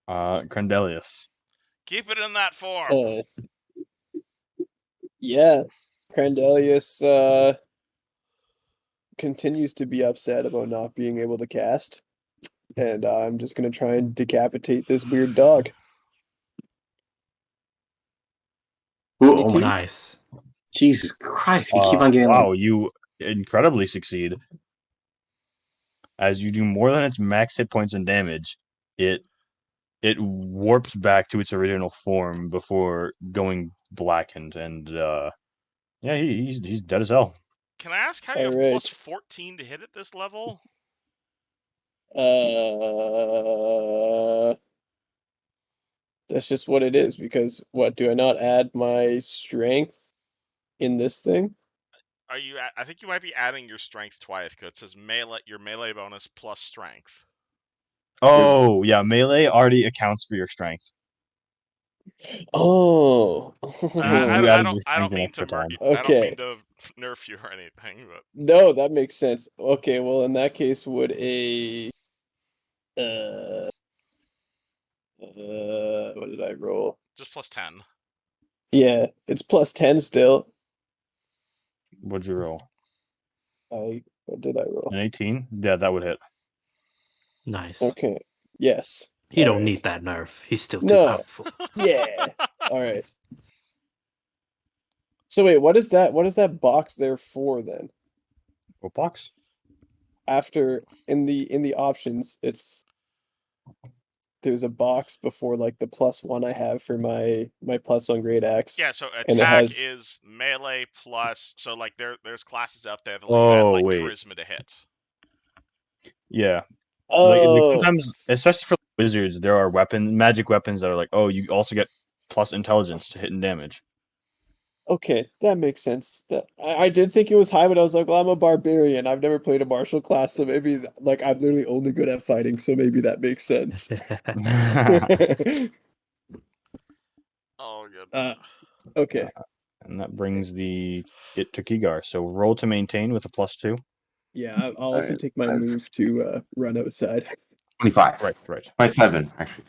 B: Crendelius.
A: Keep it in that form.
F: Yeah, Crandelius continues to be upset about not being able to cast, and I'm just gonna try and decapitate this weird dog.
E: Oh my,
F: 22?
C: Nice.
E: Jesus Christ! You keep on getting
B: Wow, you incredibly succeed. As you do more than its max hit points and damage, it warps back to its original form before going blackened, and yeah, he's dead as hell.
A: Can I ask how you have
F: Alright.
A: plus 14 to hit at this level?
F: That's just what it is, because what, do I not add my strength in this thing?
A: Are you? I think you might be adding your strength twice because it says your melee bonus plus strength.
B: Oh yeah, melee already accounts for your strength.
F: Oh.
B: You
A: I
B: added
A: don't
B: your
A: I don't
B: strength an
A: mean to
B: extra time.
A: I don't mean
F: Okay.
A: to nerf you or anything, but
F: No, that makes sense. Okay, well, in that case, would a what did I roll?
A: just plus 10.
F: Yeah, it's plus 10 still.
B: What'd you roll?
F: What did I roll?
B: An 18? Yeah, that would hit.
C: Nice.
F: Okay. Yes.
C: You don't
F: Alright.
C: need that nerf. He's still too
F: No.
C: powerful.
F: Yeah. All right. So wait, what is that? What is that box there for then?
B: What box?
F: After in the options, there's a box before like the +1 I have for my +1 great axe.
A: Yeah, so
F: And it
A: attack
F: has
A: is melee plus. So like there's classes out there that let you add
B: Oh
A: like
B: wait,
A: charisma to hit.
B: yeah. Like
F: oh
B: sometimes, especially for wizards, there are magic weapons that are like, oh, you also get plus intelligence to hit and damage.
F: okay, that makes sense. That I did think it was high, but I was like, well, I'm a barbarian. I've never played a martial class, so maybe like I'm literally only good at fighting, so maybe that makes sense.
A: Oh, good.
F: Okay.
B: And that brings it to Kigar. So roll to maintain with a +2.
F: Yeah, I'll also
D: Alright,
F: take my
D: that's-
F: move to run outside.
D: 25.
B: Right.
D: 27, actually.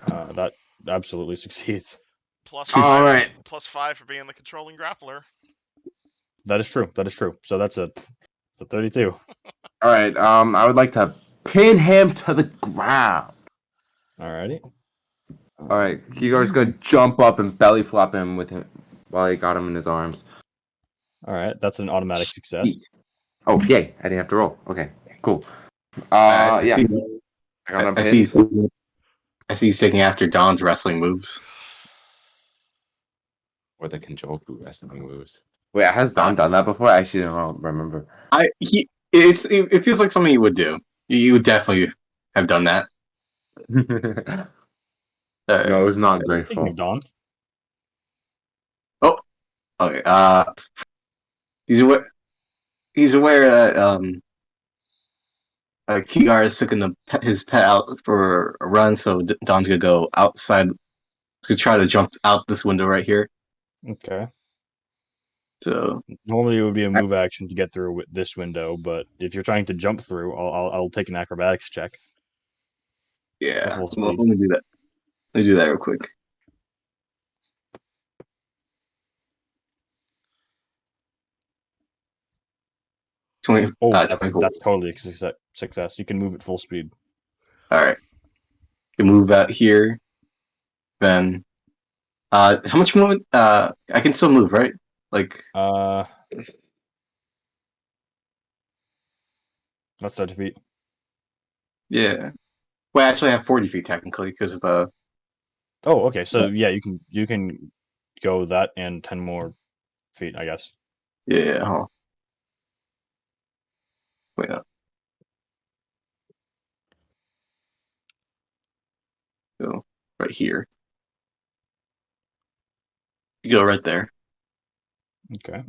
B: That absolutely succeeds.
A: Plus
D: All
A: 5.
D: right.
A: Plus 5 for being the controlling grappler.
B: That is true. So that's a 32.
D: All right. I would like to pin him to the ground.
B: Alrighty.
D: All right. Kigar's gonna jump up and belly flop him with him while he got him in his arms.
B: All right, that's an automatic success.
D: Oh, yay! I didn't have to roll. Okay, cool.
E: I
D: Yeah.
E: see.
D: I got him
E: I see.
D: pinned.
E: I see. He's taking after Don's wrestling moves.
D: Or the Kenjoku wrestling moves. Wait, has Don done that before? I actually don't remember.
E: It feels like something you would do. You would definitely have done that.
D: No, it was not
B: Speaking
D: grateful.
B: of Dawn,
E: Okay. He's aware. He's aware that Kigar is taking his pet out for a run, so Don's gonna go outside to try to jump out this window right here.
B: okay.
E: So
B: Normally it would be a move action to get through this window, but if you're trying to jump through, I'll take an acrobatics check.
E: yeah,
B: full
E: well,
B: speed.
E: let me do that. Let me do that real quick.
B: Oh,
E: 24.
B: that's totally a success. You can move at full speed.
E: All right. You move out here. Then, how much movement? I can still move, right? Like,
B: That's 30 feet.
E: yeah. Well, actually, I have 40 feet technically because of the.
B: Oh, okay. So yeah, you can go that and 10 more feet, I guess.
E: Yeah. Huh. Wait. Go right here. You go right there,
B: Okay.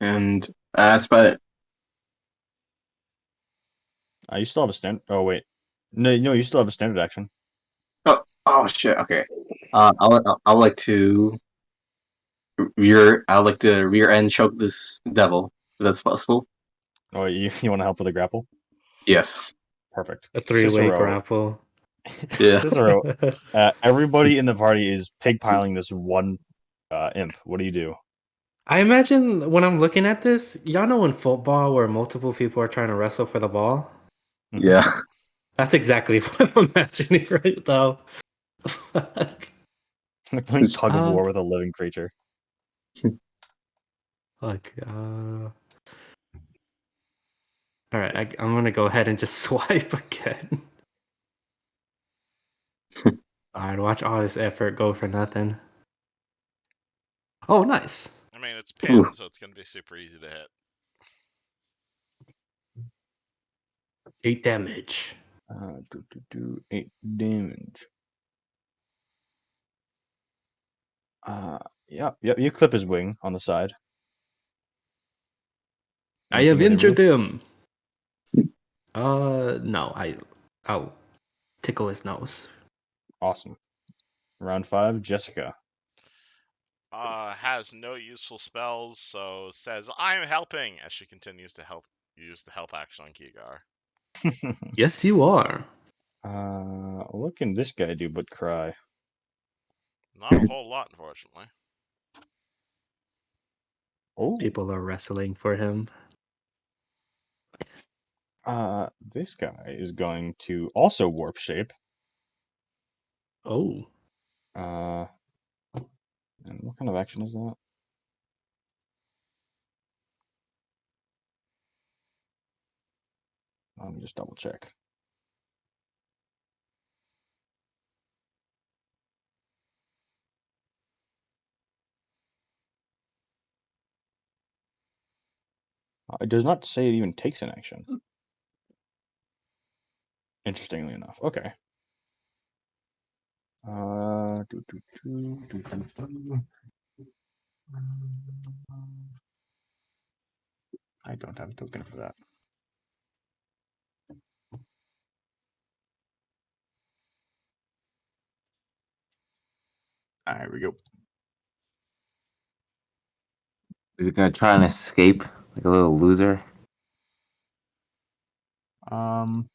E: and that's about it.
B: You still have a stand. Oh wait, no, you still have a standard action.
E: Oh shit. Okay. I would like to rear end choke this devil. If that's possible.
B: Oh, you want to help with the grapple?
E: Yes.
B: Perfect.
C: A 3-way grapple.
E: Yeah.
B: Cicero, everybody in the party is pigpiling this one imp. What do you do?
C: I imagine when I'm looking at this, y'all know in football where multiple people are trying to wrestle for the ball?
B: Mhm.
E: Yeah.
C: That's exactly what I'm imagining right now.
B: Like playing
E: It's-
B: tug of war with a living creature.
C: Like, all right, I'm gonna go ahead and just swipe again. All right, watch all this effort go for nothing. Oh, nice.
A: I mean, it's
E: Ooh.
A: pin, so it's gonna be super easy to hit.
C: 8 damage.
B: 8 damage. Yep. You clip his wing on the side.
C: I have
B: Anything with it,
C: injured
B: Ruth?
C: him. No, I'll tickle his nose.
B: Awesome. Round 5, Jessica.
A: Has no useful spells, so says I'm helping as she continues to use the help action on Kigar.
C: Yes, you are.
B: What can this guy do but cry?
A: Not a whole lot, unfortunately.
B: Oh,
C: People are wrestling for him.
B: this guy is going to also warp shape.
C: Oh,
B: And what kind of action is that? Let me just double check. It does not say it even takes an action. Interestingly enough. Okay. Do, do, do, do, do, do. I don't have a token for that. There we go.
D: Is he gonna try and escape like a little loser?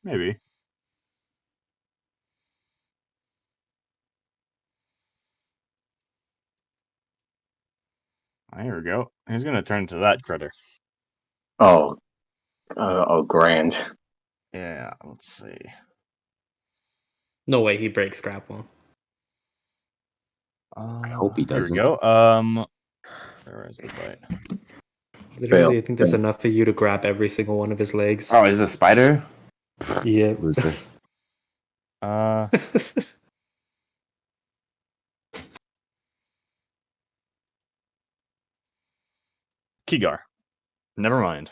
B: Maybe. Here we go. He's gonna turn to that critter.
E: Oh, grand.
B: Yeah, let's see.
C: no way he breaks grapple.
D: I hope he
B: Here we
D: doesn't.
B: go. Where is the bite?
C: Literally,
E: Fail.
C: I think there's enough for you to grab every single one of his legs.
D: Oh, is it a spider?
C: Yeah.
D: Loser.
B: Uh, Kigar. Never mind.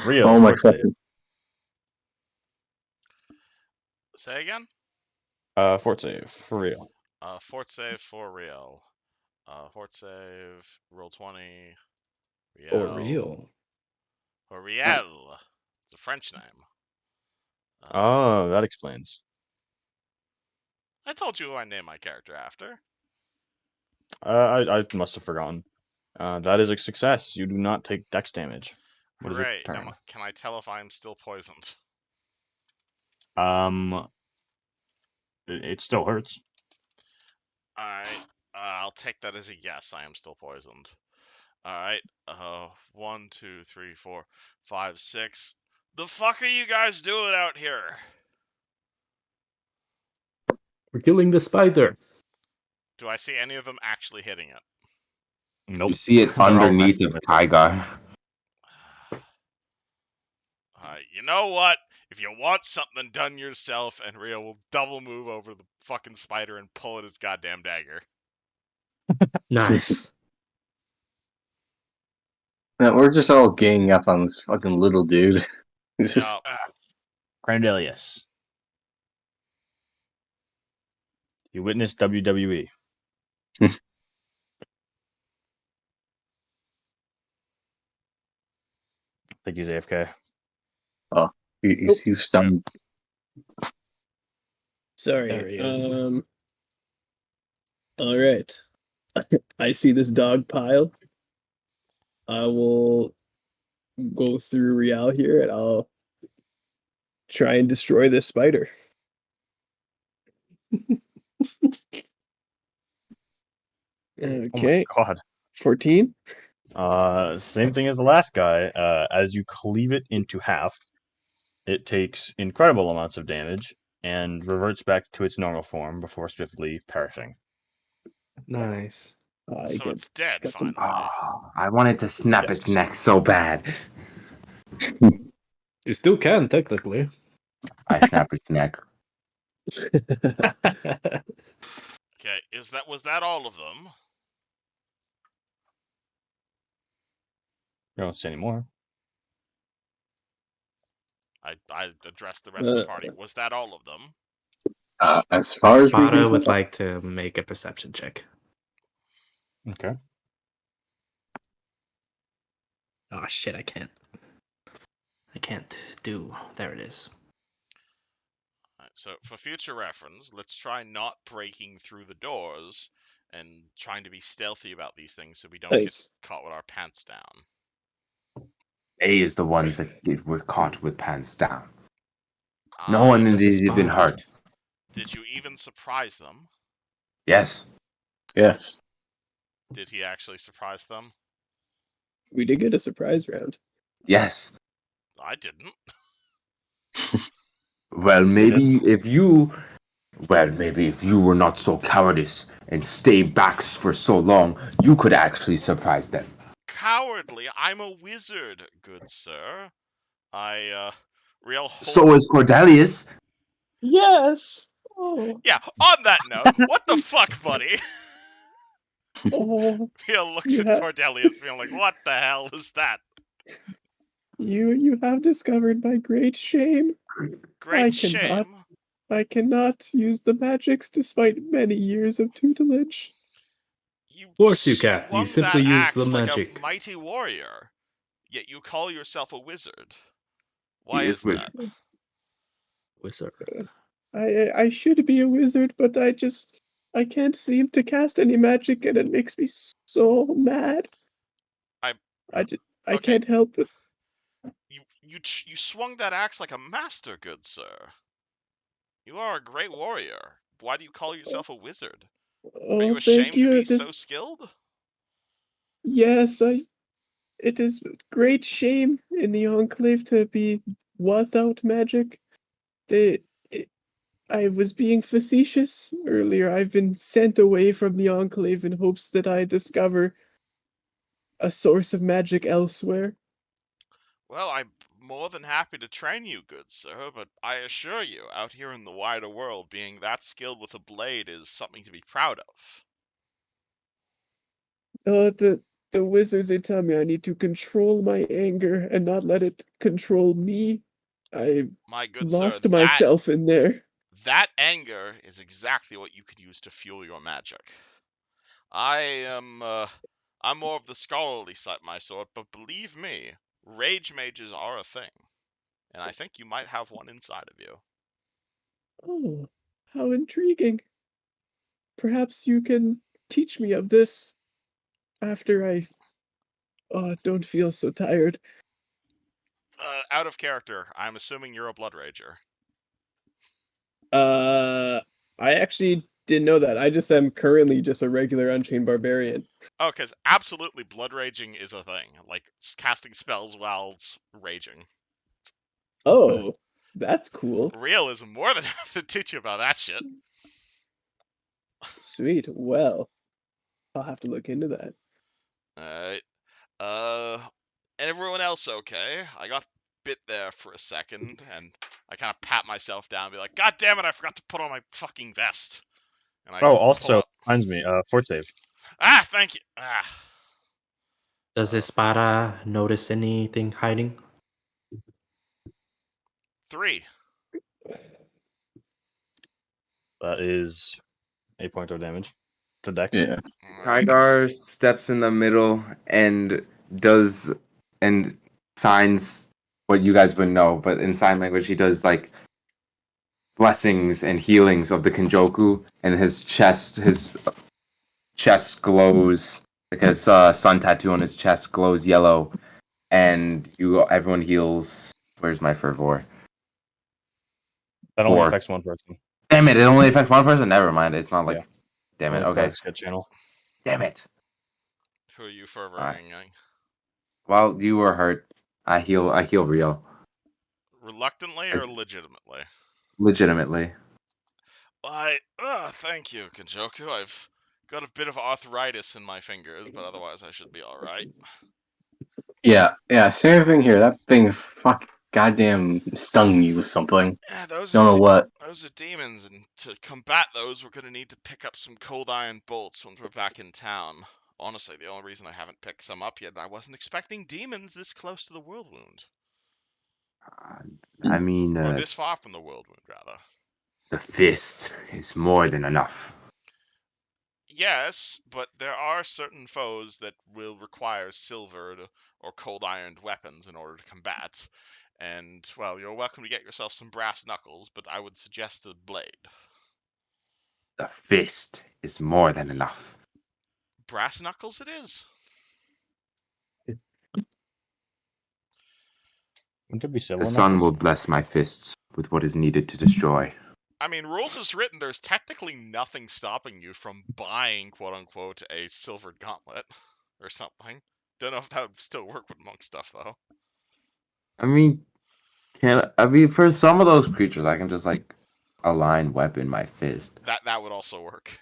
B: Real.
E: Oh my
B: Fort save.
E: god.
A: Say again?
B: Fort save for real.
A: Fort save for Riel. Fort save, roll 20.
C: Or
A: Riel.
C: real.
A: Or Riel. It's a French name.
B: Oh, that explains.
A: I told you who I named my character after.
B: I must have forgotten. That is a success. You do not take dex damage. What is your
A: Hooray.
B: turn?
A: Can I tell if I'm still poisoned?
B: It still hurts.
A: Alright. I'll take that as a yes. I am still poisoned. Alright. 1, 2, 3, 4, 5, 6. The fuck are you guys doing out here?
C: We're killing the spider.
A: Do I see any of them actually hitting it?
B: Nope.
D: You see it
B: They're all
D: underneath
B: messing
D: of
B: with it.
D: Kygar.
A: You know what? If you want something done yourself, and Rio will double move over the fucking spider and pull at his goddamn dagger.
C: Nice.
E: Man, we're just all ganging up on this fucking little dude. It's just
A: Yup.
B: Grandelius. You witnessed WWE. I think he's AFK.
E: he's stunned.
F: Sorry.
C: There he is.
F: All right. I see this dog pile. I will go through Riel here and I'll try and destroy this spider. Okay.
B: Oh my god.
F: 14.
B: Same thing as the last guy. As you cleave it into half, it takes incredible amounts of damage, and reverts back to its normal form before swiftly perishing.
C: Nice.
F: I
A: So it's dead,
F: got some-
A: finally.
D: I wanted to snap
B: Yes.
D: its neck so bad.
C: You still can, technically.
D: I snap its neck.
A: Okay, was that all of them?
B: You don't see any more.
A: I addressed the rest of the party. Was that all of them?
E: As far as we can
C: Spada would
E: tell,
C: like to make a perception check.
B: Okay.
C: Oh shit, I can't. I can't do. There it is.
A: Alright, so for future reference, let's try not breaking through the doors and trying to be stealthy about these things so we don't get
F: Nice.
A: caught with our pants down.
D: They is the ones that were caught with pants down. No
A: Ah,
D: one
C: This is
D: is even
C: Spada.
D: hurt.
A: Did you even surprise them?
D: Yes.
E: yes.
A: Did he actually surprise them?
F: We did get a surprise round.
D: Yes.
A: I didn't.
D: Well, maybe if you were not so cowardice and stay back for so long, you could actually surprise them.
A: Cowardly? I'm a wizard, good sir. Riel holds...
D: So is Cordelius.
F: Yes. Oh.
A: Yeah, on that note, what the fuck, buddy?
F: Oh.
A: Riel looks at
F: Yeah.
A: Cordelius being like, what the hell is that?
F: You have discovered my great shame.
A: Great
F: cannot.
A: shame.
F: I cannot use the magics despite many years of tutelage.
A: You
C: Of course you can. You
A: swung
C: simply
A: that
C: use the
A: axe like
C: magic.
A: a mighty warrior, yet you call yourself a wizard.
D: He
A: Why
D: is
A: is
D: wizard.
A: that?
C: Wizard.
F: I should be a wizard, but I can't seem to cast any magic, and it makes me so mad. I
A: Okay.
F: can't help it.
A: You swung that axe like a master, good sir. You are a great warrior. Why do you call yourself a wizard? Are you
F: Oh, thank
A: ashamed to
F: you.
A: be so skilled?
F: Yes, it is great shame in the Enclave to be without magic. They, it, I was being facetious earlier. I've been sent away from the Enclave in hopes that I discover a source of magic elsewhere.
A: Well, I'm more than happy to train you, good sir, but I assure you, out here in the wider world, being that skilled with a blade is something to be proud of.
F: The wizards, they tell me I need to control my anger and not let it control me. I
A: My good sir,
F: lost myself in there.
A: that anger is exactly what you could use to fuel your magic. I'm more of the scholarly side, my sort, but believe me, rage mages are a thing, and I think you might have one inside of you.
F: Oh, how intriguing. Perhaps you can teach me of this after I don't feel so tired.
A: Out of character, I'm assuming you're a blood rager.
F: I actually didn't know that. I just am currently just a regular Unchained Barbarian.
A: Oh, because absolutely blood raging is a thing. Like, casting spells while raging.
F: Oh, that's cool.
A: Riel is more than happy to teach you about that shit.
F: Sweet. Well, I'll have to look into that.
A: Alright. Everyone else okay? I got bit there for a second, and I kind of pat myself down and be like, God damn it, I forgot to put on my fucking vest. And I
B: Oh,
A: pull
B: also,
A: up.
B: reminds me, fort save.
A: Ah, thank you. Ah.
C: Does Espada notice anything hiding?
A: 3.
B: That is 8 points of damage to Dex.
E: Yeah.
A: Alright.
D: Rygar steps in the middle and signs what you guys would know, but in sign language he does like blessings and healings of the Kenjoku, and his chest glows, like his sun tattoo on his chest glows yellow, and everyone heals. Where's my fervor?
B: That only
D: 4.
B: affects one person.
D: Damn it! It only affects one person. Never mind. It's not like.
B: Yeah.
D: Damn it.
B: Only
D: Okay.
B: practice get channel.
D: Damn it.
A: Who are you fervoring?
D: While you were hurt, I heal Riel.
A: Reluctantly or legitimately?
D: Legitimately.
A: Thank you, Kenjoku. I've got a bit of arthritis in my fingers, but otherwise I should be alright.
E: Yeah, same thing here. That thing goddamn stung me with something.
A: Yeah, those
E: Don't know what.
A: are demons, and to combat those, we're gonna need to pick up some cold iron bolts once we're back in town. Honestly, the only reason I haven't picked some up yet, I wasn't expecting demons this close to the world wound.
D: I mean,
A: Or this far from the world wound, rather.
D: the fist is more than enough.
A: Yes, but there are certain foes that will require silvered or cold ironed weapons in order to combat. And, well, you're welcome to get yourself some brass knuckles, but I would suggest a blade.
D: The fist is more than enough.
A: Brass knuckles it is.
B: Wouldn't it be
D: The
B: silver
D: sun will
B: knuckles?
D: bless my fists with what is needed to destroy.
A: I mean, rules as written, there's technically nothing stopping you from buying, quote-unquote, a silvered gauntlet or something. Don't know if that would still work with monk stuff, though.
D: I mean, for some of those creatures, I can just like align weapon my fist.
A: That would also work.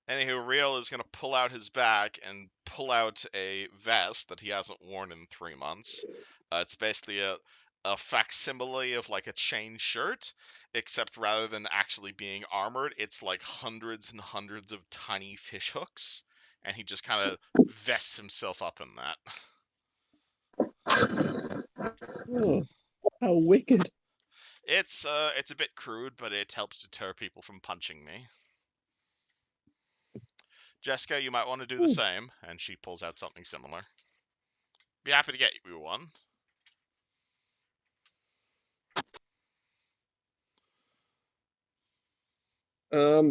A: Anywho, Riel is going to pull out his bag and pull out a vest that he hasn't worn in 3 months. It's basically a facsimile of like a chain shirt, except rather than actually being armored, it's like hundreds and hundreds of tiny fish hooks, and he just kind of vests himself up in that.
F: Oh, how wicked.
A: It's a bit crude, but it helps deter people from punching me. Jessica, you might want to do the same, and she pulls out something similar. Be happy to get you one.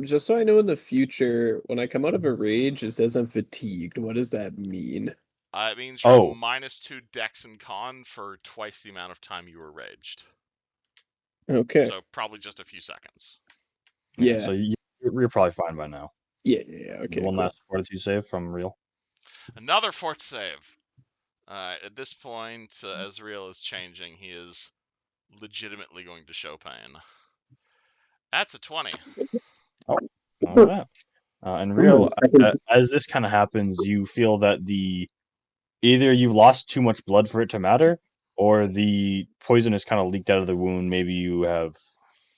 F: Just so I know in the future, when I come out of a rage, it says I'm fatigued. What does that mean?
A: It means you're
B: Oh,
A: -2 dex and con for twice the amount of time you were raged.
F: Okay.
A: So probably just a few seconds.
B: yeah.
F: Yeah.
B: So you're probably fine by now.
F: Yeah. Okay.
B: One
F: Cool.
B: last fortitude save from Real.
A: Another fort save. At this point, as Riel is changing, he is legitimately going to show pain. That's a 20.
B: Oh, all right. And Real,
E: Second.
B: as this kind of happens, you feel that either you've lost too much blood for it to matter, or the poison has kind of leaked out of the wound. Maybe you have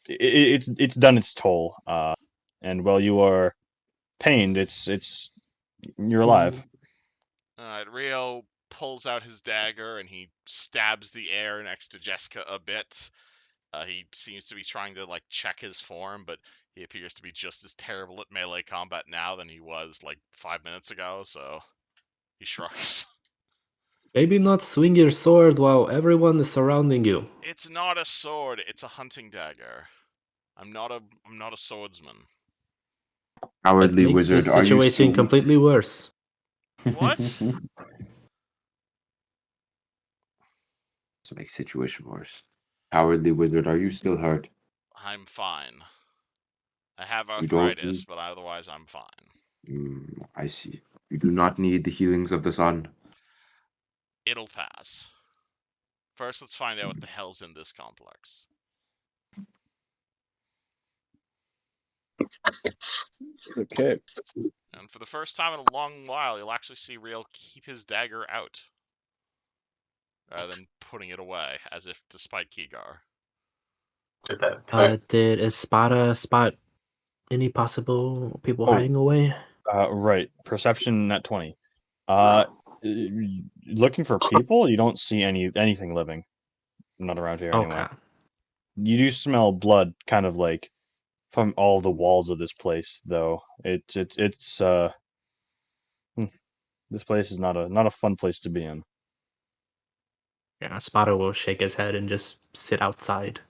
B: it's done its toll. And while you are pained, you're alive.
A: Riel pulls out his dagger and he stabs the air next to Jessica a bit. He seems to be trying to like check his form, but he appears to be just as terrible at melee combat now than he was like 5 minutes ago, so he shrugs.
C: Maybe not swing your sword while everyone is surrounding you.
A: It's not a sword, it's a hunting dagger. I'm not a swordsman.
C: That
D: Cowardly
C: makes
D: wizard,
C: this
D: are you so
C: situation
D: weak?
C: completely worse.
A: What?
D: To make situation worse. Cowardly wizard, are you still hurt?
A: I'm fine. I have
D: You don't
A: arthritis,
D: need.
A: but otherwise I'm fine.
D: I see. You do not need the healings of the sun.
A: It'll pass. First, let's find out what the hell's in this complex.
F: Okay.
A: And for the first time in a long while, you'll actually see Riel keep his dagger out, rather than putting it away, as if to spite Kigar.
C: Did Espada spot any possible people
B: Oh.
C: hiding away?
B: Right. Perception at 20.
E: Wow.
B: Looking for people, you don't see anything living. Not around here anyway.
C: Okay.
B: You do smell blood, kind of like from all the walls of this place, though. It's this place is not a fun place to be in.
C: Yeah, Espada will shake his head and just sit outside.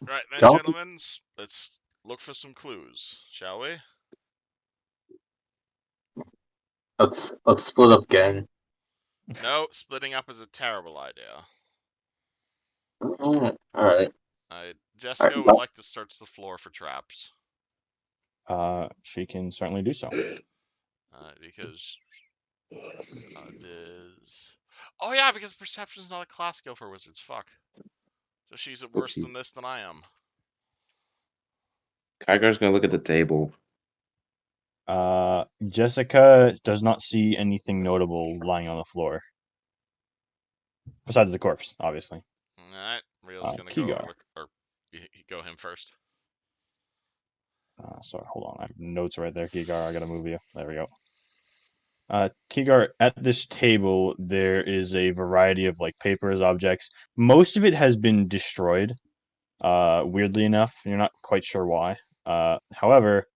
A: Right then,
E: Shall we?
A: gentlemen, let's look for some clues, shall we?
E: Let's split up, gang.
A: No, splitting up is a terrible idea.
E: Alright.
A: Jessica would like to search the floor for traps.
B: She can certainly do so.
A: Because there's... Oh yeah, because perception is not a class skill for wizards. Fuck. So she's at worse
D: Oopsie.
A: than this than I am.
D: Kygar's gonna look at the table.
B: Jessica does not see anything notable lying on the floor. Besides the corpse, obviously.
A: Alright, Riel's gonna go
B: Kigar.
A: over the... Or, go him first.
B: Sorry, hold on. I have notes right there, Kigar. I gotta move you. There we go. Kigar, at this table, there is a variety of like papers, objects. Most of it has been destroyed. Weirdly enough, you're not quite sure why. However,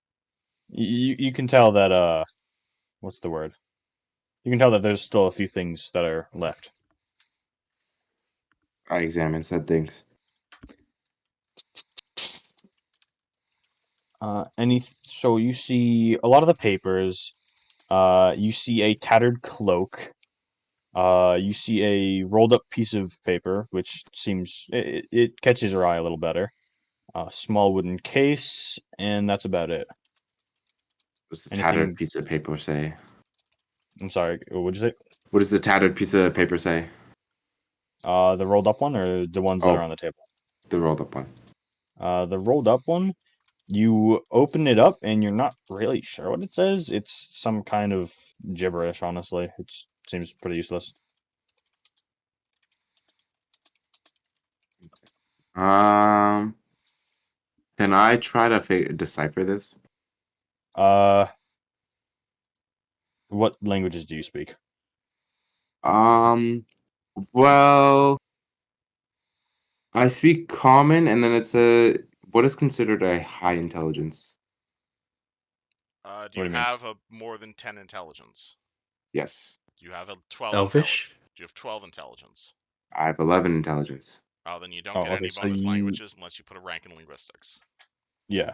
B: you can tell that what's the word? You can tell that there's still a few things that are left.
D: I examine said things.
B: So you see a lot of the papers. You see a tattered cloak. You see a rolled up piece of paper, which seems it catches your eye a little better. A small wooden case, and that's about it.
D: What's the
B: Anything?
D: tattered piece of paper say?
B: I'm sorry. What'd you say?
D: What does the tattered piece of paper say?
B: The rolled up one, or the ones that are on the table?
D: The rolled up one.
B: The rolled up one. You open it up, and you're not really sure what it says. It's some kind of gibberish. Honestly, it seems pretty useless.
D: Can I try to decipher this?
B: What languages do you speak?
D: Well, I speak common, and then it's what is considered a high intelligence?
A: Do
B: What do
A: you
B: you mean?
A: have a more than 10 intelligence?
D: Yes.
A: Do you have a 12
C: Elvish?
A: Do you have 12 intelligence?
D: I have 11 intelligence.
A: Oh, then you don't
B: Oh,
A: get
B: okay,
A: any
B: so
A: bonus
B: you-
A: languages unless you put a rank in linguistics.
B: Yeah.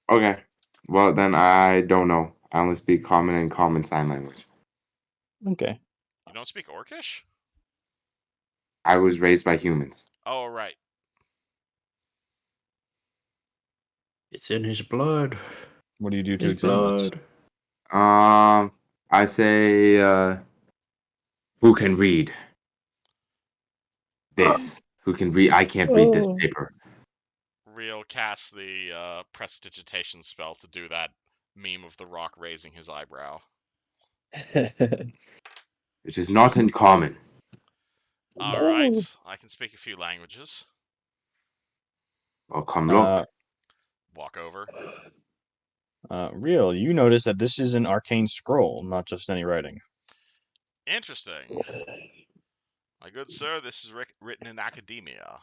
D: Okay. Well, then I don't know. I only speak common and common sign language.
B: Okay.
A: You don't speak Orcish?
D: I was raised by humans.
A: Oh, right.
C: It's in his blood.
B: What do you do to
C: His
B: examine this?
C: blood.
D: I say, who can read this? Who can read? I can't read this
F: Oh.
D: paper.
A: Riel casts the prestidigitation spell to do that meme of the rock raising his eyebrow.
D: It is not in common.
A: Alright, I can speak a few languages.
D: Well, come look.
A: Walk over.
B: Riel, you notice that this is an arcane scroll, not just any writing.
A: Interesting. My good sir, this is written in academia.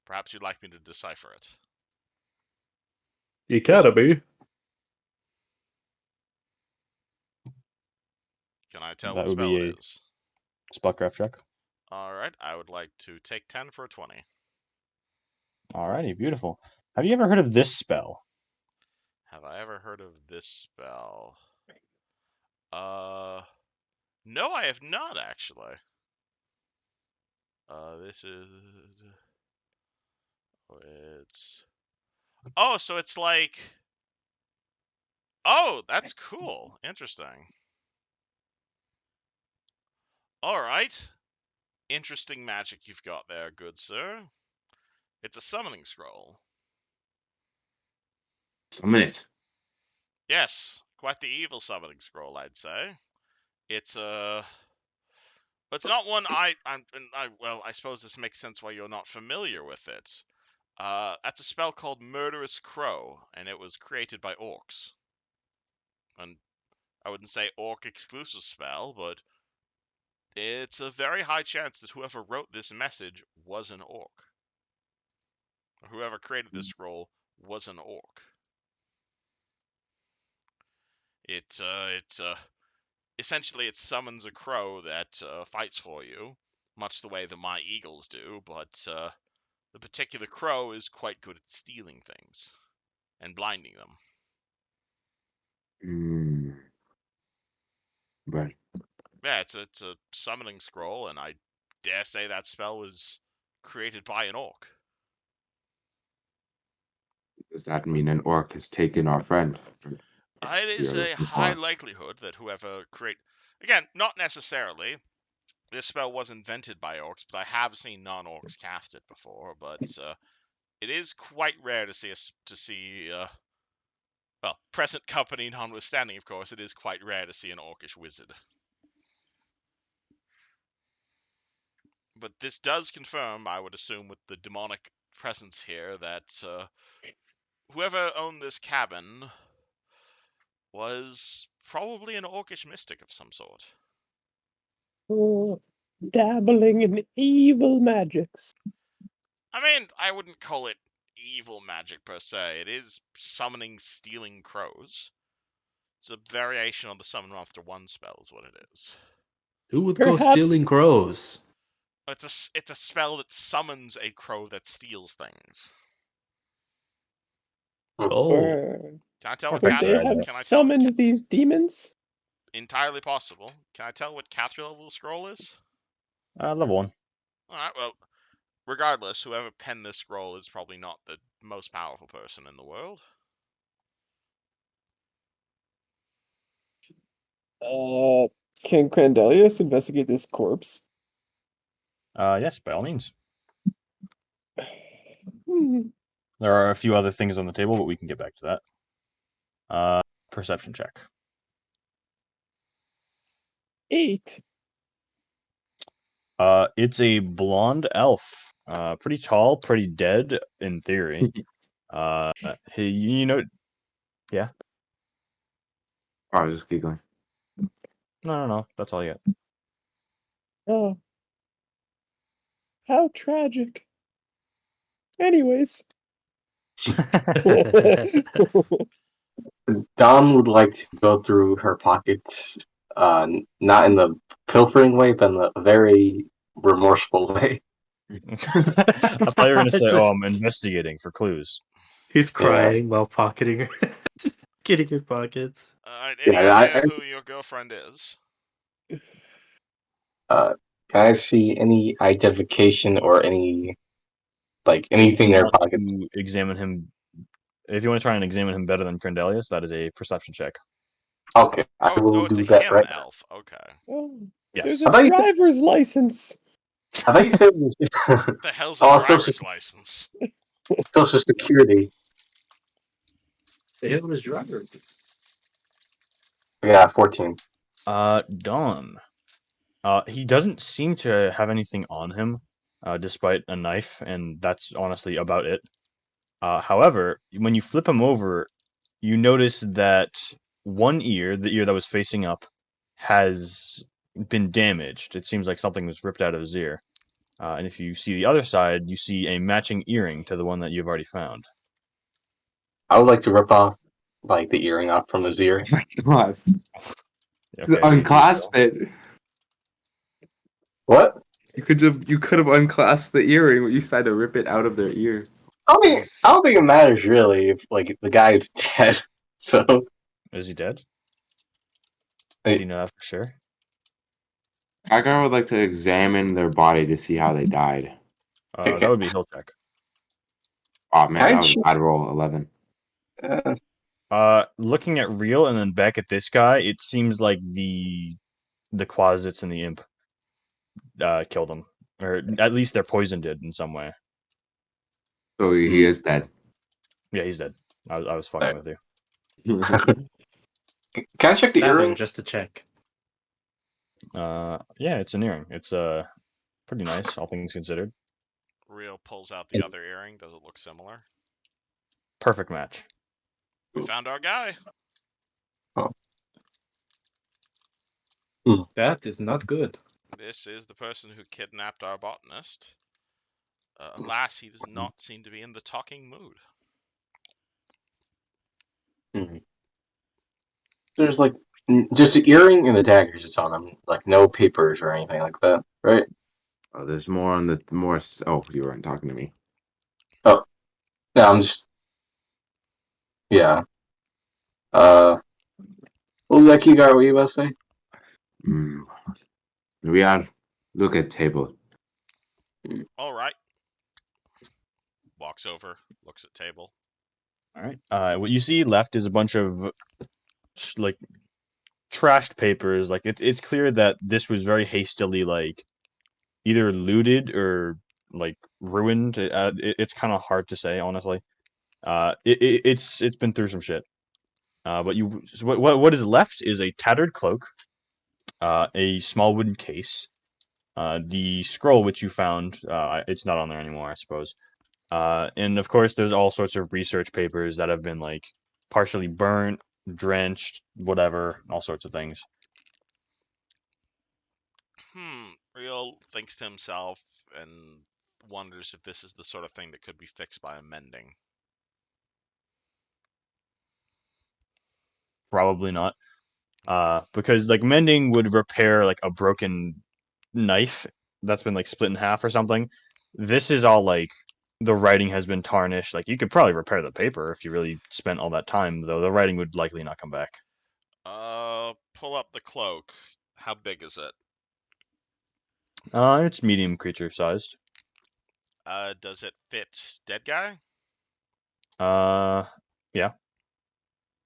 A: Perhaps you'd like me to decipher it.
C: You gotta be.
A: Can I tell
B: That
A: what
B: would
A: spell
B: be
A: it
B: a
A: is?
B: spellcraft check.
A: Alright, I would like to take 10 for a 20.
B: Alrighty, beautiful. Have you ever heard of this spell?
A: Have I ever heard of this spell? No, I have not, actually. This is... It's... Oh, so it's like... Oh, that's cool. Interesting. Alright. Interesting magic you've got there, good sir. It's a summoning scroll.
D: Summon it.
A: Yes, quite the evil summoning scroll, I'd say. It's it's not one well, I suppose this makes sense why you're not familiar with it. That's a spell called Murderous Crow, and it was created by orcs. And I wouldn't say orc exclusive spell, but it's a very high chance that whoever wrote this message was an orc. Or whoever created this scroll was an orc. Essentially it summons a crow that fights for you, much the way that my eagles do, but the particular crow is quite good at stealing things and blinding them.
D: Right.
A: Yeah, it's a summoning scroll, and I dare say that spell was created by an orc.
D: Does that mean an orc has taken our friend?
A: It is a high likelihood that whoever again, not necessarily. this spell was invented by orcs, but I have seen non-orcs cast it before. But it is quite rare to see well, present company notwithstanding, of course, it is quite rare to see an orcish wizard. But this does confirm, I would assume, with the demonic presence here, that whoever owned this cabin was probably an orcish mystic of some sort.
F: Oh, dabbling in evil magics.
A: I mean, I wouldn't call it evil magic per se. It is summoning stealing crows. It's a variation on the Summon Monster 1 spell is what it is.
C: Who would go
F: Perhaps-
C: stealing crows?
A: It's a spell that summons a crow that steals things.
C: Oh,
A: Can I tell what
F: Could
B: Perfect
F: they
A: Catherine?
F: have
B: strategy.
A: Can I tell what
F: summoned these demons?
A: entirely possible? Can I tell what Catherine level scroll is?
B: Level 1.
A: All right. Well, regardless, whoever penned this scroll is probably not the most powerful person in the world.
F: Can Crandelius investigate this corpse?
B: Yes, by all means.
F: Hmm.
B: There are a few other things on the table, but we can get back to that. Perception check.
F: 8.
B: It's a blonde elf. Pretty tall, pretty dead in theory. You know,
D: Oh, just keep going.
B: no. That's all you got.
F: Oh. How tragic. Anyways.
E: Don would like to go through her pockets, not in the pilfering way, but in a very remorseful way.
B: I thought you were gonna say,
C: It's
B: "Oh,
C: just-
B: I'm investigating for clues."
C: He's crying while pocketing getting his pockets.
A: All right. Any
E: Yeah,
A: idea who your girlfriend is?
E: Can I see any identification or anything in their
B: Want
E: pockets?
B: to examine him. If you want to try and examine him better than Crandelius, that is a perception check.
E: Okay, I will
A: Oh, it's
E: do
A: a
E: that
A: him
E: right now.
A: elf. Okay.
F: Oh,
B: Yes.
F: there's
E: I
F: a
E: thought you said-
F: driver's license.
E: I thought you said it was
A: What the hell's a
E: Oh,
A: driver's license?
E: Social Security.
C: The hell is driver?
E: Yeah, 14.
B: Dawn. He doesn't seem to have anything on him, despite a knife, and that's honestly about it. However, when you flip him over, you notice that one ear, the ear that was facing up, has been damaged. It seems like something was ripped out of his ear. And if you see the other side, you see a matching earring to the one that you've already found.
E: I would like to rip off the earring off from his ear.
D: Oh my god.
B: Okay,
D: Unclasp it.
E: What?
D: You could have unclasped the earring when you decided to rip it out of their ear.
E: I don't think it matters really if the guy is dead. So
B: Is he dead?
E: Hey.
B: Do you know that for sure?
D: Hagar would like to examine their body to see how they died.
B: That would be he'll check.
D: Oh man, that was
E: Can't
D: a bad roll. 11.
B: Looking at Riel and then back at this guy, it seems like the Quasits and the Imp killed him, or at least their poison did in some way.
D: So he is dead.
B: Yeah, he's dead. I was fucking with you.
E: can I check the
C: That one,
E: earring?
C: just to check.
B: Yeah, it's an earring. It's pretty nice, all things considered.
A: Riel pulls out the other earring. Does it look similar?
B: Perfect match.
A: We found our guy.
C: That is not good.
A: This is the person who kidnapped our botanist. Alas, he does not seem to be in the talking mood.
E: There's just the earring and the daggers just on them, no papers or anything like that, right?
D: Oh, there's more on the more. Oh, you weren't talking to me.
E: Yeah, I'm just yeah. What was that, Kigar? What were you about to say?
D: We are look at table.
A: All right. Walks over, looks at table.
B: All right. What you see left is a bunch of trashed papers. Like it's clear that this was very hastily like either looted or like ruined. It's kind of hard to say, honestly. It's been through some shit. But what is left is a tattered cloak, a small wooden case, the scroll which you found. It's not on there anymore, I suppose. And of course, there's all sorts of research papers that have been like partially burnt, drenched, whatever, all sorts of things.
A: Riel thinks to himself and wonders if this is the sort of thing that could be fixed by a mending.
B: Probably not. Because like mending would repair like a broken knife that's been like split in half or something. This is all like the writing has been tarnished. Like you could probably repair the paper if you really spent all that time, though the writing would likely not come back.
A: Pull up the cloak. How big is it?
B: It's medium creature sized.
A: Does it fit dead guy?
B: Yeah.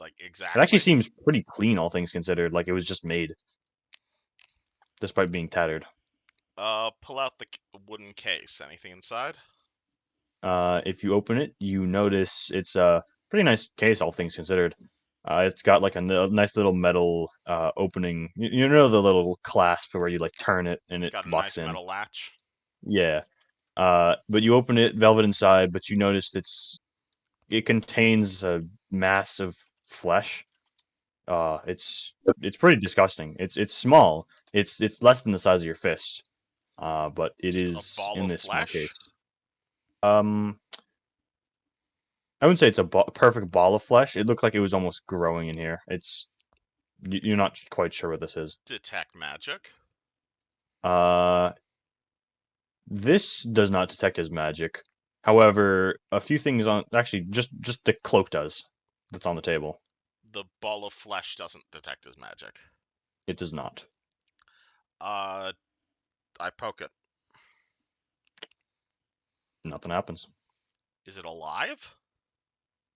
A: Like
B: It actually
A: exactly?
B: seems pretty clean, all things considered. Like it was just made, despite being tattered.
A: Pull out the wooden case. Anything inside?
B: If you open it, you notice it's a pretty nice case, all things considered. It's got like a nice little metal opening. You know the little clasp where you like turn it and
A: It's
B: it
A: got a
B: locks
A: nice
B: in.
A: metal latch.
B: Yeah. But you open it, velvet inside, but you notice it contains a mass of flesh. It's pretty disgusting. It's small. It's less than the size of your fist. But it
A: Just a
B: is
A: ball
B: in
A: of
B: this small case.
A: flesh?
B: I wouldn't say it's a perfect ball of flesh. It looked like it was almost growing in here. You're not quite sure what this is.
A: Detect magic?
B: Uh, this does not detect as magic. However, a few things on actually just the cloak does. That's on the table.
A: The ball of flesh doesn't detect as magic.
B: It does not.
A: I poke it.
B: Nothing happens.
A: Is it alive?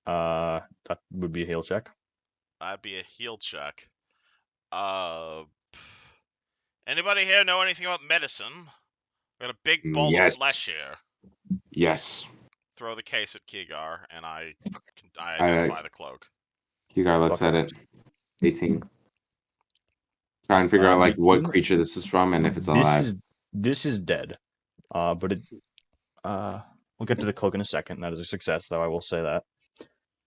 B: That would be a heal check.
A: That'd be a heal check. Uh, Anybody here know anything about medicine? Got a big ball of
D: Yes.
A: flesh here.
D: Yes.
A: Throw the case at Kigar, and I
D: I-
A: identify the cloak.
D: Hugar looks
B: Fuck
D: at it. 18. Try and figure out like
B: you
D: what
B: know-
D: creature this is from and if it's alive.
B: This is dead. But we'll get to the cloak in a second. That is a success, though. I will say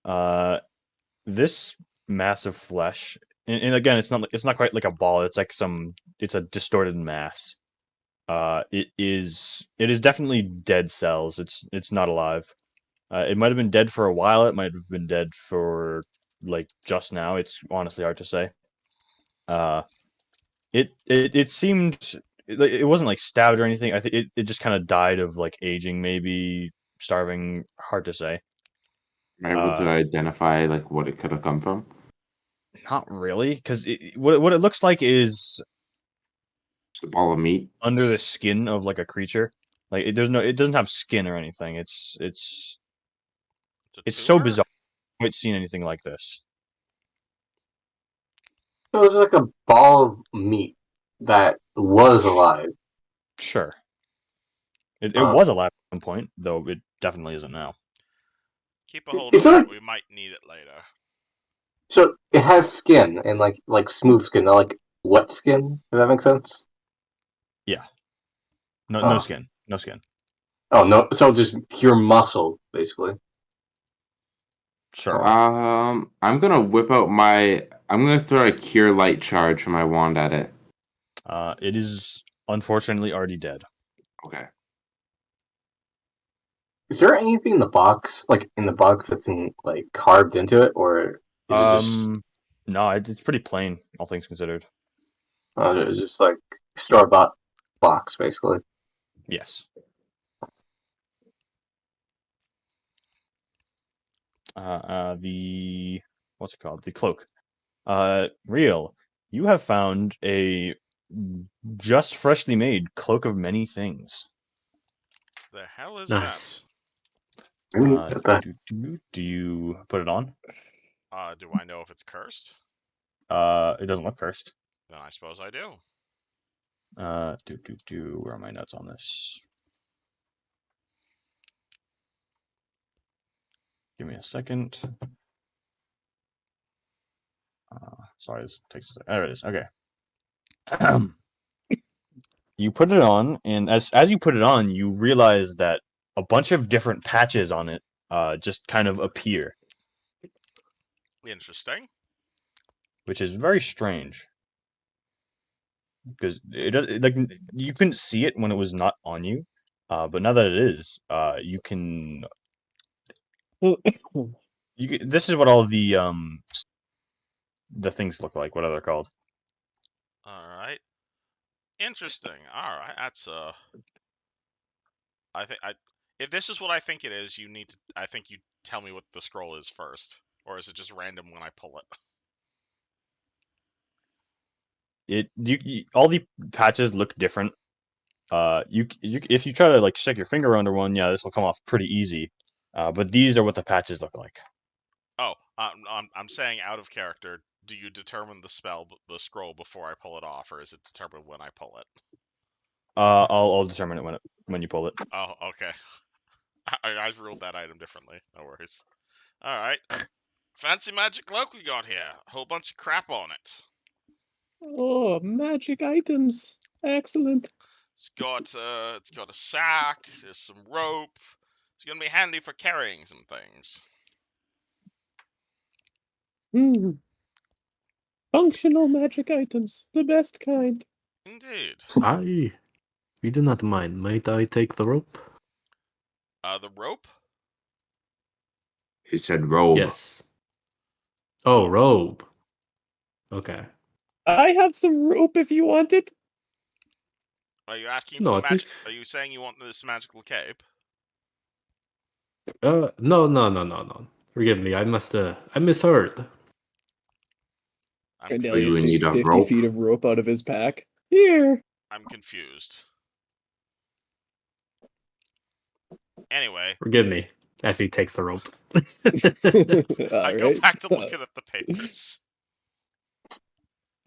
B: that. This massive flesh, and again, it's not quite like a ball. It's a distorted mass. It is definitely dead cells. It's not alive. It might have been dead for a while. It might have been dead for like just now. It's honestly hard to say. Uh, it seemed it wasn't like stabbed or anything. I think it just kind of died of like aging, maybe starving. Hard to say.
D: Am I able to identify like what it could have come from?
B: Not really, because what it looks like is
D: Just a ball of meat.
B: under the skin of like a creature. Like it doesn't have skin or anything. It's so
A: tumor?
B: bizarre. I haven't seen anything like this.
E: It was like a ball of meat that was alive.
B: Sure, it
E: Uh,
B: was alive at some point, though it definitely isn't now.
A: Keep a hold
E: It's
A: of it.
E: like-
A: We might need it later.
E: So it has skin and like smooth skin, not like wet skin. If that makes sense.
B: Yeah, no
E: Oh.
B: skin, no skin.
E: Oh no! So just pure muscle, basically.
B: Sure.
D: I'm gonna whip out my. I'm gonna throw a cure light charge from my wand at it.
B: It is unfortunately already dead.
D: Okay.
E: Is there anything in the box, that's like carved into it, or is it just
B: No, it's pretty plain, all things considered.
E: it's just like store-bought box, basically?
B: Yes. The what's it called? The cloak. Riel, you have found a just freshly made cloak of many things.
A: The hell is
C: Nice.
B: Do you put it on?
A: that? Do I know if it's cursed?
B: It doesn't look cursed.
A: Then I suppose I do.
B: Where are my notes on this? Give me a second. Sorry, this takes. There it is. Okay. You put it on, and as you put it on, you realize that a bunch of different patches on it just kind of appear,
A: Interesting.
B: which is very strange. Because it does like you couldn't see it when it was not on you, but now that it is, you can. This is what all the things look like. What are they called?
A: All right. Interesting. All right. That's I think I. If this is what I think it is, you need to. I think you tell me what the scroll is first, or is it just random when I pull it?
B: All the patches look different. You if you try to like stick your finger under one, yeah, this will come off pretty easy. But these are what the patches look like.
A: Oh, I'm saying out of character. Do you determine the scroll before I pull it off, or is it determined when I pull it?
B: I'll determine it when you pull it.
A: Oh, okay. I've ruled that item differently. No worries. All right. Fancy magic cloak we got here. A whole bunch of crap on it.
F: Oh, magic items. Excellent.
A: It's got a sack. There's some rope. It's gonna be handy for carrying some things.
F: Functional magic items. The best kind.
A: Indeed.
C: We do not mind. Might I take the rope?
A: The rope.
D: He said robe.
C: Yes. Oh, robe. Okay.
F: I have some rope if you want it.
A: Are you asking for
C: No,
A: the
C: I think.
A: magic? Are you saying you want this magical cape?
C: No. Forgive me. I misheard.
A: I'm
D: you
F: Candelius
D: in
A: confused.
D: need
F: takes
D: of
F: 50
D: rope?
F: feet of rope out of his pack. Here.
A: I'm confused. Anyway,
C: Forgive me. As he takes the rope.
A: I
F: All
A: go
F: right.
A: back to looking at the papers.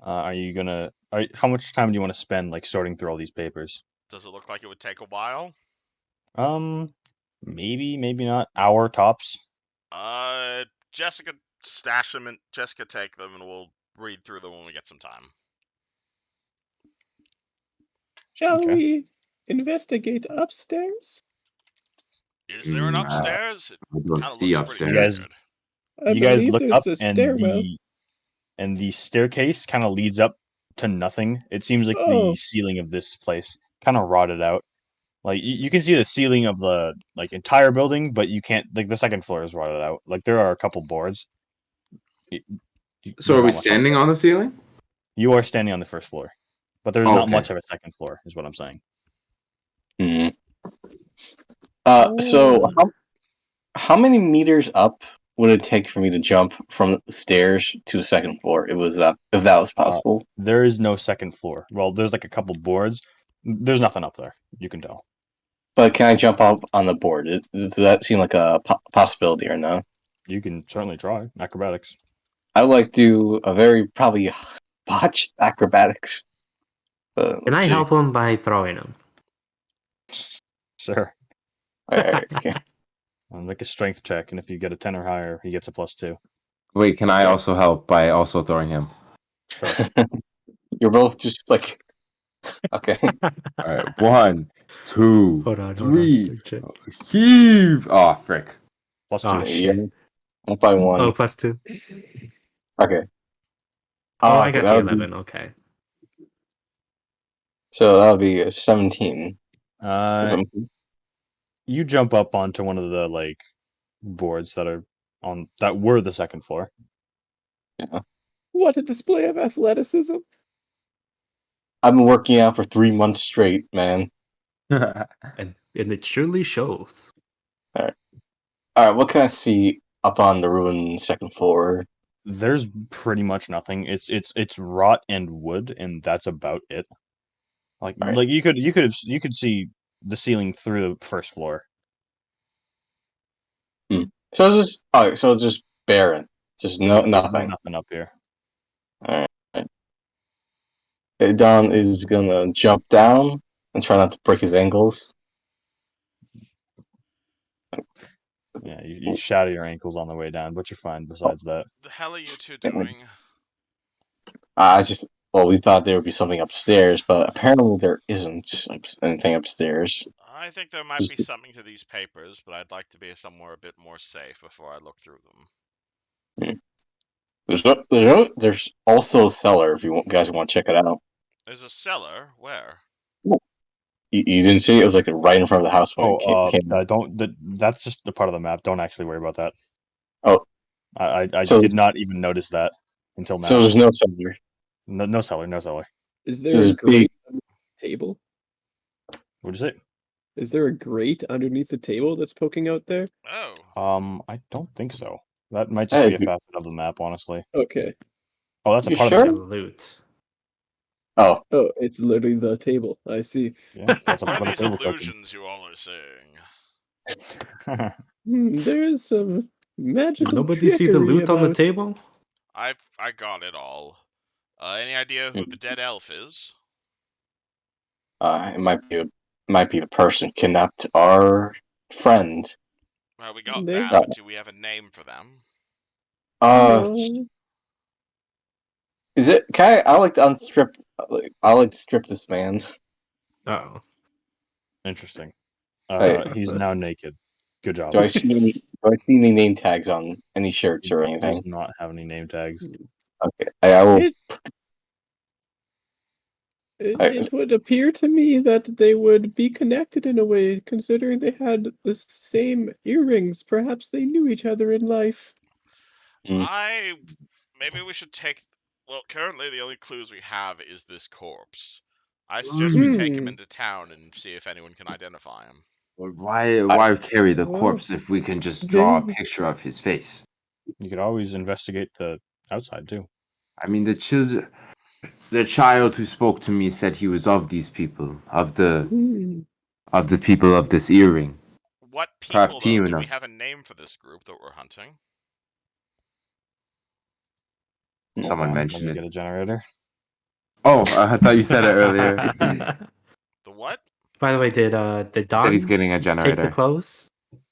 B: Are you gonna? How much time do you want to spend like sorting through all these papers?
A: Does it look like it would take a while?
B: Maybe not. Hour tops.
A: Jessica stash them and Jessica take them, and we'll read through them when we get some time.
F: Shall
B: Okay.
F: we investigate upstairs?
A: Is there an upstairs? It
D: I don't
A: kind of
D: see
A: looks pretty
D: upstairs.
A: damn
B: Yes.
A: good.
F: I
B: You guys
F: believe
B: look
F: there's
B: up,
F: a stairwell.
B: and the staircase kind of leads up to nothing. It seems like the
F: Oh.
B: ceiling of this place kind of rotted out. Like you can see the ceiling of the like entire building, but you can't like the second floor is rotted out. Like there are a couple boards.
D: So
B: There's
D: are we
B: not much up
D: standing
B: there.
D: on the ceiling?
B: You are standing on the first floor, but there's not
D: Okay.
B: much of a second floor, is what I'm saying.
E: Hmm. So how many meters up would it take for me to jump from the stairs to the second floor? If that was possible.
B: There is no second floor. Well, there's like a couple boards. There's nothing up there. You can tell.
E: But can I jump up on the board? Does that seem like a possibility or no?
B: You can certainly try acrobatics.
E: I would like to do a very probably botched acrobatics.
C: Can
E: Let's
C: I
E: see.
C: help him by throwing him?
B: Sure.
E: Alright, okay.
B: Make a strength check, and if you get a 10 or higher, he gets a +2.
D: Wait, can I also help by also throwing him?
B: Sure.
E: You're both just like okay.
D: All right, 1, 2,
C: Hold on.
D: 3,
C: Check.
D: heave! Oh, frick.
B: +2.
C: Oh,
E: Yeah,
C: shit.
E: 1 by 1.
C: Oh, +2.
E: Okay.
C: Oh, I
E: Okay,
C: got
E: that
C: the
E: would be,
C: 11. Okay.
E: so that would be a 17.
B: You jump up onto one of the like boards that were the second floor.
E: Yeah.
F: What a display of athleticism.
E: I've been working out for 3 months straight, man.
C: And it surely shows.
E: Alright, what can I see up on the ruined second floor?
B: There's pretty much nothing. It's rot and wood, and that's about it.
E: Alright.
B: Like you could see the ceiling through the first floor.
E: So it's just alright, so it's just barren. Just
B: There's
E: nothing.
B: nothing up here.
E: Alright. Don is gonna jump down and try not to break his ankles.
B: Yeah, you shatter your ankles on the way down, but you're fine besides that.
A: The hell are you two doing?
E: We thought there would be something upstairs, but apparently there isn't anything upstairs.
A: I think there might be something to these papers, but I'd like to be somewhere a bit more safe before I look through them.
E: There's also a cellar if you guys want to check it out.
A: There's a cellar? Where?
E: You didn't see it? It was like right in front of the house when it came.
B: That's just a part of the map. Don't actually worry about that.
E: Oh,
B: I
E: So-
B: did not even notice that until now.
E: so there's no cellar.
B: No cellar, no cellar.
F: Is
E: So
F: there a
E: there's
F: grate under the table?
B: What'd you say?
F: Is there a grate underneath the table that's poking out there?
A: Oh.
B: I don't think so. That might just be a
E: Hey,
B: facet of the map, honestly.
F: Okay.
B: Oh, that's a
E: You
B: part
C: The
B: of
E: sure?
B: the map.
C: loot.
E: Oh,
F: Oh, it's literally the table. I see.
B: Yeah, that's a
A: What
B: part
A: are
B: of
A: these
B: the table
A: illusions you all are seeing?
B: token.
F: There is some magical
C: Nobody see the
F: trickery
C: loot on the
F: about-
C: table?
A: I got it all. Any idea who the dead elf is?
E: it might be the person kidnapped our friend.
A: Well, we got
F: They-
A: that, but do we have a name for them?
F: No.
E: Is it? I like to unstrip. I like to strip this man.
C: Oh.
B: Interesting.
E: Hey.
B: He's now naked. Good job.
E: Do I see any name tags on any shirts or
B: He does
E: anything?
B: not have any name tags.
E: Okay, I will.
F: It would appear to me that they would be connected in a way, considering they had the same earrings. Perhaps they knew each other in life.
A: Maybe we should take. Well, currently the only clues we have is this corpse. I suggest we take him into town and see if anyone can identify him.
D: Why carry the
F: Well,
D: corpse if we can just draw a
F: they-
D: picture of his face?
B: You could always investigate the outside too.
D: I mean, the child who spoke to me said he was of these people, of the people of this earring.
A: What
D: Perhaps
A: people, though?
D: you
A: Do
D: and
A: we
D: us.
A: have a name for this group that we're hunting?
D: Someone
B: Let
D: mentioned
B: me
D: it.
B: get a generator.
D: Oh, I thought you said it earlier.
A: The what?
C: By the way, did
D: Said
C: Don
D: he's getting a
C: take the
D: generator.
C: clothes?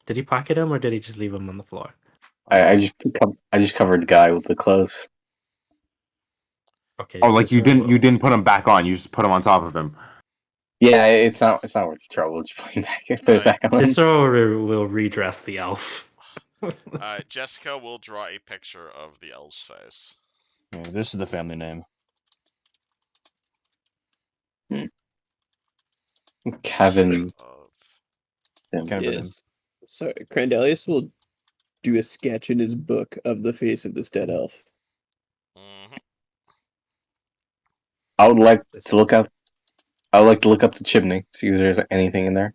C: Did he pocket them or did he just leave them on the floor?
E: I just covered the guy with the clothes.
C: Okay.
D: Oh, like you
C: Cicero
D: didn't put him back on. You just put him on top of him.
E: Yeah, it's not worth the trouble. Just put it back on.
C: Cicero will redress the elf.
A: Jessica will draw a picture of the elf's face.
B: Yeah, this is the family name.
E: Kevin.
A: Of...
B: Kevin.
F: Yes. So Crandelius will do a sketch in his book of the face of this dead elf.
A: Mhm.
E: I would like to look up. I would like to look up the chimney, see if there's anything in there.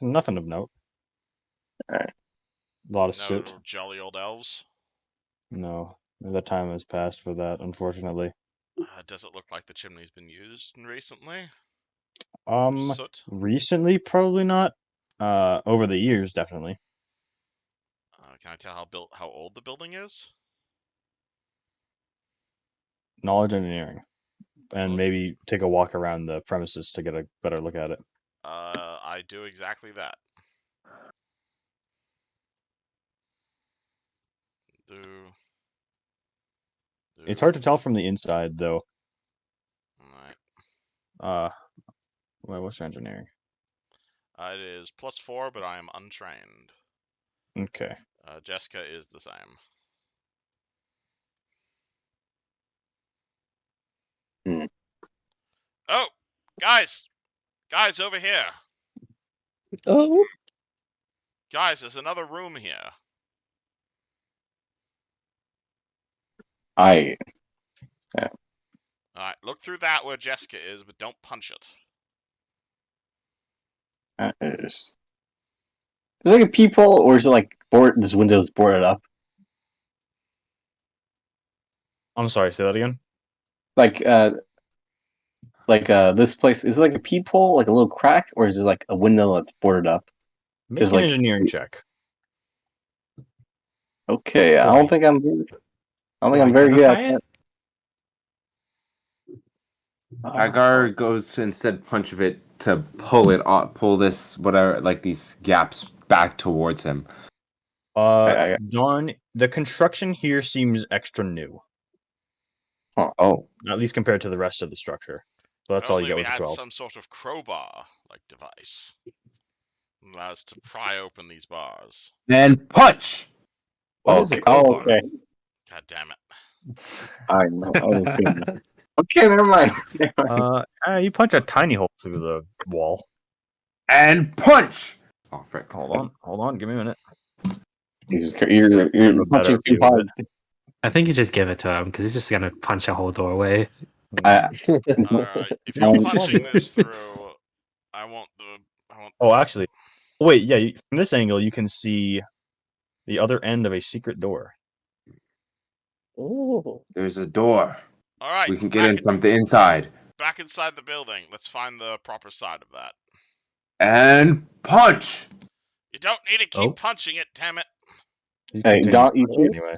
B: Nothing of note.
E: Alright.
B: A lot of
A: No
B: soot.
A: jolly old elves.
B: No, the time has passed for that, unfortunately.
A: Does it look like the chimney's been used recently? Soot?
B: Recently, probably not. Over the years, definitely.
A: Can I tell how old the building is?
B: Knowledge engineering, and maybe take a walk around the premises to get a better look at it.
A: I do exactly that.
B: It's hard to tell from the inside, though.
A: Alright.
B: What's your engineering?
A: It is +4, but I am untrained.
B: Okay.
A: Jessica is the same. Oh, guys, over here.
F: Oh,
A: Guys, there's another room here.
E: I
A: Alright, look through that where Jessica is, but don't punch it.
E: is it like a peephole, or is it like this window's boarded up?
B: I'm sorry. Say that again.
E: Like this place is it like a peephole, like a little crack, or is it like a window that's boarded up?
B: Make an engineering check.
E: Okay, I don't think I'm. I don't think
C: Do
E: I'm
C: I
E: very good at
C: identify
E: that.
D: Hagar goes to instead punch of it to pull it off, pull this whatever like these gaps back towards him.
B: Dawn, the construction here seems extra new,
D: Oh,
B: at least compared to the rest of the structure. So that's
A: If
B: all you
A: only
B: get
A: we
B: with the
A: had
B: 12.
A: some sort of crowbar-like device. Allow us to pry open these bars.
D: and punch.
C: What is a
E: Okay.
C: crowbar?
E: Okay.
A: God damn it.
E: I know. Okay. Okay, never mind.
B: You punch a tiny hole through the wall.
D: And punch. Oh, frick.
B: Hold on, give me a minute.
E: You're
B: Have a better
E: punching too
B: view of
E: hard.
C: I think you just give it to him because he's just gonna punch a whole doorway.
A: Alright, if you're punching this through, I want
B: Oh, actually, wait, yeah. From this angle, you can see the other end of a secret door.
F: Oh.
D: There's a door.
A: Alright,
D: We can get in from the inside.
A: back inside the building. Let's find the proper side of that.
D: And punch.
A: You don't need to keep
C: Oh.
A: punching it, damn it.
B: He
E: Hey,
B: continues
E: Don,
B: punching anyway.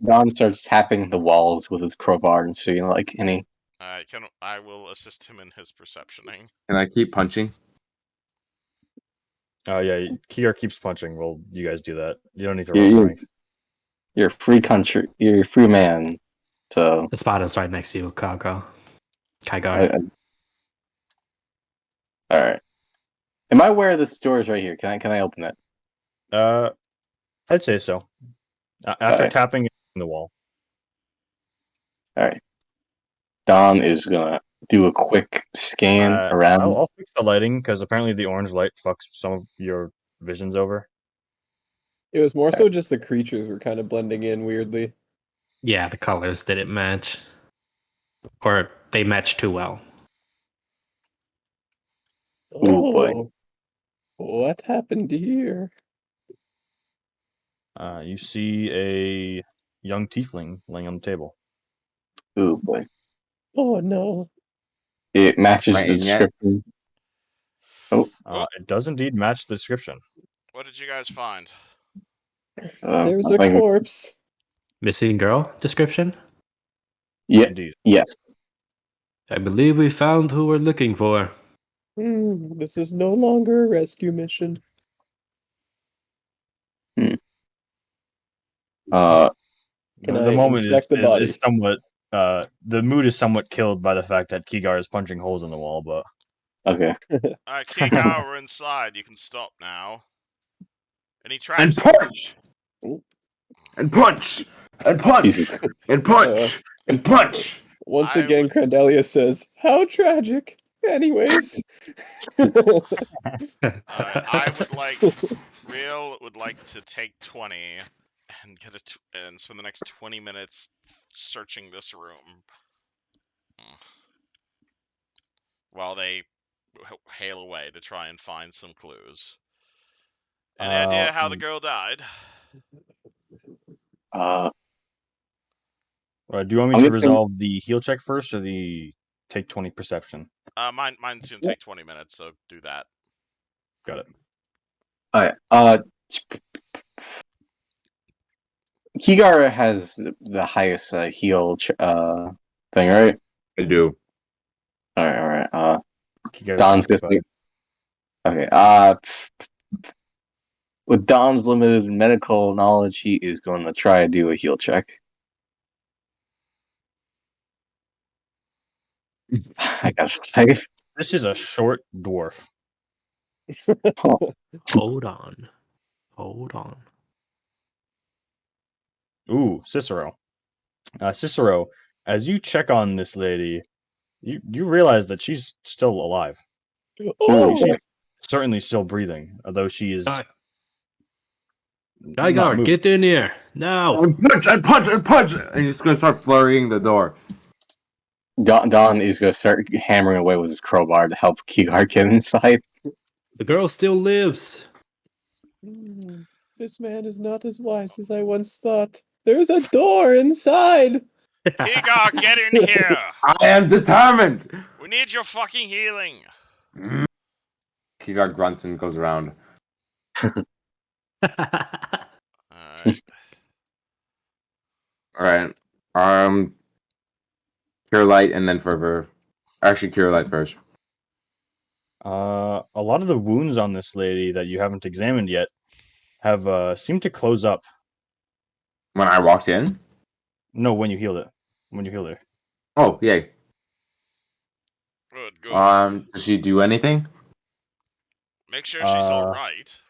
E: Don starts tapping the walls with his crowbar and seeing like any.
A: Alright, I will assist him in his perceptioning.
D: Can I keep punching?
B: Oh yeah, Kier keeps punching. Well, you guys do that. You don't need to roll
E: You're,
B: strength.
E: you're a free country. You're a free man. So
C: The spot right next to you, Kygar.
E: all right. Am I aware this door is right here? Can I open it?
B: I'd say so. After
E: Alright.
B: tapping it in the wall.
E: All right. Don is gonna do a quick scan around.
B: I'll fix the lighting because apparently the orange light fucks some of your visions over.
F: It was more so just the creatures were kind of blending in weirdly.
C: Yeah, the colors didn't match, or they matched too well.
E: Ooh, boy.
F: Oh, what happened here?
B: You see a young tiefling laying on the table.
E: Ooh boy.
F: Oh no.
E: It matches
D: Right
E: the
D: in yet?
E: description.
B: It does indeed match the description.
A: What did you guys find?
F: There's
E: I
F: a
E: think-
F: corpse.
C: Missing girl description?
E: Yeah.
B: Indeed.
E: Yes.
C: I believe we found who we're looking for.
F: This is no longer a rescue mission. Can
B: The
F: I
B: moment
F: inspect the body?
B: is somewhat. The mood is somewhat killed by the fact that Kigar is punching holes in the wall, but
E: Okay.
A: Alright, Kigar, we're inside. You can stop now. Any
D: And
A: traps?
D: punch.
F: Ooh.
D: And punch. And punch.
E: Jesus.
D: And punch. And punch.
F: Once
A: I
F: again,
A: would-
F: Crandelia says, "How tragic." Anyways.
A: I would like Riel would like to take 20 and and spend the next 20 minutes searching this room while they hail away to try and find some clues. Any idea how the girl died?
B: do you want me
E: I'm
B: to
E: gonna-
B: resolve the heal check first or the take 20 perception?
A: Mine's gonna take 20 minutes, so do that.
B: Got it.
E: Alright. Kigar has the highest heal thing, right?
D: I do.
E: Alright.
B: Kigar's
E: Don's gonna
B: occupied.
E: Okay. With Don's limited medical knowledge, he is going to try to do a heal check. I got a 5.
B: This is a short dwarf.
C: Hold on.
B: Ooh, Cicero. Cicero, as you check on this lady, you realize that she's still alive.
F: Oh,
B: She's certainly still breathing, although she is not
C: Kygar,
B: moving.
C: get in here now.
D: And punch. And punch. And punch. And he's gonna start flurrying the door.
E: Don is going to start hammering away with his crowbar to help Kigar get inside.
C: The girl still lives.
F: This man is not as wise as I once thought. There's a door inside.
A: Kigar, get in here!
D: I am determined.
A: We need your fucking healing!
D: Kigar grunts and goes around.
A: Alright.
D: All right. Cure light and then fervor. Actually, cure light first.
B: A lot of the wounds on this lady that you haven't examined yet have seemed to close up.
D: When I walked in.
B: No, when you healed it. When you healed her.
D: Oh, yay.
A: Good.
D: Does she do anything?
A: Make sure she's all
B: Uh,
A: right.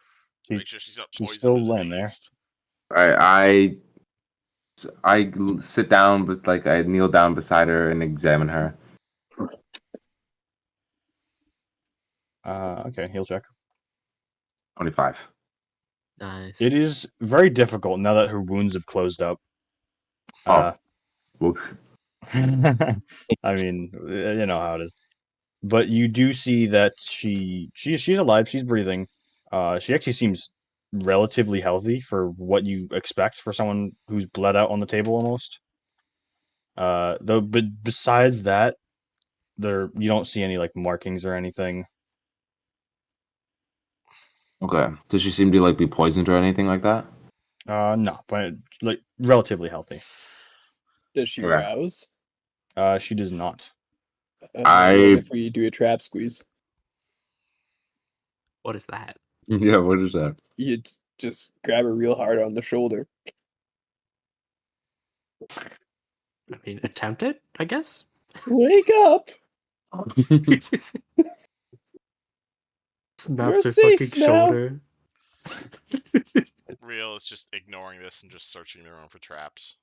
B: she-
A: Make sure she's not
B: she's
A: poisoned
B: still
A: or
B: laying there.
A: diseased.
D: All right. I sit down, but like I kneel down beside her and examine her.
B: Okay, heal check.
D: 25.
C: Nice.
B: It is very difficult now that her wounds have closed up.
D: Woof.
B: I mean, you know how it is. But you do see that she's alive. She's breathing. She actually seems relatively healthy for what you expect for someone who's bled out on the table almost. Though, but besides that, you don't see any like markings or anything.
D: Okay. Does she seem to like be poisoned or anything like that?
B: No, but like relatively healthy.
F: Does she
D: Okay.
F: rouse?
B: She does not.
F: What
D: I
F: if we do a trap squeeze?
C: What is that?
D: yeah. What is that?
F: You just grab her real hard on the shoulder.
C: I mean, attempt it, I guess.
F: Wake up!
C: Snaps her
F: safe
C: fucking
F: now.
C: shoulder.
A: Riel is just ignoring this and just searching the room for traps.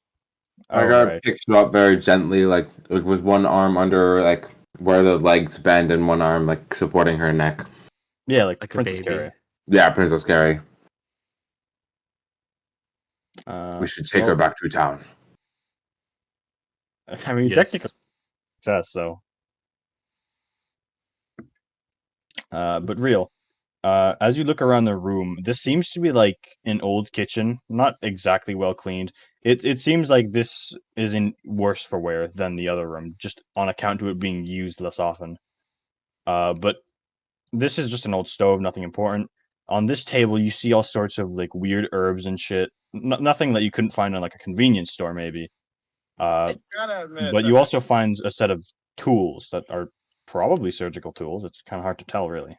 D: I
B: Oh,
D: got
B: right.
D: picks her up very gently, like with one arm under like where the legs bend and one arm like supporting her neck.
B: Yeah, like
C: Like a
B: Princess
C: baby.
B: Carrie.
D: Yeah, Princess Carrie. We should take her
B: Well,
D: back to town.
B: I mean, technically success, so. But real. As you look around the room, this seems to be like an old kitchen, not exactly well cleaned. It seems like this is in worse for wear than the other room, just on account of it being used less often. But this is just an old stove, nothing important. On this table, you see all sorts of like weird herbs and shit. Nothing that you couldn't find in like a convenience store, maybe. But you also find a set of tools that are probably surgical tools. It's kind of hard to tell, really.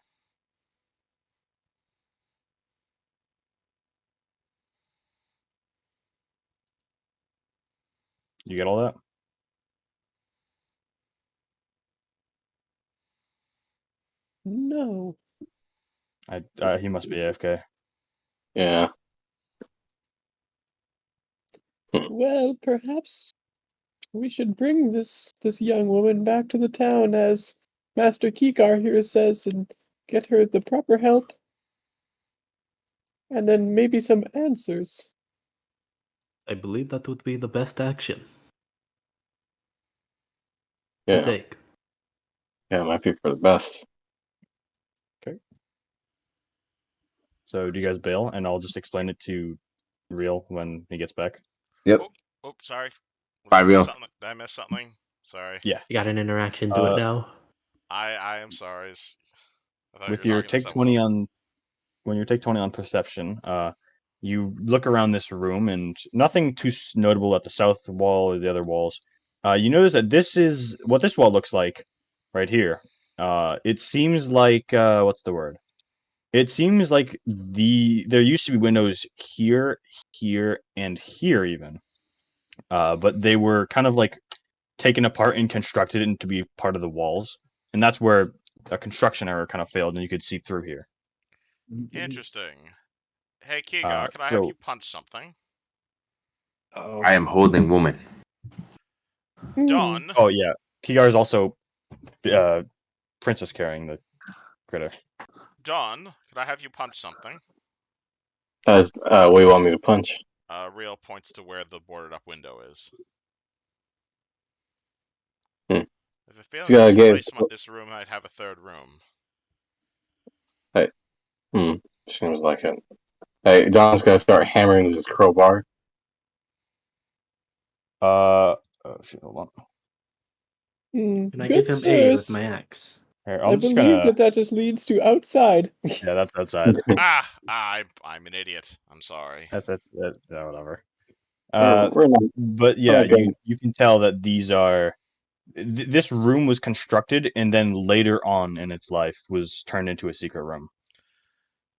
B: You get all that?
F: No.
B: He must be AFK.
E: Yeah.
F: Well, perhaps we should bring this young woman back to the town, as Master Kikar here says, and get her the proper help, and then maybe some answers.
C: I believe that would be the best action to
E: Yeah.
C: take.
E: Yeah, it might be for the best.
B: So do you guys bail, and I'll just explain it to Real when he gets back.
D: Yep.
A: Oh, sorry.
D: Bye, Riel.
A: Did I miss something? Sorry.
B: Yeah.
C: You got an interaction, do it now.
A: I am sorry. I thought
B: With
A: you were
B: your
A: talking to
B: take
A: someone
B: 20
A: else.
B: on when you take 20 on perception, you look around this room and nothing too notable at the south wall or the other walls. You notice that this is what this wall looks like right here. It seems like what's the word? It seems like there used to be windows here, here, and here even. But they were kind of like taken apart and constructed into be part of the walls. And that's where a construction error kind of failed and you could see through here.
A: Interesting. Hey, Kigar, could I have you punch something?
F: Oh.
D: I am holding woman.
A: Dawn.
B: Oh yeah, Kigar is also princess carrying the critter.
A: Dawn, could I have you punch something?
E: What do you want me to punch?
A: Riel points to where the boarded up window is.
E: Hmm.
A: If it failed
E: You gotta
A: to
E: get-
A: placement this room, I'd have a third room.
E: Seems like it. Hey, Don's gonna start hammering with his crowbar.
B: Oh, shit, hold on.
C: Can I
F: Good
C: give him aid with
F: sirs.
C: my axe?
B: Here,
F: I
B: I'm just
F: believe
B: gonna.
F: that just leads to outside.
B: Yeah, that's outside.
A: I'm an idiot. I'm sorry.
B: That's yeah, whatever.
E: We're not.
B: But yeah,
E: Okay.
B: you can tell that these are this room was constructed and then later on in its life was turned into a secret room.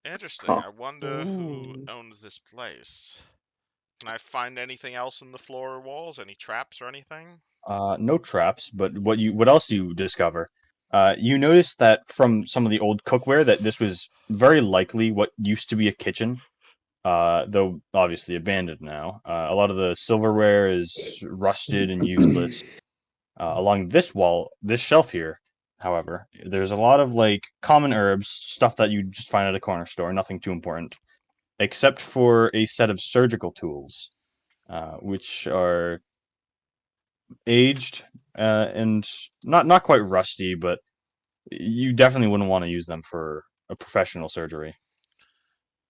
A: Interesting.
E: Huh.
A: I wonder who owns this place. Can I find anything else in the floor or walls? Any traps or anything?
B: No traps, but what else do you discover? You notice that from some of the old cookware that this was very likely what used to be a kitchen, though obviously abandoned now. A lot of the silverware is rusted and useless. Along this wall, this shelf here, however, there's a lot of like common herbs, stuff that you just find at a corner store, nothing too important, except for a set of surgical tools, which are aged and not quite rusty, but you definitely wouldn't want to use them for a professional surgery.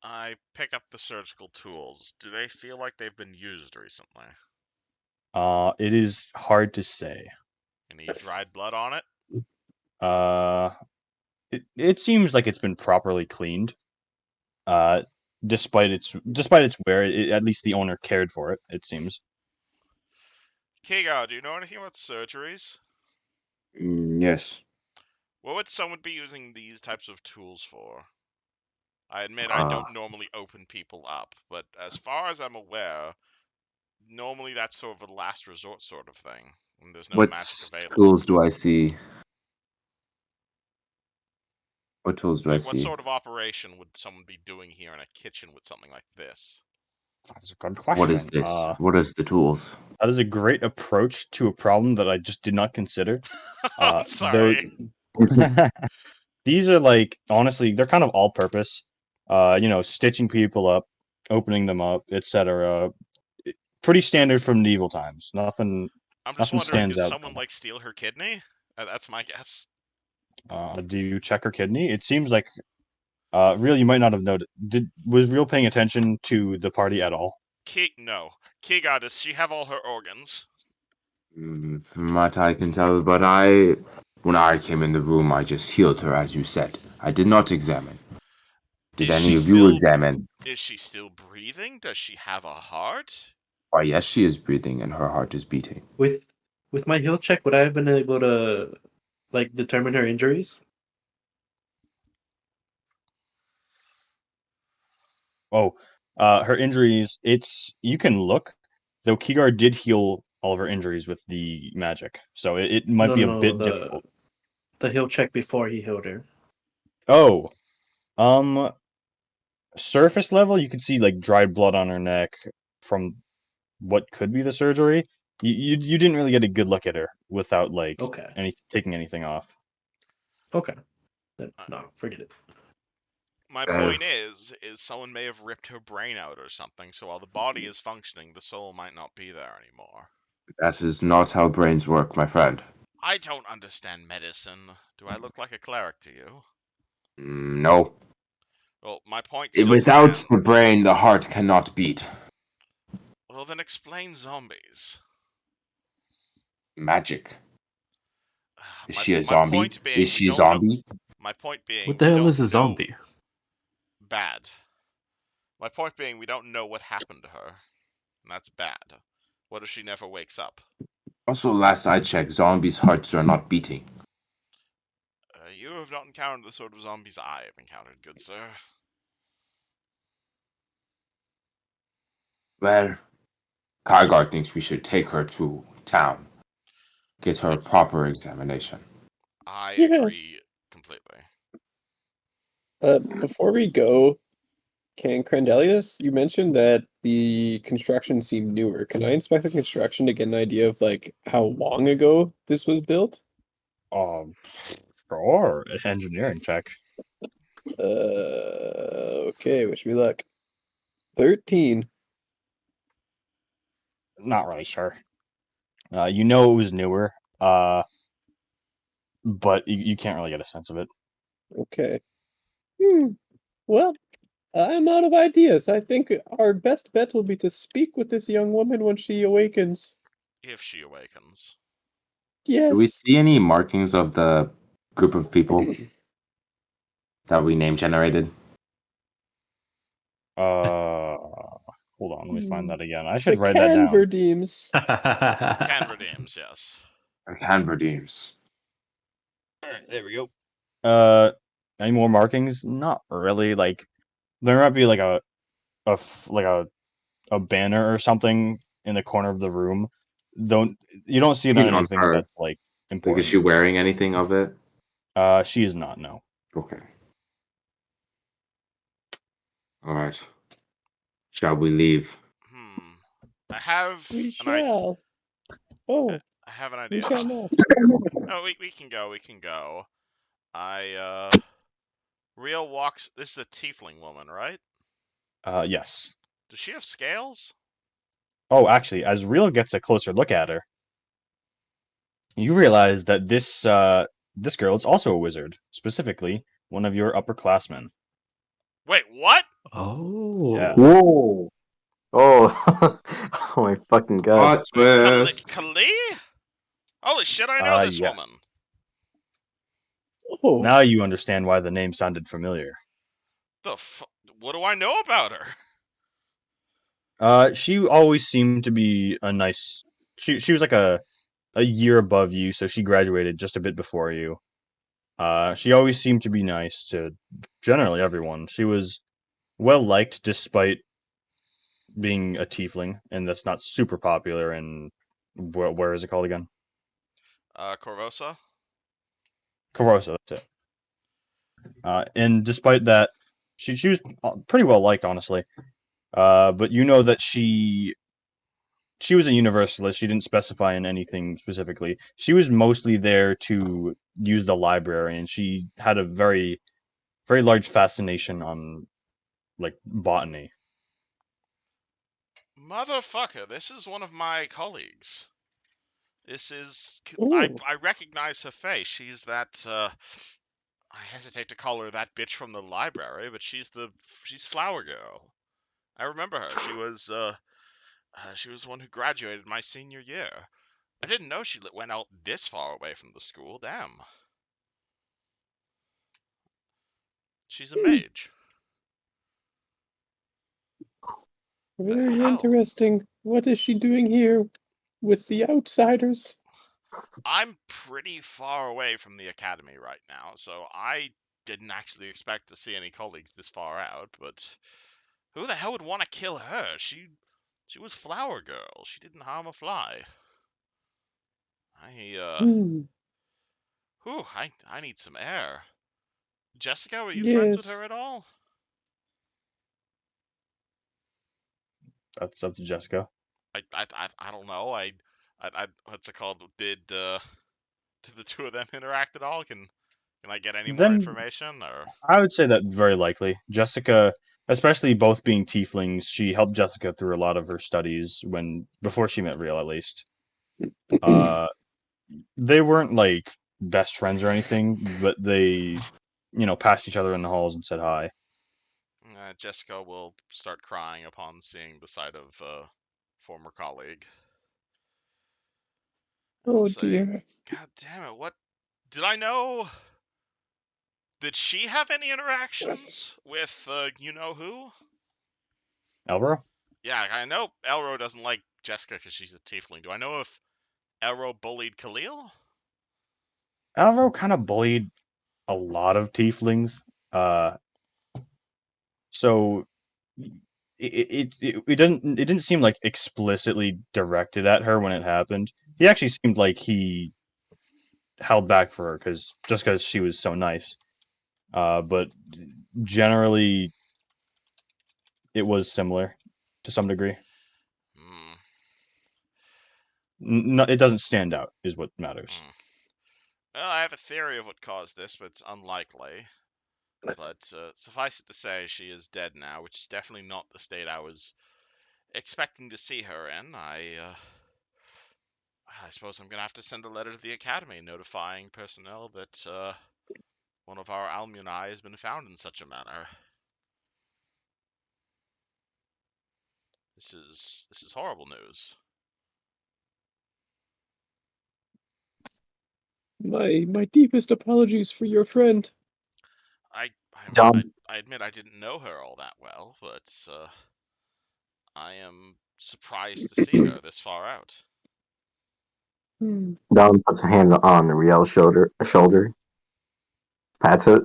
A: I pick up the surgical tools. Do they feel like they've been used recently?
B: It is hard to say.
A: Any dried blood on it?
B: Uh, it seems like it's been properly cleaned. Uh, despite its wear, at least the owner cared for it. It seems.
A: Kiga, do you know anything about surgeries?
D: Yes.
A: What would someone be using these types of tools for? I admit I
D: Uh,
A: don't normally open people up, but as far as I'm aware, normally that's sort of a last resort sort of thing, when there's no
D: what
A: magic available.
D: tools do I see? What tools do I
A: Like, what
D: see?
A: sort of operation would someone be doing here in a kitchen with something like this?
B: That's a good
D: What is
B: question.
D: this? What is the tools?
B: That is a great approach to a problem that I just did not consider.
A: I'm
B: Though
A: sorry.
B: these are like honestly, they're kind of all purpose. Stitching people up, opening them up, etc. Pretty standard from medieval times. Nothing,
A: I'm just
B: nothing
A: wondering,
B: stands
A: did
B: out.
A: someone, like, steal her kidney? That's my guess.
B: Do you check her kidney? It seems like Real, you might not have noted. Was Real paying attention to the party at all?
A: No. Kiga, does she have all her organs?
D: From what I can tell, but when I came in the room, I just healed her, as you said. I did not examine. Did
A: Is
D: any
A: she
D: of you
A: still
D: examine?
A: is she still breathing? Does she have a heart?
D: Why, yes, she is breathing and her heart is beating.
C: With my heal check, would I have been able to like determine her injuries?
B: Oh, her injuries. You can look, though Kigar did heal all of her injuries with the magic, so it might
C: No,
B: be a
C: no,
B: bit difficult.
C: the heal check before he healed her.
B: Oh, um, surface level, you could see like dried blood on her neck from what could be the surgery. You didn't really get a good look at her without like
C: Okay.
B: taking anything off.
C: Okay. No, forget it.
A: My point is someone may have ripped her brain out or something, so while the body is functioning, the soul might not be there anymore.
D: That is not how brains work, my friend.
A: I don't understand medicine. Do I look like a cleric to you?
D: No.
A: Well, my point still
D: Without
A: stands.
D: the brain, the heart cannot beat.
A: Well, then explain zombies.
D: Magic. Is
A: My
D: she a
A: my
D: zombie?
A: point being,
D: Is
A: we
D: she a
A: don't know.
D: zombie?
A: My point being,
C: What the
A: we
C: hell
A: don't
C: is a
A: know.
C: zombie?
A: Bad. My point being, we don't know what happened to her, and that's bad. What if she never wakes up?
D: Also, last I checked, zombies' hearts are not beating.
A: You have not encountered the sort of zombies I have encountered, good sir.
D: Well, Kygar thinks we should take her to town. Get her a proper examination.
A: I
F: Yes.
A: agree completely.
F: Before we go, can Crandelius, you mentioned that the construction seemed newer. Can I inspect the construction to get an idea of like how long ago this was built?
B: Um, sure, engineering check.
F: Okay, wish me luck. 13.
B: Not really sure. You know it was newer, but you can't really get a sense of it.
F: Okay. Well, I'm out of ideas. I think our best bet will be to speak with this young woman when she awakens.
A: If she awakens.
D: Do we
F: Yes.
D: see any markings of the group of people that we name generated?
B: Uh, Hold on, let me find
F: Hmm.
B: that again. I
F: The
B: should write that down.
F: Canverdeems.
A: Can redeems, yes.
D: Hand redeems.
B: Alright, there we go. Any more markings? Not really. Like, there might be like a banner or something in the corner of the room. You don't see it on
D: Even on
B: anything
D: her.
B: that's like
D: Like, is she
B: important.
D: wearing anything of it?
B: She is not. No.
D: Okay. All right. Shall we leave?
A: Hmm. I have
F: We
A: an
F: shall. Oh,
A: I have an
F: we
A: idea.
F: shall not.
A: Oh, we can go. We can go. Riel walks. This is a tiefling woman, right?
B: Yes.
A: Does she have scales?
B: Oh, actually, as Real gets a closer look at her, you realize that this girl is also a wizard, specifically one of your upperclassmen.
A: Wait, what?
B: Yeah.
C: Oh.
E: Whoa! Oh, oh my fucking god!
D: Plot twist.
A: Kali? Holy shit! I know this
B: Yeah.
A: woman.
F: Oh,
B: Now you understand why the name sounded familiar.
A: What do I know about her?
B: She always seemed to be a nice. She was like a year above you, so she graduated just a bit before you. She always seemed to be nice to generally everyone. She was well liked despite being a tiefling, and that's not super popular. And where is it called again?
A: Corvosa?
B: Corvosa. That's it. And despite that, she was pretty well liked, honestly. But you know that she was a universalist. She didn't specify in anything specifically. She was mostly there to use the library, and she had a very, very large fascination on like botany.
A: Motherfucker, this is one of my colleagues. This is.
F: oh.
A: I recognize her face. She's that. I hesitate to call her that bitch from the library, but she's Flower Girl. I remember her. She was the one who graduated my senior year. I didn't know she went out this far away from the school. Damn. She's a
F: Hmm.
A: mage. The
F: Very
A: hell?
F: interesting. What is she doing here with the outsiders?
A: I'm pretty far away from the academy right now, so I didn't actually expect to see any colleagues this far out, but who the hell would want to kill her? She was Flower Girl. She didn't harm a fly.
F: Hmm.
A: I need some air. Jessica, were you friends with
F: Yes.
A: her at all?
B: That's up to Jessica.
A: I don't know. What's it called? Did the two of them interact at all? Can I get any more
B: Then
A: information or?
B: I would say that very likely. Jessica, especially both being tieflings, she helped Jessica through a lot of her studies before she met Real, at least. Uh, they weren't like best friends or anything, but they, passed each other in the halls and said hi.
A: Jessica will start crying upon seeing the sight of a former colleague. I'll
F: Oh
A: say,
F: dear.
A: God damn it, what? Did I know? Did she have any interactions with, you know who?
B: Alvaro?
A: Yeah, I know Elro doesn't like Jessica because she's a tiefling. Do I know if Elro bullied Khalil?
B: Alvaro kind of bullied a lot of tieflings. So it didn't seem like explicitly directed at her when it happened. He actually seemed like he held back for her because she was so nice. But generally, it was similar to some degree.
A: Hmm.
B: No, it doesn't stand out, is what matters.
A: Hmm. Well, I have a theory of what caused this, but it's unlikely. But suffice it to say, she is dead now, which is definitely not the state I was expecting to see her in. I suppose I'm gonna have to send a letter to the academy notifying personnel that one of our alumni has been found in such a manner. This is horrible news.
F: My deepest apologies for your friend.
A: I
E: Dom,
A: I admit I didn't know her all that well, but I am surprised to see her this far out.
E: Don puts a hand on Riel's shoulder, pats it.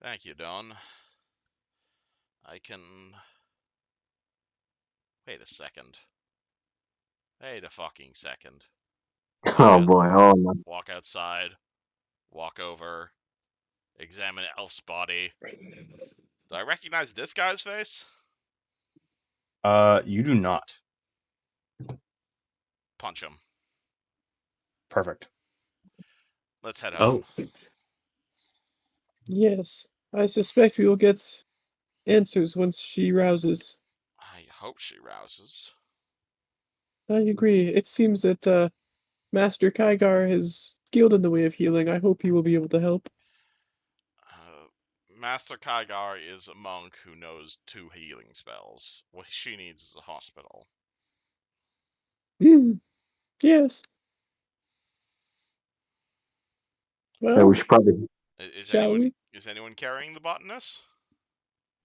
A: Thank you, Don. I can... Wait a second. Wait a fucking second.
E: Oh boy, oh no.
A: Walk outside. Walk over. Examine Elf's body. Do I recognize this guy's face?
B: You do not.
A: Punch him.
B: Perfect.
A: Let's head home.
C: Oh,
F: Yes, I suspect we will get answers once she rouses.
A: I hope she rouses.
F: I agree. It seems that Master Kygar is skilled in the way of healing. I hope he will be able to help.
A: Master Kygar is a monk who knows 2 healing spells. What she needs is a hospital.
F: Yes.
E: Yeah,
F: Well,
E: we should probably.
F: shall we?
A: Is anyone carrying the botanist?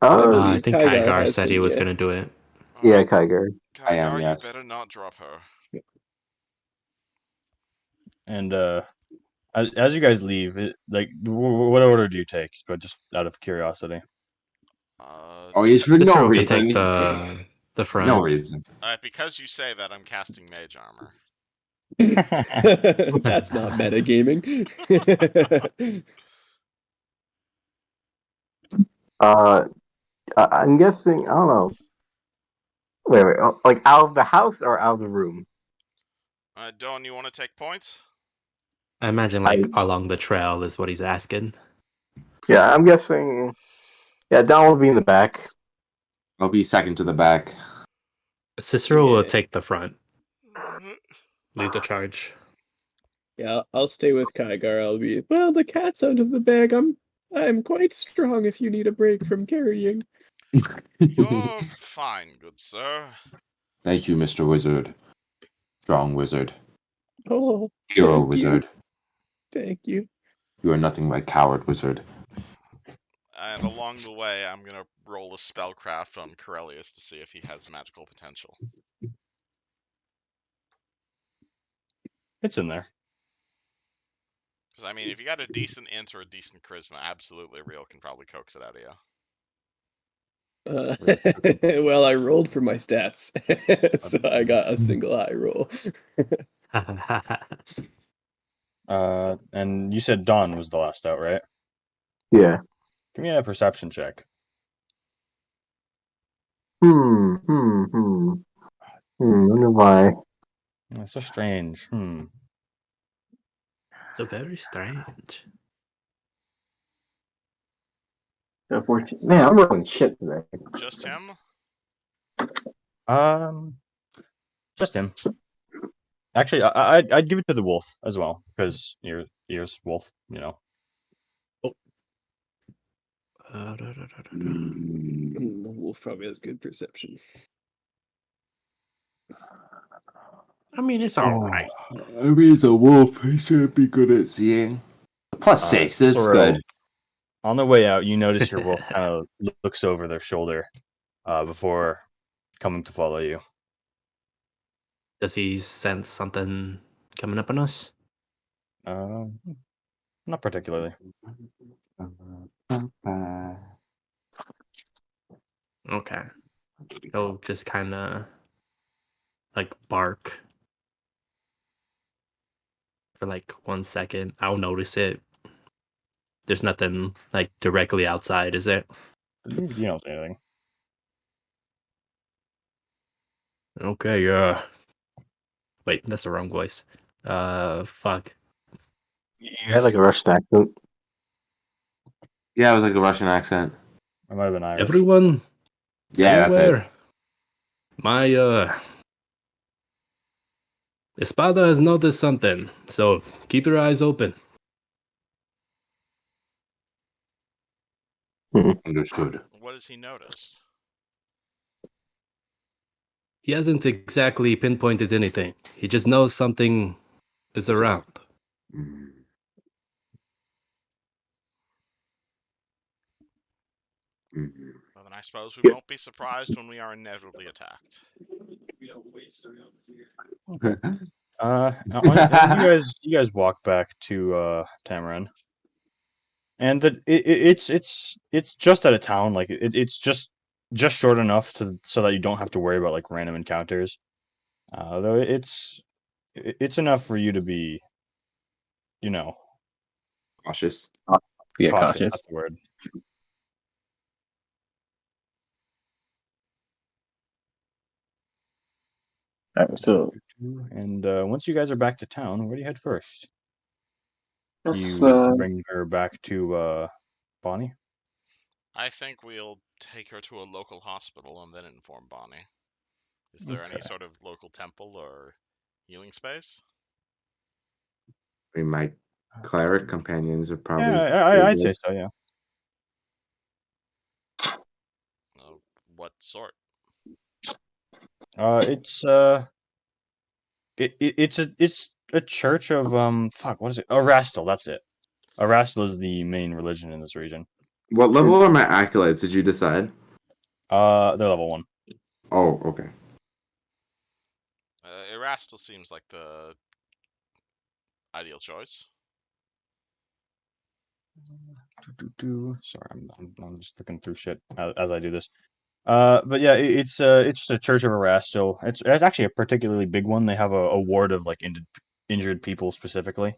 C: I think
F: Kygar
C: Kygar
F: has
C: said he
F: been,
C: was
F: yeah.
C: going to do it.
E: Yeah,
A: Alright,
E: Kyger.
D: I am,
A: Kygar,
D: yes.
A: you better not drop her.
B: And as you guys leave, what order do you take? But just out of curiosity.
D: Oh, it's for no
C: Cicero could
D: reason.
C: take the front.
D: No reason.
A: Because you say that, I'm casting mage armor.
F: That's not metagaming.
E: I'm guessing. I don't know. Wait. Like out of the house or out of the room?
A: Dawn, you want to take points?
C: I imagine like along the trail is what he's asking.
E: Yeah, I'm guessing. Yeah, Don will be in the back.
D: I'll be second to the back.
C: Cicero will
F: Yeah.
C: take the front. Lead the charge.
F: Yeah, I'll stay with Kygar. I'll be, well, the cat's out of the bag. I'm quite strong if you need a break from carrying.
A: You're fine, good sir.
D: Thank you, Mr. Wizard. Strong wizard.
F: Oh,
D: Hero
F: thank
D: wizard.
F: you. Thank you.
D: You are nothing but coward wizard.
A: And along the way, I'm gonna roll a spellcraft on Corellius to see if he has magical potential.
B: It's in there.
A: Because, I mean, if you got a decent int or a decent charisma, absolutely Riel can probably coax it out of you.
F: Well, I rolled for my stats, so I got a single high roll.
B: And you said Dawn was the last out, right?
E: Yeah.
B: Give me a perception check.
E: Wonder why.
B: That's so strange.
C: So very strange.
E: 14. Man, I'm rolling shit today.
A: Just him?
B: Just him. Actually, I'd give it to the wolf as well because yours wolf. You know.
F: The wolf probably has good perception.
C: I mean, it's alright.
D: I mean, it's a wolf. He should be good at seeing. +6, that's
B: Cicero,
D: good.
B: On the way out, you notice your wolf kind of looks over their shoulder before coming to follow you.
C: Does he sense something coming up on us?
B: Not particularly.
C: Okay. He'll just kind of like bark for like 1 second. I'll notice it. There's nothing like directly outside, is there?
B: You don't say anything.
C: Okay, wait, that's the wrong voice. Fuck.
E: You had like a Russian accent.
D: Yeah, it was like a Russian accent.
B: I might have been Irish.
C: Everyone,
D: Yeah, that's it.
C: anywhere. My Espada has noticed something, so keep your eyes open.
D: Understood.
A: What has he noticed?
C: He hasn't exactly pinpointed anything. He just knows something is around.
A: Well, then I suppose we
E: Yeah.
A: won't be surprised when we are inevitably attacked.
B: And you guys walk back to Tamarin, and it's just out of town. Like it's just short enough so that you don't have to worry about like random encounters. Though it's enough for you to be, you know,
D: Cautious.
E: Yeah,
B: cautious.
E: cautious.
B: That's the word.
E: Alright, so
B: And once you guys are back to town, where do you head first? Do
E: let's
B: you bring her back to Bonnie?
A: I think we'll take her to a local hospital and then inform Bonnie. Is there any
B: Okay.
A: sort of local temple or healing space?
D: I mean, my cleric companions are probably.
B: Yeah, I'd say so. Yeah.
A: What sort?
B: It's it's a church of fuck, what is it? Erastil, that's it. Erastil is the main religion in this region.
D: What level are my acolytes? Did you decide?
B: They're level 1.
D: Oh, okay.
A: Erastil seems like the ideal choice.
B: Sorry, I'm just looking through shit as I do this. But yeah, it's just a church of Erastil. It's actually a particularly big one. They have a ward of like injured people specifically.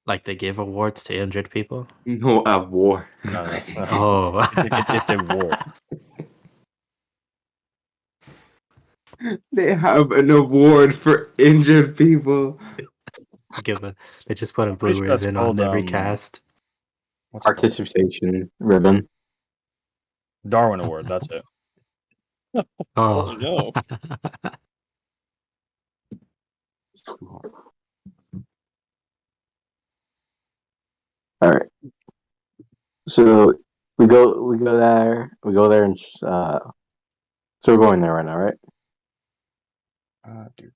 C: Like they give awards to injured people.
D: No, a war.
B: No, that's not.
C: Oh,
B: It's a ward.
D: They have an award for injured people.
C: they just put a
B: Pretty
C: blue
B: sure that's
C: ribbon on
B: called
C: every cast.
B: what's it called?
E: participation ribbon.
B: Darwin Award. That's it.
C: Oh
F: no.
E: Alright. So we go there and so we're going there right now, right?
B: Dude.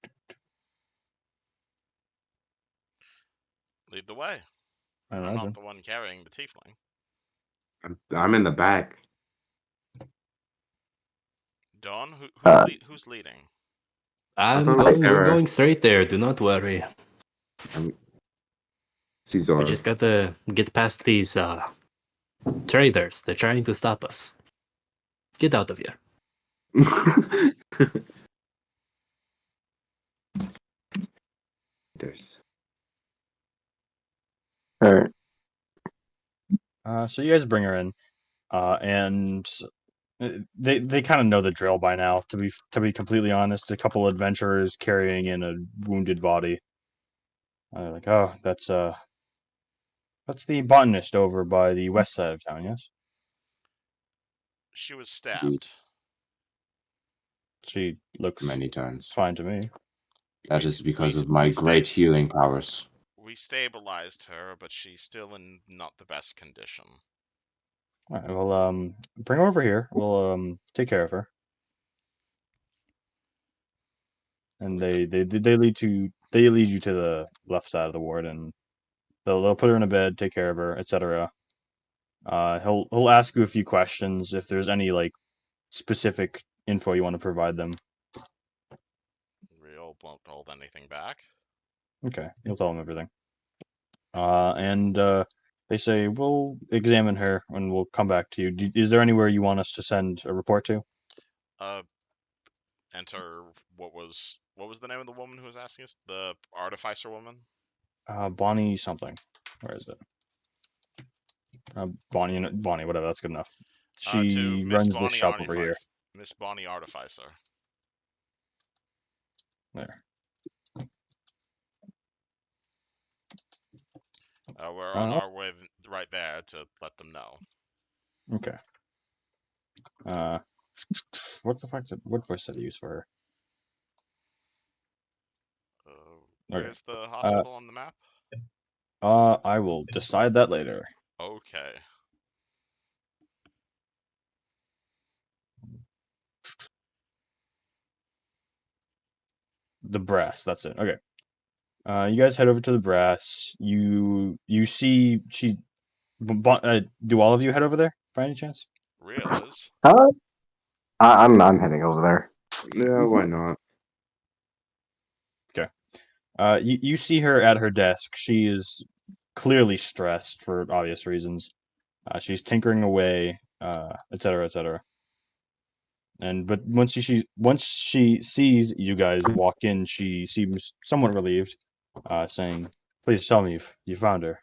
A: Lead the way.
B: I
A: I'm
B: imagine.
A: not the one carrying the tiefling.
D: I'm in the back.
A: Dawn,
E: Uh,
A: who's leading?
C: I'm
D: thought it was
C: going. We're
D: Terror.
C: going straight there. Do not worry. We
D: Caesar.
C: just gotta get past these traders. They're trying to stop us. Get out of here.
D: There's-
E: Alright.
B: So you guys bring her in, and they kind of know the drill by now. To be completely honest, a couple adventurers carrying in a wounded body. Like, oh, that's the botanist over by the west side of town. Yes,
A: She was stabbed.
B: she looks
D: Many times.
B: fine to me.
D: That
A: We-
D: is because
A: we-
D: of my
A: we
D: great
A: stay-
D: healing powers.
A: We stabilized her, but she's still in not the best condition.
B: All right, well, bring her over here. We'll take care of her. And
A: We
B: they lead you to the left side of the ward, and they'll put her in a bed, take care of her, etc. He'll ask you a few questions if there's any like specific info you want to provide them.
A: Riel won't hold anything back.
B: Okay, you'll tell them everything. And they say we'll examine her and we'll come back to you. Is there anywhere you want us to send a report to?
A: Enter what was the name of the woman who was asking us? The artificer woman?
B: Bonnie something. Where is it? Bonnie, whatever. That's good enough.
A: To
B: She
A: Miss
B: runs the
A: Bonnie
B: shop over here.
A: Miss Bonnie Artificer.
B: There.
A: We're on our way right there to let them know.
B: Okay. What the fuck? What voice did I use for her?
A: Where's the hospital on the map?
B: I will decide that later.
A: Okay.
B: The brass. That's it. Okay. You guys head over to the brass. You see she. Do all of you head over there? by any chance?
A: Riel is.
E: I'm heading over there.
D: Yeah, why not?
B: You see her at her desk. She is clearly stressed for obvious reasons. She's tinkering away, etc., etc. But once she sees you guys walk in, she seems somewhat relieved, saying, "Please tell me you found her."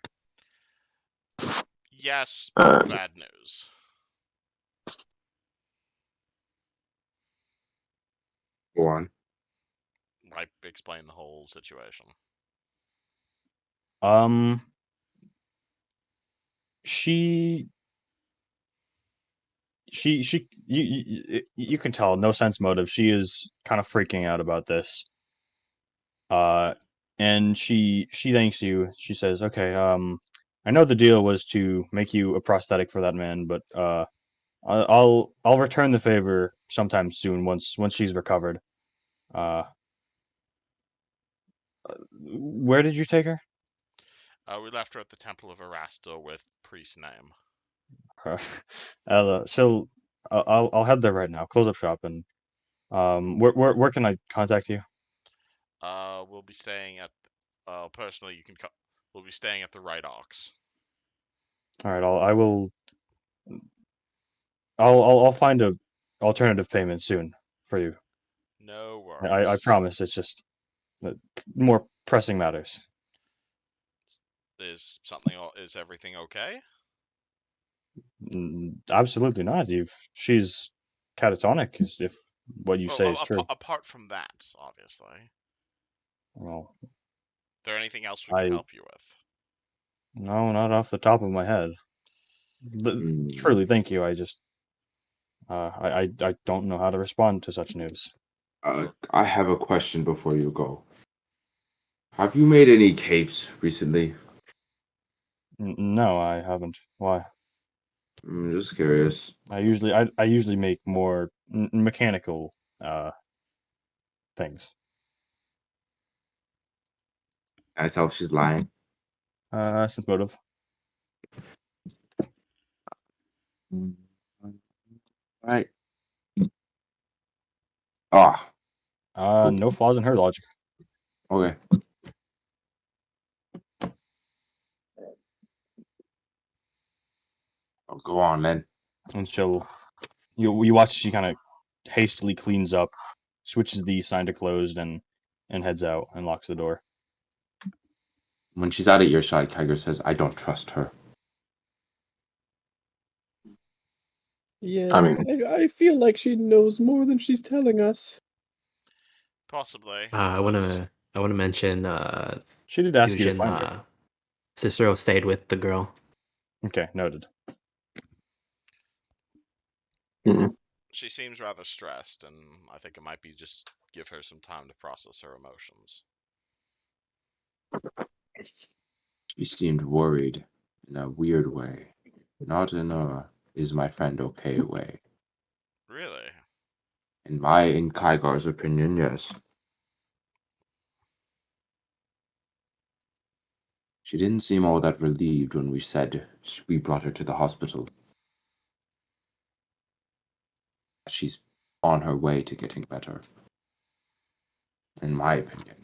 A: Yes,
E: Uh,
A: but bad news.
D: Go on.
A: I explain the whole situation.
B: Um, she you can tell no sense motive. She is kind of freaking out about this. Uh, and she thanks you. She says, "Okay, I know the deal was to make you a prosthetic for that man, but I'll return the favor sometime soon once she's recovered." Uh, where did you take her?
A: We left her at the Temple of Erasta with priest name.
B: I'll head there right now. Close up shop and where can I contact you?
A: We'll be staying at. Personally, you can. We'll be staying at the Right Ox.
B: All right, I will. I'll find a alternative payment soon for you.
A: No
B: I
A: worries.
B: promise. It's just more pressing matters.
A: Is everything okay?
B: Absolutely not. She's catatonic. If what you say
A: Well,
B: is true.
A: apart from that, obviously.
B: Well,
A: Is there anything else we can
B: I
A: help you with?
B: no, not off the top of my head.
D: Hmm.
B: Truly, thank you. I just I don't know how to respond to such news.
D: I have a question before you go. Have you made any capes recently?
B: No, I haven't. Why?
D: I'm just curious.
B: I usually make more mechanical things.
D: Can I tell if she's lying?
B: Sense motive.
D: Right. Ah,
B: No flaws in her logic.
D: okay. Oh, go on then.
B: And you watch she kind of hastily cleans up, switches the sign to closed, and heads out and locks the door.
D: When she's out of earshot, Kiger says, "I don't trust her."
F: Yes,
E: I mean,
F: I feel like she knows more than she's telling us.
A: Possibly.
C: I wanna mention
B: She did ask you to
C: Eusgen,
B: find her.
C: Cicero stayed with the girl.
B: Okay, noted.
E: mm,
A: She seems rather stressed, and I think it might be just give her some time to process her emotions.
D: She seemed worried in a weird way, not in a "is my friend okay" way.
A: Really?
D: In Kygar's opinion, yes. She didn't seem all that relieved when we said we brought her to the hospital. She's on her way to getting better, in my opinion.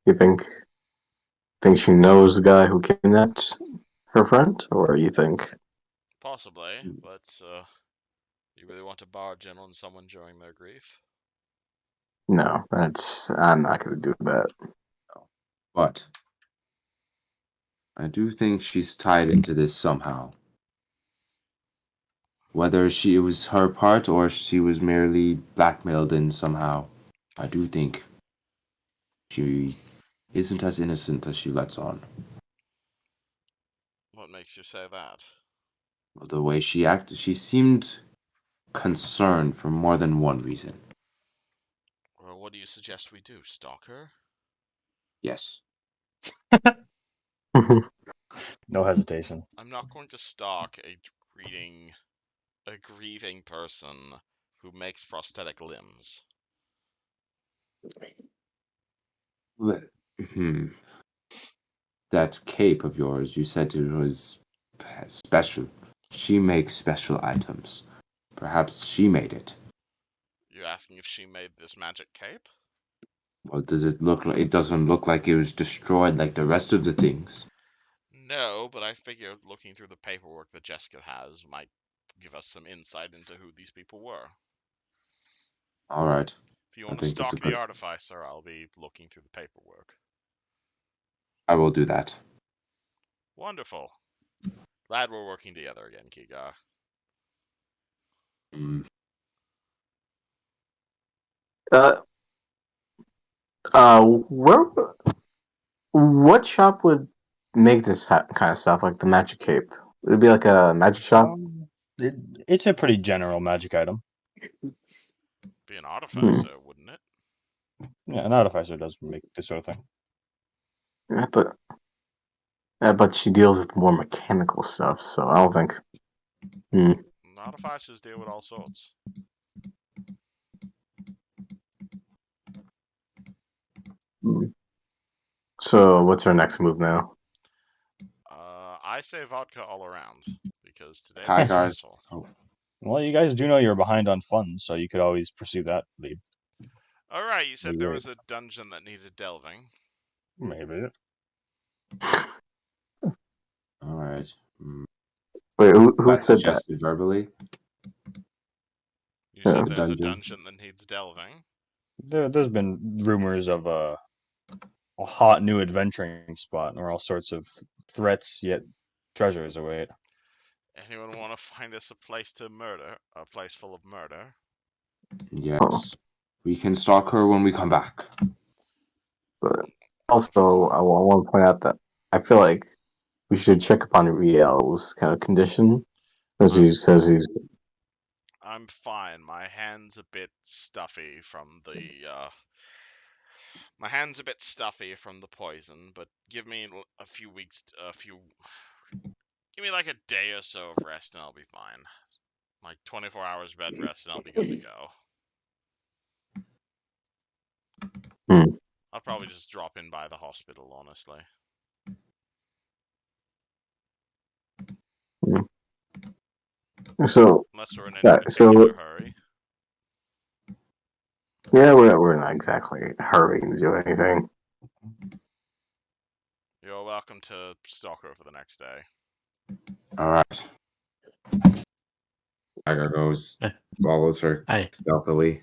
E: you think she knows the guy who kidnapped her friend, or you think
A: Possibly, but you really want to barge in on someone during their grief?
E: no? I'm not going to do that.
D: But I do think she's tied into this somehow. Whether it was her part or she was merely blackmailed in somehow, I do think she isn't as innocent as she lets on.
A: What makes you say that?
D: The way she acted, she seemed concerned for more than one reason.
A: Well, what do you suggest we do? Stalk her?
D: Yes.
B: No hesitation.
A: I'm not going to stalk a grieving person who makes prosthetic limbs.
D: Hmm. That cape of yours, you said it was special. She makes special items. Perhaps she made it.
A: You asking if she made this magic cape?
D: Well, does it look like it doesn't look like it was destroyed like the rest of the things?
A: No, but I figure looking through the paperwork that Jessica has might give us some insight into who these people were.
D: All right.
A: If you
D: I
A: want to
D: think it's a
A: stalk the
D: good.
A: artificer, I'll be looking through the paperwork.
D: I will do that.
A: Wonderful. Glad we're working together again, Kigar.
D: Mm.
E: Uh, where, what shop would make this kind of stuff, like the magic cape? Would it be like a magic shop?
B: It's a pretty general magic item.
A: Be an artificer, wouldn't it?
B: Yeah, an artificer does make this sort of thing.
E: But she deals with more mechanical stuff, so I don't think.
A: Artificers deal with all sorts.
E: Hmm. So what's our next move now?
A: I say vodka all around, because today
D: Hi,
A: was
D: guys.
A: stressful.
B: Well, you guys do know you're behind on funds, so you could always pursue that lead.
A: Alright, you said
B: Maybe
A: there
B: right.
A: was a dungeon that needed delving.
B: Maybe.
D: All right. Mm.
E: Wait, who
D: I
E: said that?
D: suggested verbally.
A: You
E: Yeah.
A: said
D: The
A: there's a
D: dungeon.
A: dungeon that needs delving.
B: There's been rumors of a hot new adventuring spot where all sorts of threats yet treasures await.
A: Anyone want to find us a place to murder? A place full of murder?
D: Yes. We can stalk her when we come back.
E: But also, I want to point out that I feel like we should check upon Riel's kind of condition, as he says he's.
A: I'm fine. My hand's a bit stuffy from the poison, but give me a few weeks, give me like a day or so of rest and I'll be fine. Like 24 hours bed rest and I'll be good to go.
E: Hmm.
A: I'll probably just drop in by the hospital, honestly.
E: So
A: Unless we're in any
E: yeah,
A: particular hurry.
E: yeah, we're not exactly hurrying to do anything.
A: You're welcome to stalk her for the next day.
D: All right. Tiger goes,
C: Eh.
D: follows her
C: Hi.
D: stealthily.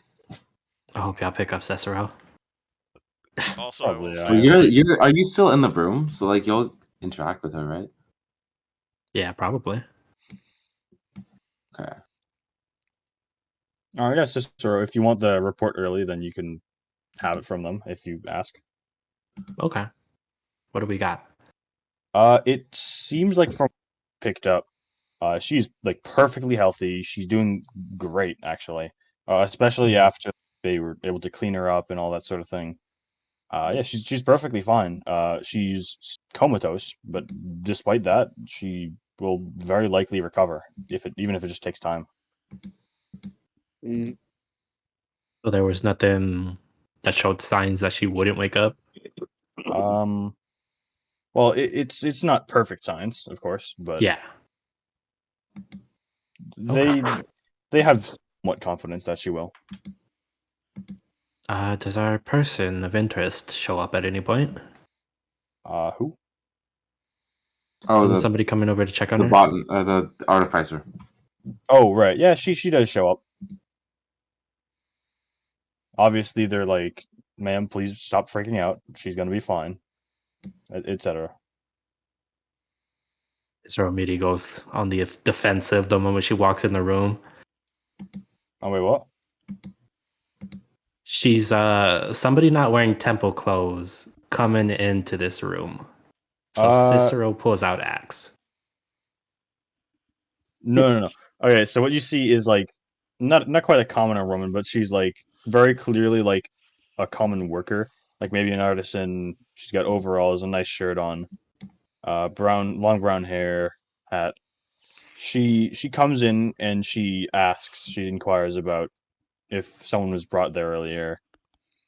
C: I hope y'all pick up Cicero.
A: Also,
B: Probably,
A: I will
B: yeah.
A: say,
D: Well,
A: it's like,
D: are you still in the room? So like you'll interact with her, right?
C: Yeah, probably.
D: Okay.
B: All right, yes, Cicero, if you want the report early, then you can have it from them if you ask.
C: Okay. What do we got?
B: It seems like from picked up, she's like perfectly healthy. She's doing great, actually. Especially after they were able to clean her up and all that sort of thing. Yeah, she's perfectly fine. She's comatose, but despite that, she will very likely recover even if it just takes time.
F: Mm,
C: So there was nothing that showed signs that she wouldn't wake up.
B: Um, well, it's not perfect science, of course, but
C: Yeah.
B: they
C: Okay.
B: they have somewhat confidence that she will.
C: Does our person of interest show up at any point?
B: Who?
D: Oh,
C: Wasn't somebody coming over to check on her?
D: the artificer.
B: Oh, right. Yeah, she does show up. Obviously, they're like, "Ma'am, please stop freaking out. She's gonna be fine," etc.
C: Cicero immediately goes on the defensive the moment she walks in the room.
B: Oh wait, what?
C: She's somebody not wearing temple clothes coming into this room. So
B: Uh,
C: Cicero pulls out axe.
B: no. Okay, so what you see is like not quite a commoner woman, but she's like very clearly like a common worker, like maybe an artisan. She's got overalls, a nice shirt on, long brown hair, hat. She comes in and she inquires about if someone was brought there earlier.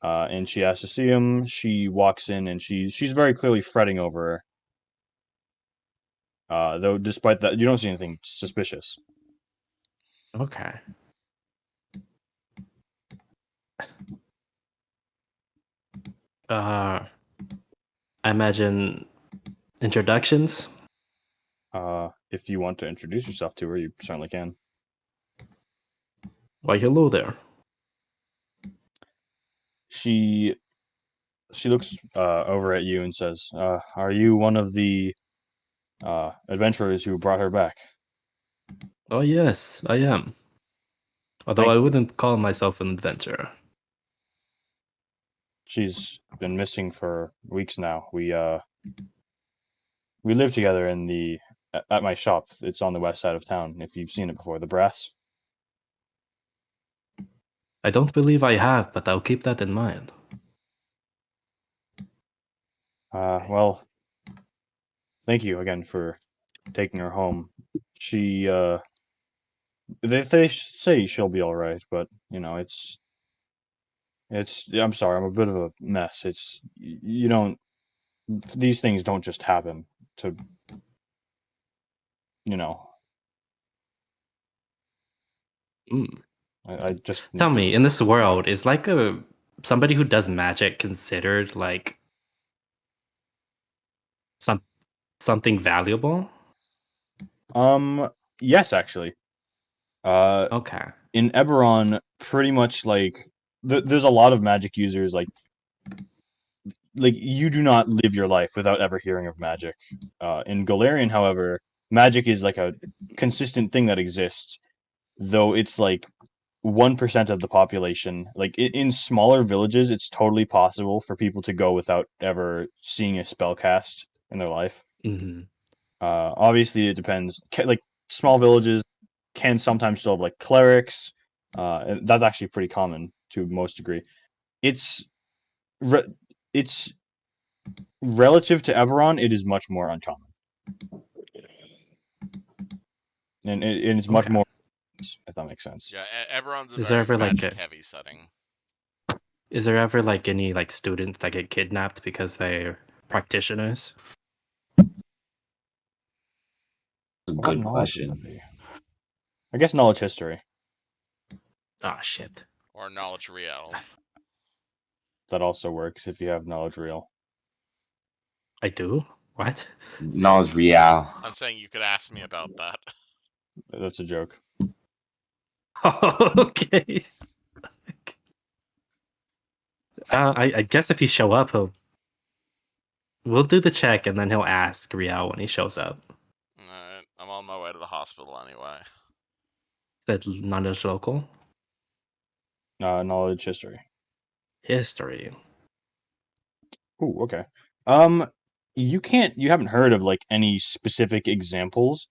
B: and she asks to see him. She walks in, and she's very clearly fretting over her. Though, despite that, you don't see anything suspicious.
C: Okay. I imagine introductions.
B: If you want to introduce yourself to her, you certainly can.
C: Why, hello there.
B: She looks over at you and says, "Are you one of the adventurers who brought her back?"
C: Oh yes, I am. Although
B: Thank
C: I
B: you.
C: wouldn't call myself an adventurer.
B: She's been missing for weeks now. We live together at my shop. It's on the west side of town. If you've seen it before, the Brass.
C: I don't believe I have, but I'll keep that in mind.
B: Well, thank you again for taking her home. She they say she'll be all right, but it's I'm sorry, I'm a bit of a mess. You don't these things don't just happen to you know.
C: Mm.
B: I just
C: Tell me, in this world, is like somebody who does magic considered like some something valuable?
B: yes, actually. Uh
C: Okay.
B: in Eberron, pretty much like there's a lot of magic users like you do not live your life without ever hearing of magic. In Golarion, however, magic is like a consistent thing that exists, though it's like 1% of the population. Like in smaller villages, it's totally possible for people to go without ever seeing a spell cast in their life.
C: Hmm.
B: Obviously, it depends. Like small villages can sometimes still have like clerics. And that's actually pretty common to most degree. It's re- it's relative to Everon, it is much more uncommon, and it's much
C: Okay.
B: more, if that makes sense.
A: Yeah, Eberron's a
C: Is there
A: very
C: ever like
A: magic heavy setting.
C: is there ever like any like students that get kidnapped because they're practitioners?
D: That's a
B: What
D: good
B: knowledge would that
D: question.
B: be? I guess knowledge history.
C: Ah, shit.
A: Or knowledge Riel.
B: That also works if you have knowledge real.
C: I do? What?
D: Knowledge Riel.
A: I'm saying you could ask me about that.
B: That's a joke.
C: Okay. I guess if you show up, we'll do the check and then he'll ask Riel when he shows up.
A: Alright, I'm on my way to the hospital anyway.
C: That's knowledge local
B: Knowledge history.
C: history.
B: Ooh, okay. You haven't heard of like any specific examples.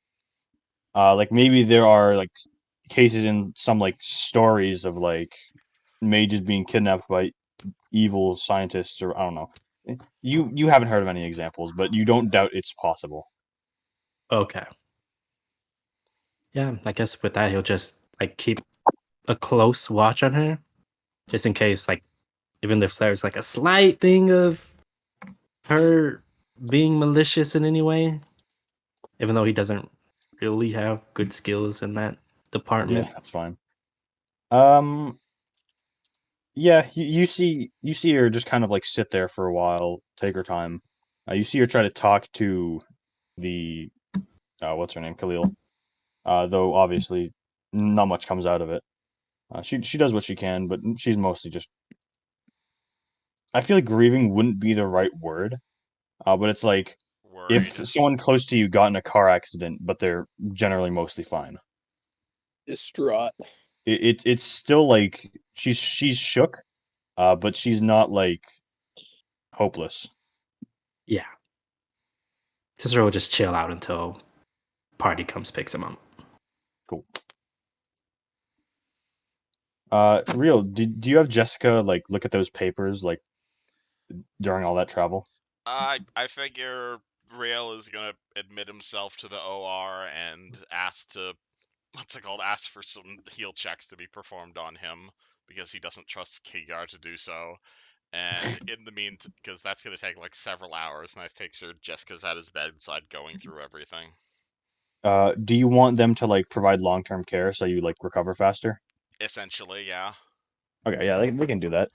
B: Like maybe there are like cases in some like stories of like mages being kidnapped by evil scientists, or I don't know. You haven't heard of any examples, but you don't doubt it's possible.
C: Okay. Yeah, I guess with that he'll just like keep a close watch on her, just in case, like even if there's like a slight thing of her being malicious in any way, even though he doesn't really have good skills in that
B: Yeah,
C: department.
B: that's fine. Um, yeah, you see her just kind of like sit there for a while, take her time. You see her try to talk to the what's her name, Khalil. Though obviously not much comes out of it. She does what she can, but she's mostly just. I feel like grieving wouldn't be the right word. But it's like if
A: Worried.
B: someone close to you got in a car accident, but they're generally mostly fine.
F: Distraught.
B: It's still like she's shook, but she's not like hopeless.
C: Yeah. Cicero will just chill out until party comes picks him up.
B: Cool. Real, do you have Jessica like look at those papers like during all that travel?
A: I figure Riel is gonna admit himself to the OR and ask to, what's it called, ask for some heal checks to be performed on him because he doesn't trust Kigar to do so. And in the meantime, because that's going to take like several hours, and I picture Jessica's at his bedside going through everything.
B: Do you want them to like provide long-term care so you like recover faster?
A: Essentially, yeah.
B: Okay, yeah, they can do that.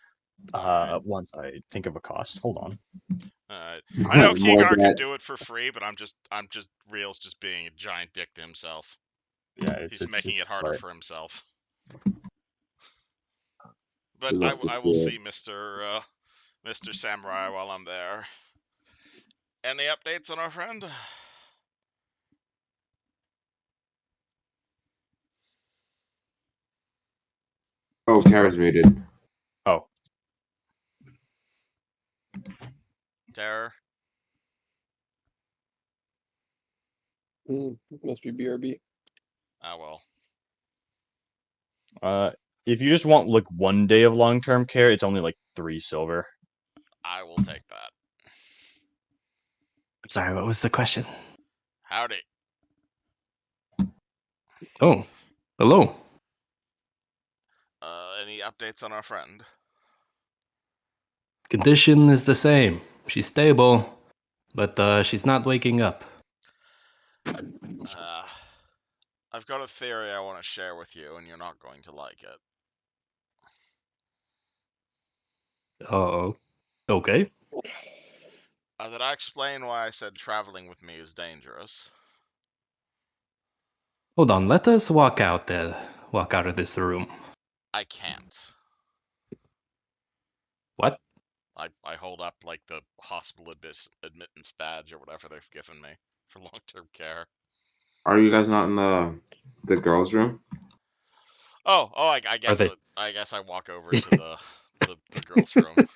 A: Alright.
B: Once I think of a cost. Hold on.
A: I know
D: More
A: Kigar can
D: debt.
A: do it for free, but I'm just Riel's just being a giant dick to himself.
B: Yeah,
A: He's making it harder
B: right.
A: for himself. But
D: We love to
A: I
D: see
A: will
D: it.
A: see Mr. Samurai while I'm there. Any updates on our friend?
D: Oh, Kara's muted.
B: Oh,
A: Terror?
F: Must be BRB.
A: Ah, well.
B: if you just want like 1 day of long-term care, it's only like 3 silver.
A: I will take that.
C: I'm sorry, what was the question?
A: Howdy.
C: Oh, hello.
A: Any updates on our friend?
C: Condition is the same. She's stable, but she's not waking up.
A: I've got a theory I want to share with you, and you're not going to like it.
C: Oh, okay.
A: Did I explain why I said traveling with me is dangerous?
C: Hold on, let us walk out of this room.
A: I can't.
C: What?
A: I hold up like the hospital admittance badge or whatever they've given me for long-term care.
D: Are you guys not in the girls' room?
A: I guess
C: they-
A: I guess I walk over to the girls' room.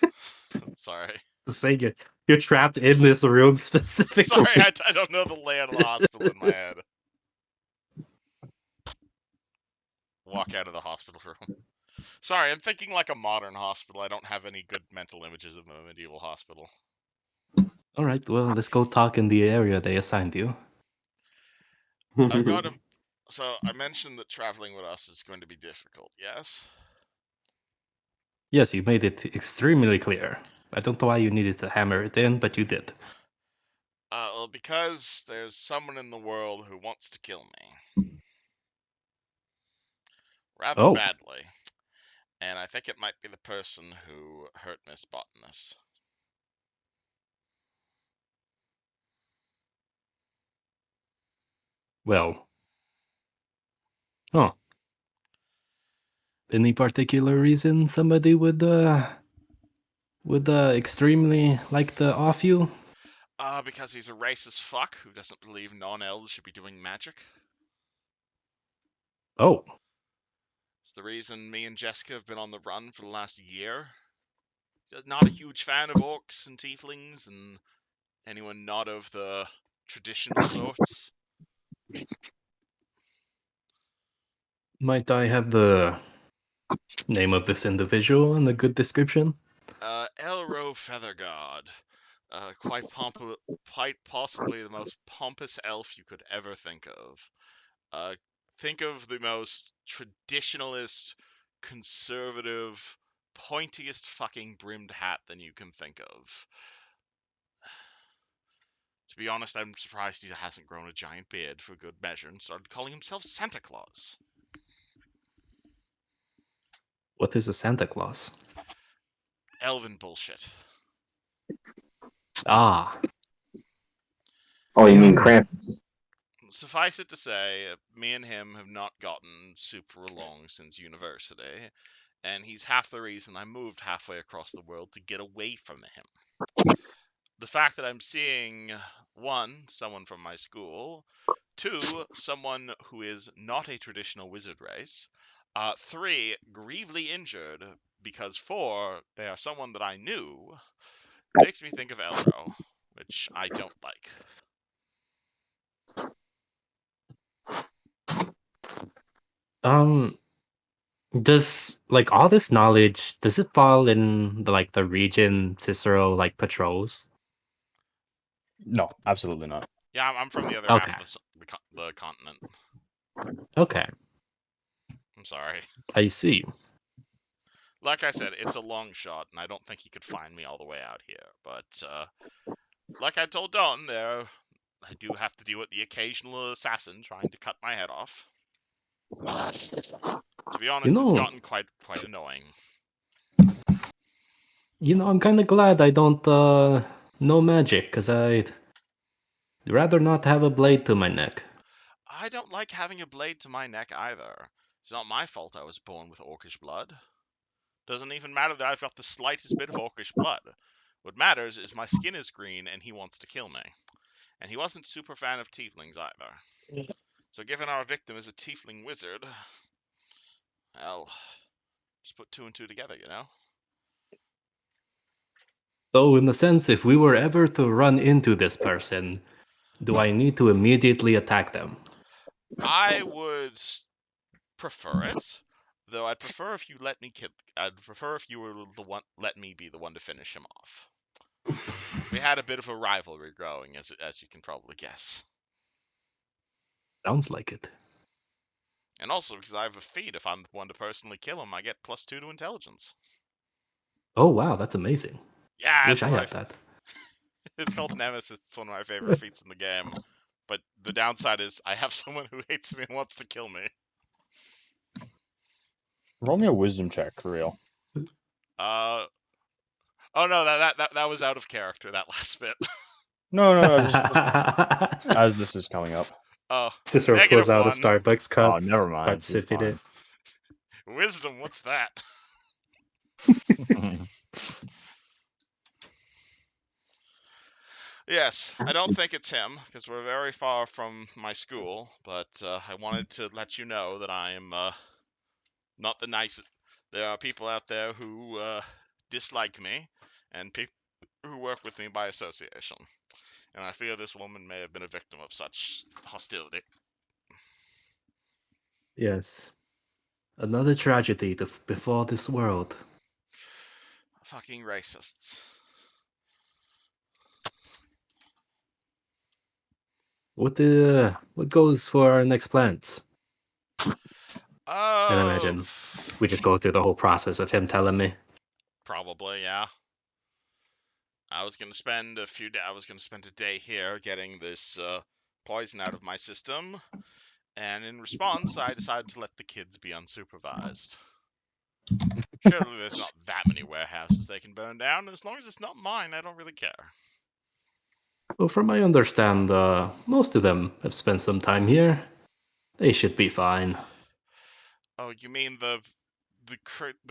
A: Sorry.
C: Say you're trapped in this room
A: Sorry,
C: specifically.
A: I don't know the layout of the hospital in my head. Walk out of the hospital room. Sorry, I'm thinking like a modern hospital. I don't have any good mental images of a medieval hospital.
C: All right, well, let's go talk in the area they assigned you.
A: I've got a. So I mentioned that traveling with us is going to be difficult. Yes.
C: Yes, you made it extremely clear. I don't know why you needed to hammer it in, but you did.
A: Well, because there's someone in the world who wants to kill me. Rather
C: Oh,
A: badly. And I think it might be the person who hurt Miss Botanist.
C: well. Huh. Any particular reason somebody would extremely like to off you?
A: Because he's a racist fuck who doesn't believe non-elves should be doing magic.
C: Oh,
A: It's the reason me and Jessica have been on the run for the last year. Just not a huge fan of orcs and tieflings and anyone not of the traditional sorts.
C: might I have the name of this individual and a good description?
A: Elro Featherguard. Quite possibly the most pompous elf you could ever think of. Think of the most traditionalist, conservative, pointiest fucking brimmed hat than you can think of. To be honest, I'm surprised he hasn't grown a giant beard for good measure and started calling himself Santa Claus.
C: What is a Santa Claus?
A: Elven bullshit.
C: Ah,
E: Oh, you mean
C: Hmm.
E: Krampus?
A: Suffice it to say, me and him have not gotten super along since university, and he's half the reason I moved halfway across the world to get away from him. The fact that I'm seeing, one, someone from my school, two, someone who is not a traditional wizard race, three, gravely injured, because four, they are someone that I knew, makes me think of Elro, which I don't like.
C: does like all this knowledge does it fall in the region Cicero like patrols?
B: No, absolutely not.
A: Yeah, I'm from the other half
C: Okay,
A: of the continent.
C: okay,
A: I'm sorry.
C: I see.
A: like I said, it's a long shot, and I don't think he could find me all the way out here. But like I told Don, I do have to deal with the occasional assassin trying to cut my head off. To be honest, it's gotten quite annoying.
C: I'm kind of glad I don't know magic, because I'd rather not have a blade to my neck.
A: I don't like having a blade to my neck either. It's not my fault I was born with orcish blood. Doesn't even matter that I've got the slightest bit of orcish blood. What matters is my skin is green and he wants to kill me. And he wasn't super fan of tieflings either. So given our victim is a tiefling wizard, well, just put two and two together, you know?
C: So, in a sense, if we were ever to run into this person, do I need to immediately attack them?
A: I would prefer it, though I'd prefer if you let me kill. I'd prefer if you were the one, let me be the one to finish him off. We had a bit of a rivalry growing, as you can probably guess.
C: Sounds like it.
A: And also because I have a feat, if I'm the one to personally kill him, I get +2 to intelligence.
C: Oh wow, that's amazing.
A: Yeah,
C: Wish I had that.
A: It's called Nemesis. It's one of my favorite feats in the game. But the downside is I have someone who hates me and wants to kill me.
B: Roll me a wisdom check, Riel.
A: Oh no, that was out of character, that last bit.
B: No, just as this is coming up.
A: Oh,
C: Cicero pulls out a
A: -1.
C: Starbucks cup.
B: Oh, never mind.
C: Starts sipping it.
A: Wisdom, what's that? Yes, I don't think it's him, because we're very far from my school, but I wanted to let you know that I am not the nicest. There are people out there who dislike me, and people who work with me by association. And I fear this woman may have been a victim of such hostility.
C: Yes. Another tragedy to befall this world.
A: Fucking racists.
C: What goes for our next plans? And I imagine we just go through the whole process of him telling me.
A: Probably, yeah. I was gonna spend a day here getting this poison out of my system, and in response, I decided to let the kids be unsupervised. Surely there's not that many warehouses they can burn down. As long as it's not mine, I don't really care.
C: Well, from my understand, most of them have spent some time here. They should be fine.
A: Oh, you mean the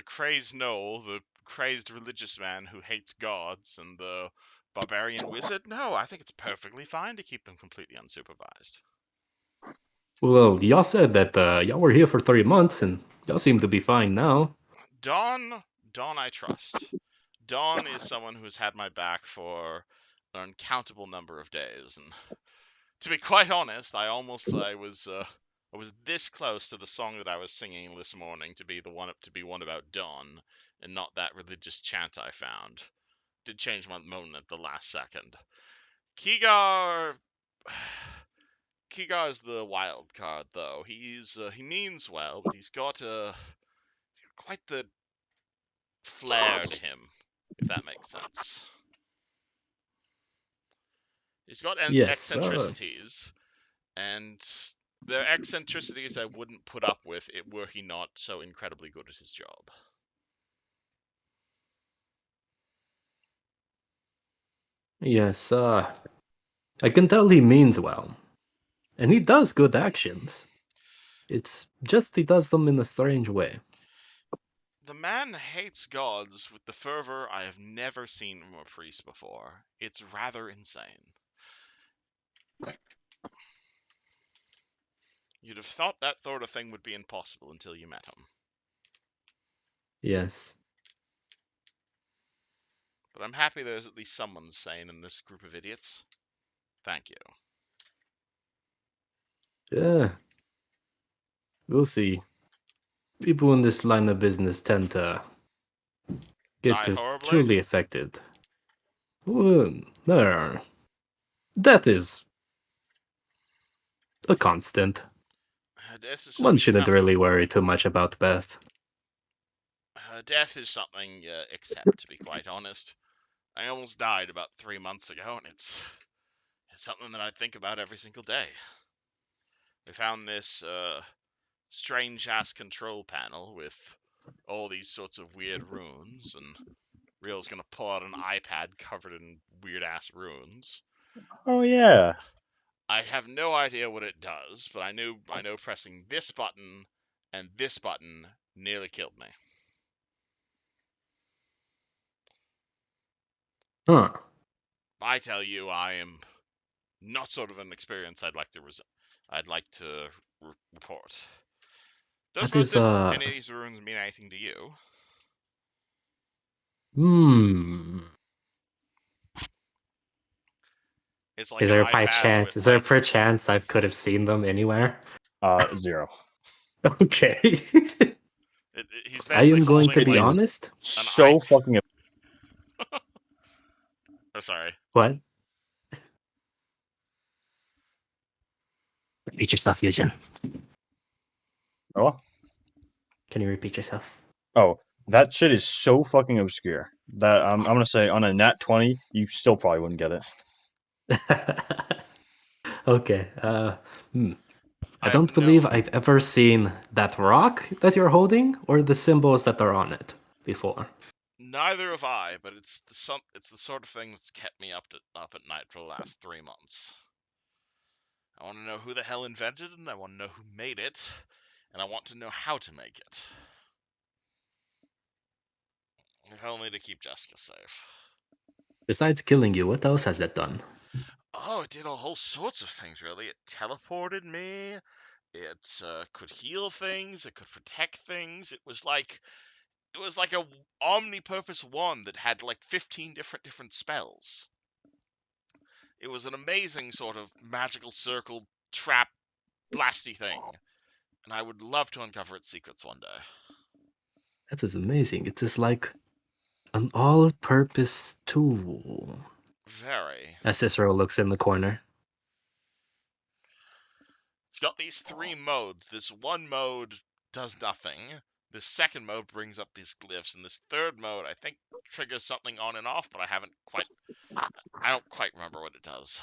A: crazed Noel, the crazed religious man who hates gods, and the barbarian wizard? No, I think it's perfectly fine to keep them completely unsupervised.
C: Well, y'all said that y'all were here for 3 months, and y'all seem to be fine now.
A: Dawn, I trust. Dawn is someone who's had my back for an uncountable number of days, and to be quite honest, I was this close to the song that I was singing this morning to be one about Dawn, and not that religious chant I found. Did change my mind at the last second. Kigar is the wild card, though. He means well, but he's got quite the flair to him, if that makes sense. He's got eccentricities, and they're eccentricities I wouldn't put up with it were he not so incredibly good at his job.
C: Yes, I can tell he means well. And he does good actions. It's just he does them in a strange way.
A: The man hates gods with the fervor I have never seen from a priest before. It's rather insane. You'd have thought that sort of thing would be impossible until you met him.
C: Yes.
A: But I'm happy there's at least someone sane in this group of idiots. Thank you.
C: Yeah. We'll see. People in this line of business tend to get truly affected. Well, no. Death is a constant. One shouldn't really worry too much about Beth.
A: Death is something you accept, to be quite honest. I almost died about 3 months ago, and it's something that I think about every single day. We found this strange-ass control panel with all these sorts of weird runes, and Riel's gonna pull out an iPad covered in weird-ass runes.
B: Oh yeah.
A: I have no idea what it does, but I know pressing this button and this button nearly killed me.
C: Huh.
A: I tell you, I am not sort of an experience I'd like to report.
C: That
A: Does
C: is
A: any of these runes mean anything to you? It's like
C: Is
A: an
C: there by
A: iPad
C: chance?
A: with
C: Is there
A: like
C: per chance I could have seen them anywhere?
B: 0.
C: Okay.
A: he's
C: I
A: basically
C: am going to
A: holding
B: It
C: be
A: like
B: is
C: honest.
A: an
B: so fucking.
A: Oh, sorry.
C: What? Repeat yourself, Eusgen.
B: Oh,
C: Can you repeat yourself?
B: oh, that shit is so fucking obscure that I'm gonna say on a nat 20, you still probably wouldn't get it.
C: Okay. I
A: I have
C: don't believe
A: no
C: I've ever seen that rock that you're holding or the symbols that are on it before.
A: Neither have I, but it's the sort of thing that's kept me up at night for the last 3 months. I want to know who the hell invented it, and I want to know who made it, and I want to know how to make it. If only to keep Jessica safe.
C: Besides killing you, what else has that done?
A: Oh, it did all whole sorts of things, really. It teleported me. It could heal things. It could protect things. It was like a omni-purpose wand that had like 15 different spells. It was an amazing sort of magical circle trap blasty thing, and I would love to uncover its secrets one day.
C: That is amazing. It is like an all-purpose tool.
A: Very.
C: As Cicero looks in the corner.
A: It's got these 3 modes. This one mode does nothing. This second mode brings up these glyphs, and this third mode, I think, triggers something on and off, but I don't quite remember what it does.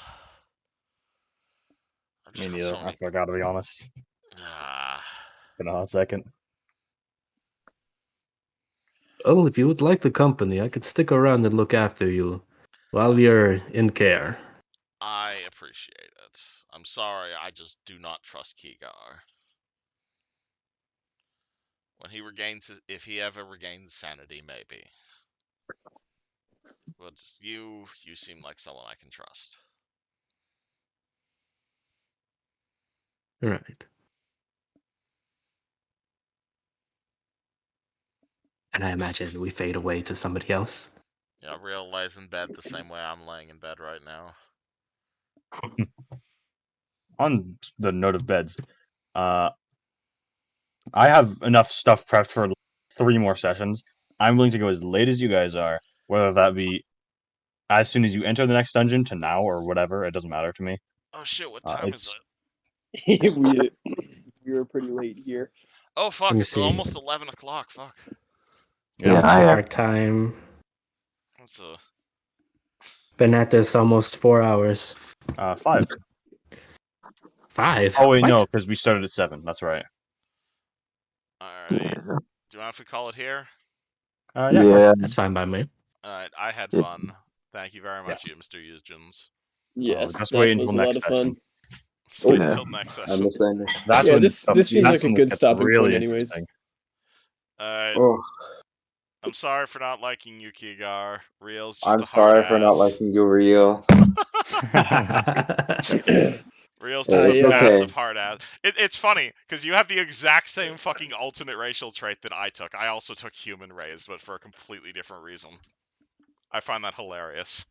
A: I've
B: Me
A: just got
B: neither.
A: so
B: I
A: many.
B: forgot to be honest.
A: Ah.
B: In a hot second.
C: Well, if you would like the company, I could stick around and look after you while you're in care.
A: I appreciate it. I'm sorry, I just do not trust Kigar. If he ever regains sanity, maybe. But you seem like someone I can trust.
C: Right. And I imagine we fade away to somebody else.
A: Yeah, Riel lays in bed the same way I'm laying in bed right now.
B: On the note of beds, I have enough stuff prepped for 3 more sessions. I'm willing to go as late as you guys are, whether that be as soon as you enter the next dungeon to now or whatever. It doesn't matter to me.
A: Oh shit, what time is
B: It's
A: it?
F: we were pretty late here.
A: Oh
C: Let
A: fuck,
C: me
A: it's
C: see.
A: almost 11 o'clock, fuck.
B: yeah.
E: I
C: Our time.
A: That's a...
C: Been at this almost 4 hours.
B: 5.
C: 5?
B: Oh wait,
C: What?
B: no, because we started at 7. That's right.
A: Alright. Do you mind if we call it here?
B: Yeah.
C: That's fine by me.
A: Alright, I had fun. Thank you very much,
B: Yes.
A: Mr. Eusgens.
F: Yes,
B: Just
F: that
B: wait
F: was
B: until
F: a lot
B: next
F: of fun.
B: session.
A: Just wait
E: Yeah.
A: until next
D: I
A: session.
D: understand.
B: That's
F: Yeah,
B: when
F: this seems
B: that's
F: like a
B: when
F: good
B: it gets
F: stopping
B: really
F: point anyways.
B: interesting.
A: Alright.
D: Oh,
A: I'm sorry for not liking you, Kigar. Riel's just
D: I'm
A: a hard
D: sorry for not
A: ass.
D: liking you, Real.
A: Riel's just
D: It's
A: a massive
D: okay.
A: hard ass. It's funny, because you have the exact same fucking alternate racial trait that I took. I also took human raised, but for a completely different reason. I find that hilarious.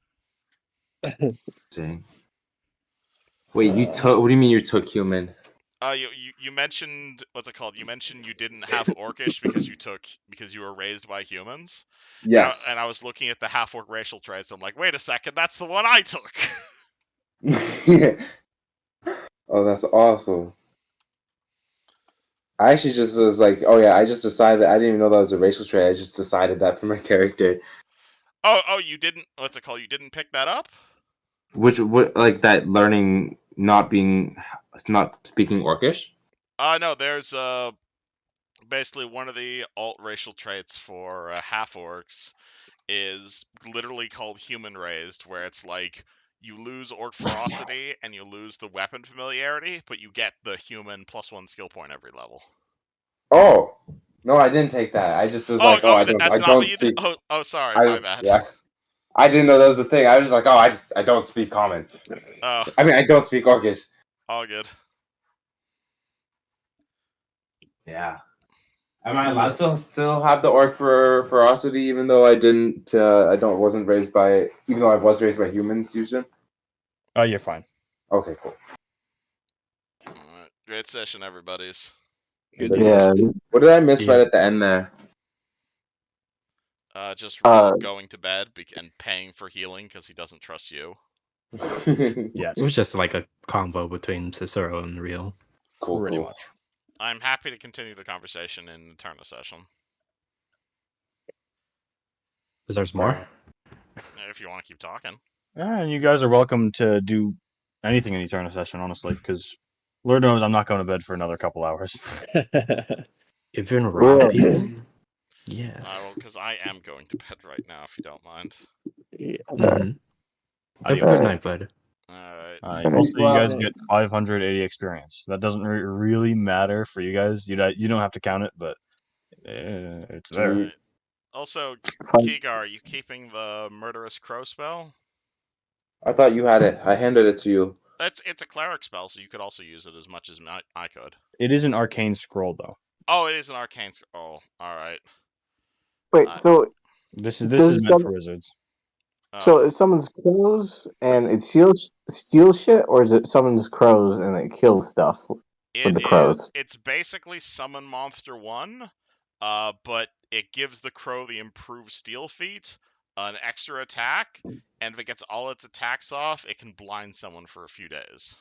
D: Dang. Wait, you took? What do you mean you took human?
A: You mentioned, what's it called? You mentioned you didn't have Orcish because you were raised by humans.
D: Yes.
A: And I was looking at the half orc racial traits. I'm like, wait a second, that's the one I took.
D: Oh, that's awesome. I actually just was like, oh yeah, I just decided that I didn't even know that was a racial trait. I just decided that for my character.
A: Oh, you didn't. What's it called? You didn't pick that up?
D: What like that learning not speaking Orcish?
A: No. There's basically one of the alt racial traits for half orcs is literally called human raised, where it's like you lose orc ferocity and you lose the weapon familiarity, but you get the human +1 skill point every level.
D: Oh no, I didn't take that. I just was like, I
A: that's not
D: don't
A: what you did.
D: speak.
A: Sorry, my bad.
D: Yeah, I didn't know that was a thing. I was just like, I don't speak Common.
A: Oh,
D: I mean, I don't speak Orcish.
A: all good.
D: Yeah. Am I allowed to still have the orc for ferocity, even though I didn't? Wasn't raised by, even though I was raised by humans, Eusgen?
B: Oh, you're fine.
D: Okay, cool.
A: Alright, great session, everybody's.
B: Good.
E: Yeah.
D: What did I miss
C: Yeah.
D: right at the end there?
A: Just Riel
E: Uh,
A: going to bed and paying for healing because he doesn't trust you.
B: Yes.
C: It was just like a convo between Cicero and Riel.
D: Cool,
B: Pretty
D: cool.
B: much.
A: I'm happy to continue the conversation in the turn session.
C: Is there's more?
A: If you want to keep talking.
B: Yeah, and you guys are welcome to do anything in the Eternal session, honestly, because Lord knows I'm not going to bed for another couple hours.
C: If you're gonna rob
E: Well,
C: people? Yes.
A: Well, because I am going to bed right now, if you don't mind.
F: Yeah.
C: Mhm. Have a
B: Adios.
C: good night, bud.
A: Alright.
B: Also, you guys get 580 experience. That doesn't really matter for you guys. You don't have to count it, but it's there.
A: Alright. Also,
E: Fine.
A: Keegar, are you keeping the murderous crow spell?
D: I thought you had it. I handed it to you.
A: It's a cleric spell, so you could also use it as much as I could.
B: It is an arcane scroll, though.
A: Oh, it is an arcane scroll. Alright.
E: wait, so
B: This
E: does
B: is
E: it
B: meant
E: some,
B: for wizards.
E: so
A: Oh,
E: it summons crows and it steals shit, or is it summons crows and it kills stuff with the crows?
A: It's basically summon monster 1, but it gives the crow the improved steel feat, an extra attack, and if it gets all its attacks off, it can blind someone for a few days.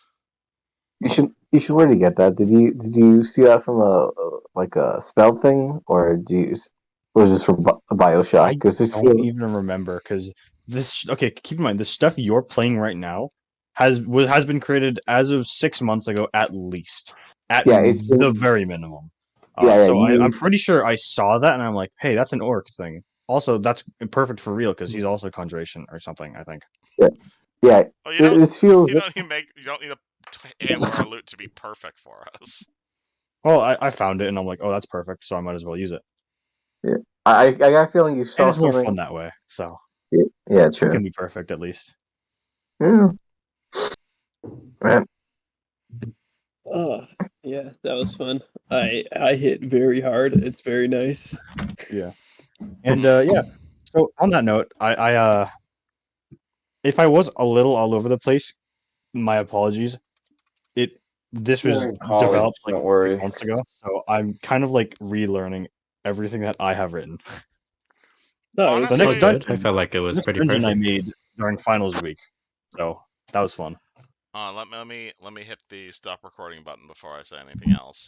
E: You should really get that. Did you see that from a spell thing, or was this from Bioshock?
B: I
E: Because this
B: don't
E: feels
B: even remember because this. Okay, keep in mind the stuff you're playing right now has been created as of 6 months ago, at least, at
E: yeah, it's
B: the
E: been,
B: very minimum.
E: yeah,
B: So I'm
E: you
B: pretty sure I saw that and I'm like, hey, that's an orc thing. Also, that's perfect for Real because he's also conjuration or something. I think.
E: yeah.
A: Oh,
E: This feels
A: you don't need a AOR loot to be perfect for us.
B: Well, I found it and I'm like, oh, that's perfect. So I might as well use it.
E: yeah. I got a feeling you
B: And
E: saw
B: it's more
E: something.
B: fun that way. So
E: Yeah,
B: it
E: true.
B: can be perfect at least.
E: Yeah. Man,
F: Oh, yeah, that was fun. I hit very hard. It's very nice.
B: Yeah. And yeah. So on that note, I if I was a little all over the place, my apologies. This
D: You're
B: was
D: in college.
B: developed like
D: Don't worry.
B: 6 months ago, so I'm kind of like relearning everything that I have written.
F: No, it was
B: The
A: Honestly,
B: next
C: Good. I
B: dungeon,
C: felt like it was pretty
B: I
C: perfect.
B: made during finals week, so that was fun.
A: let me hit the stop recording button before I say anything else.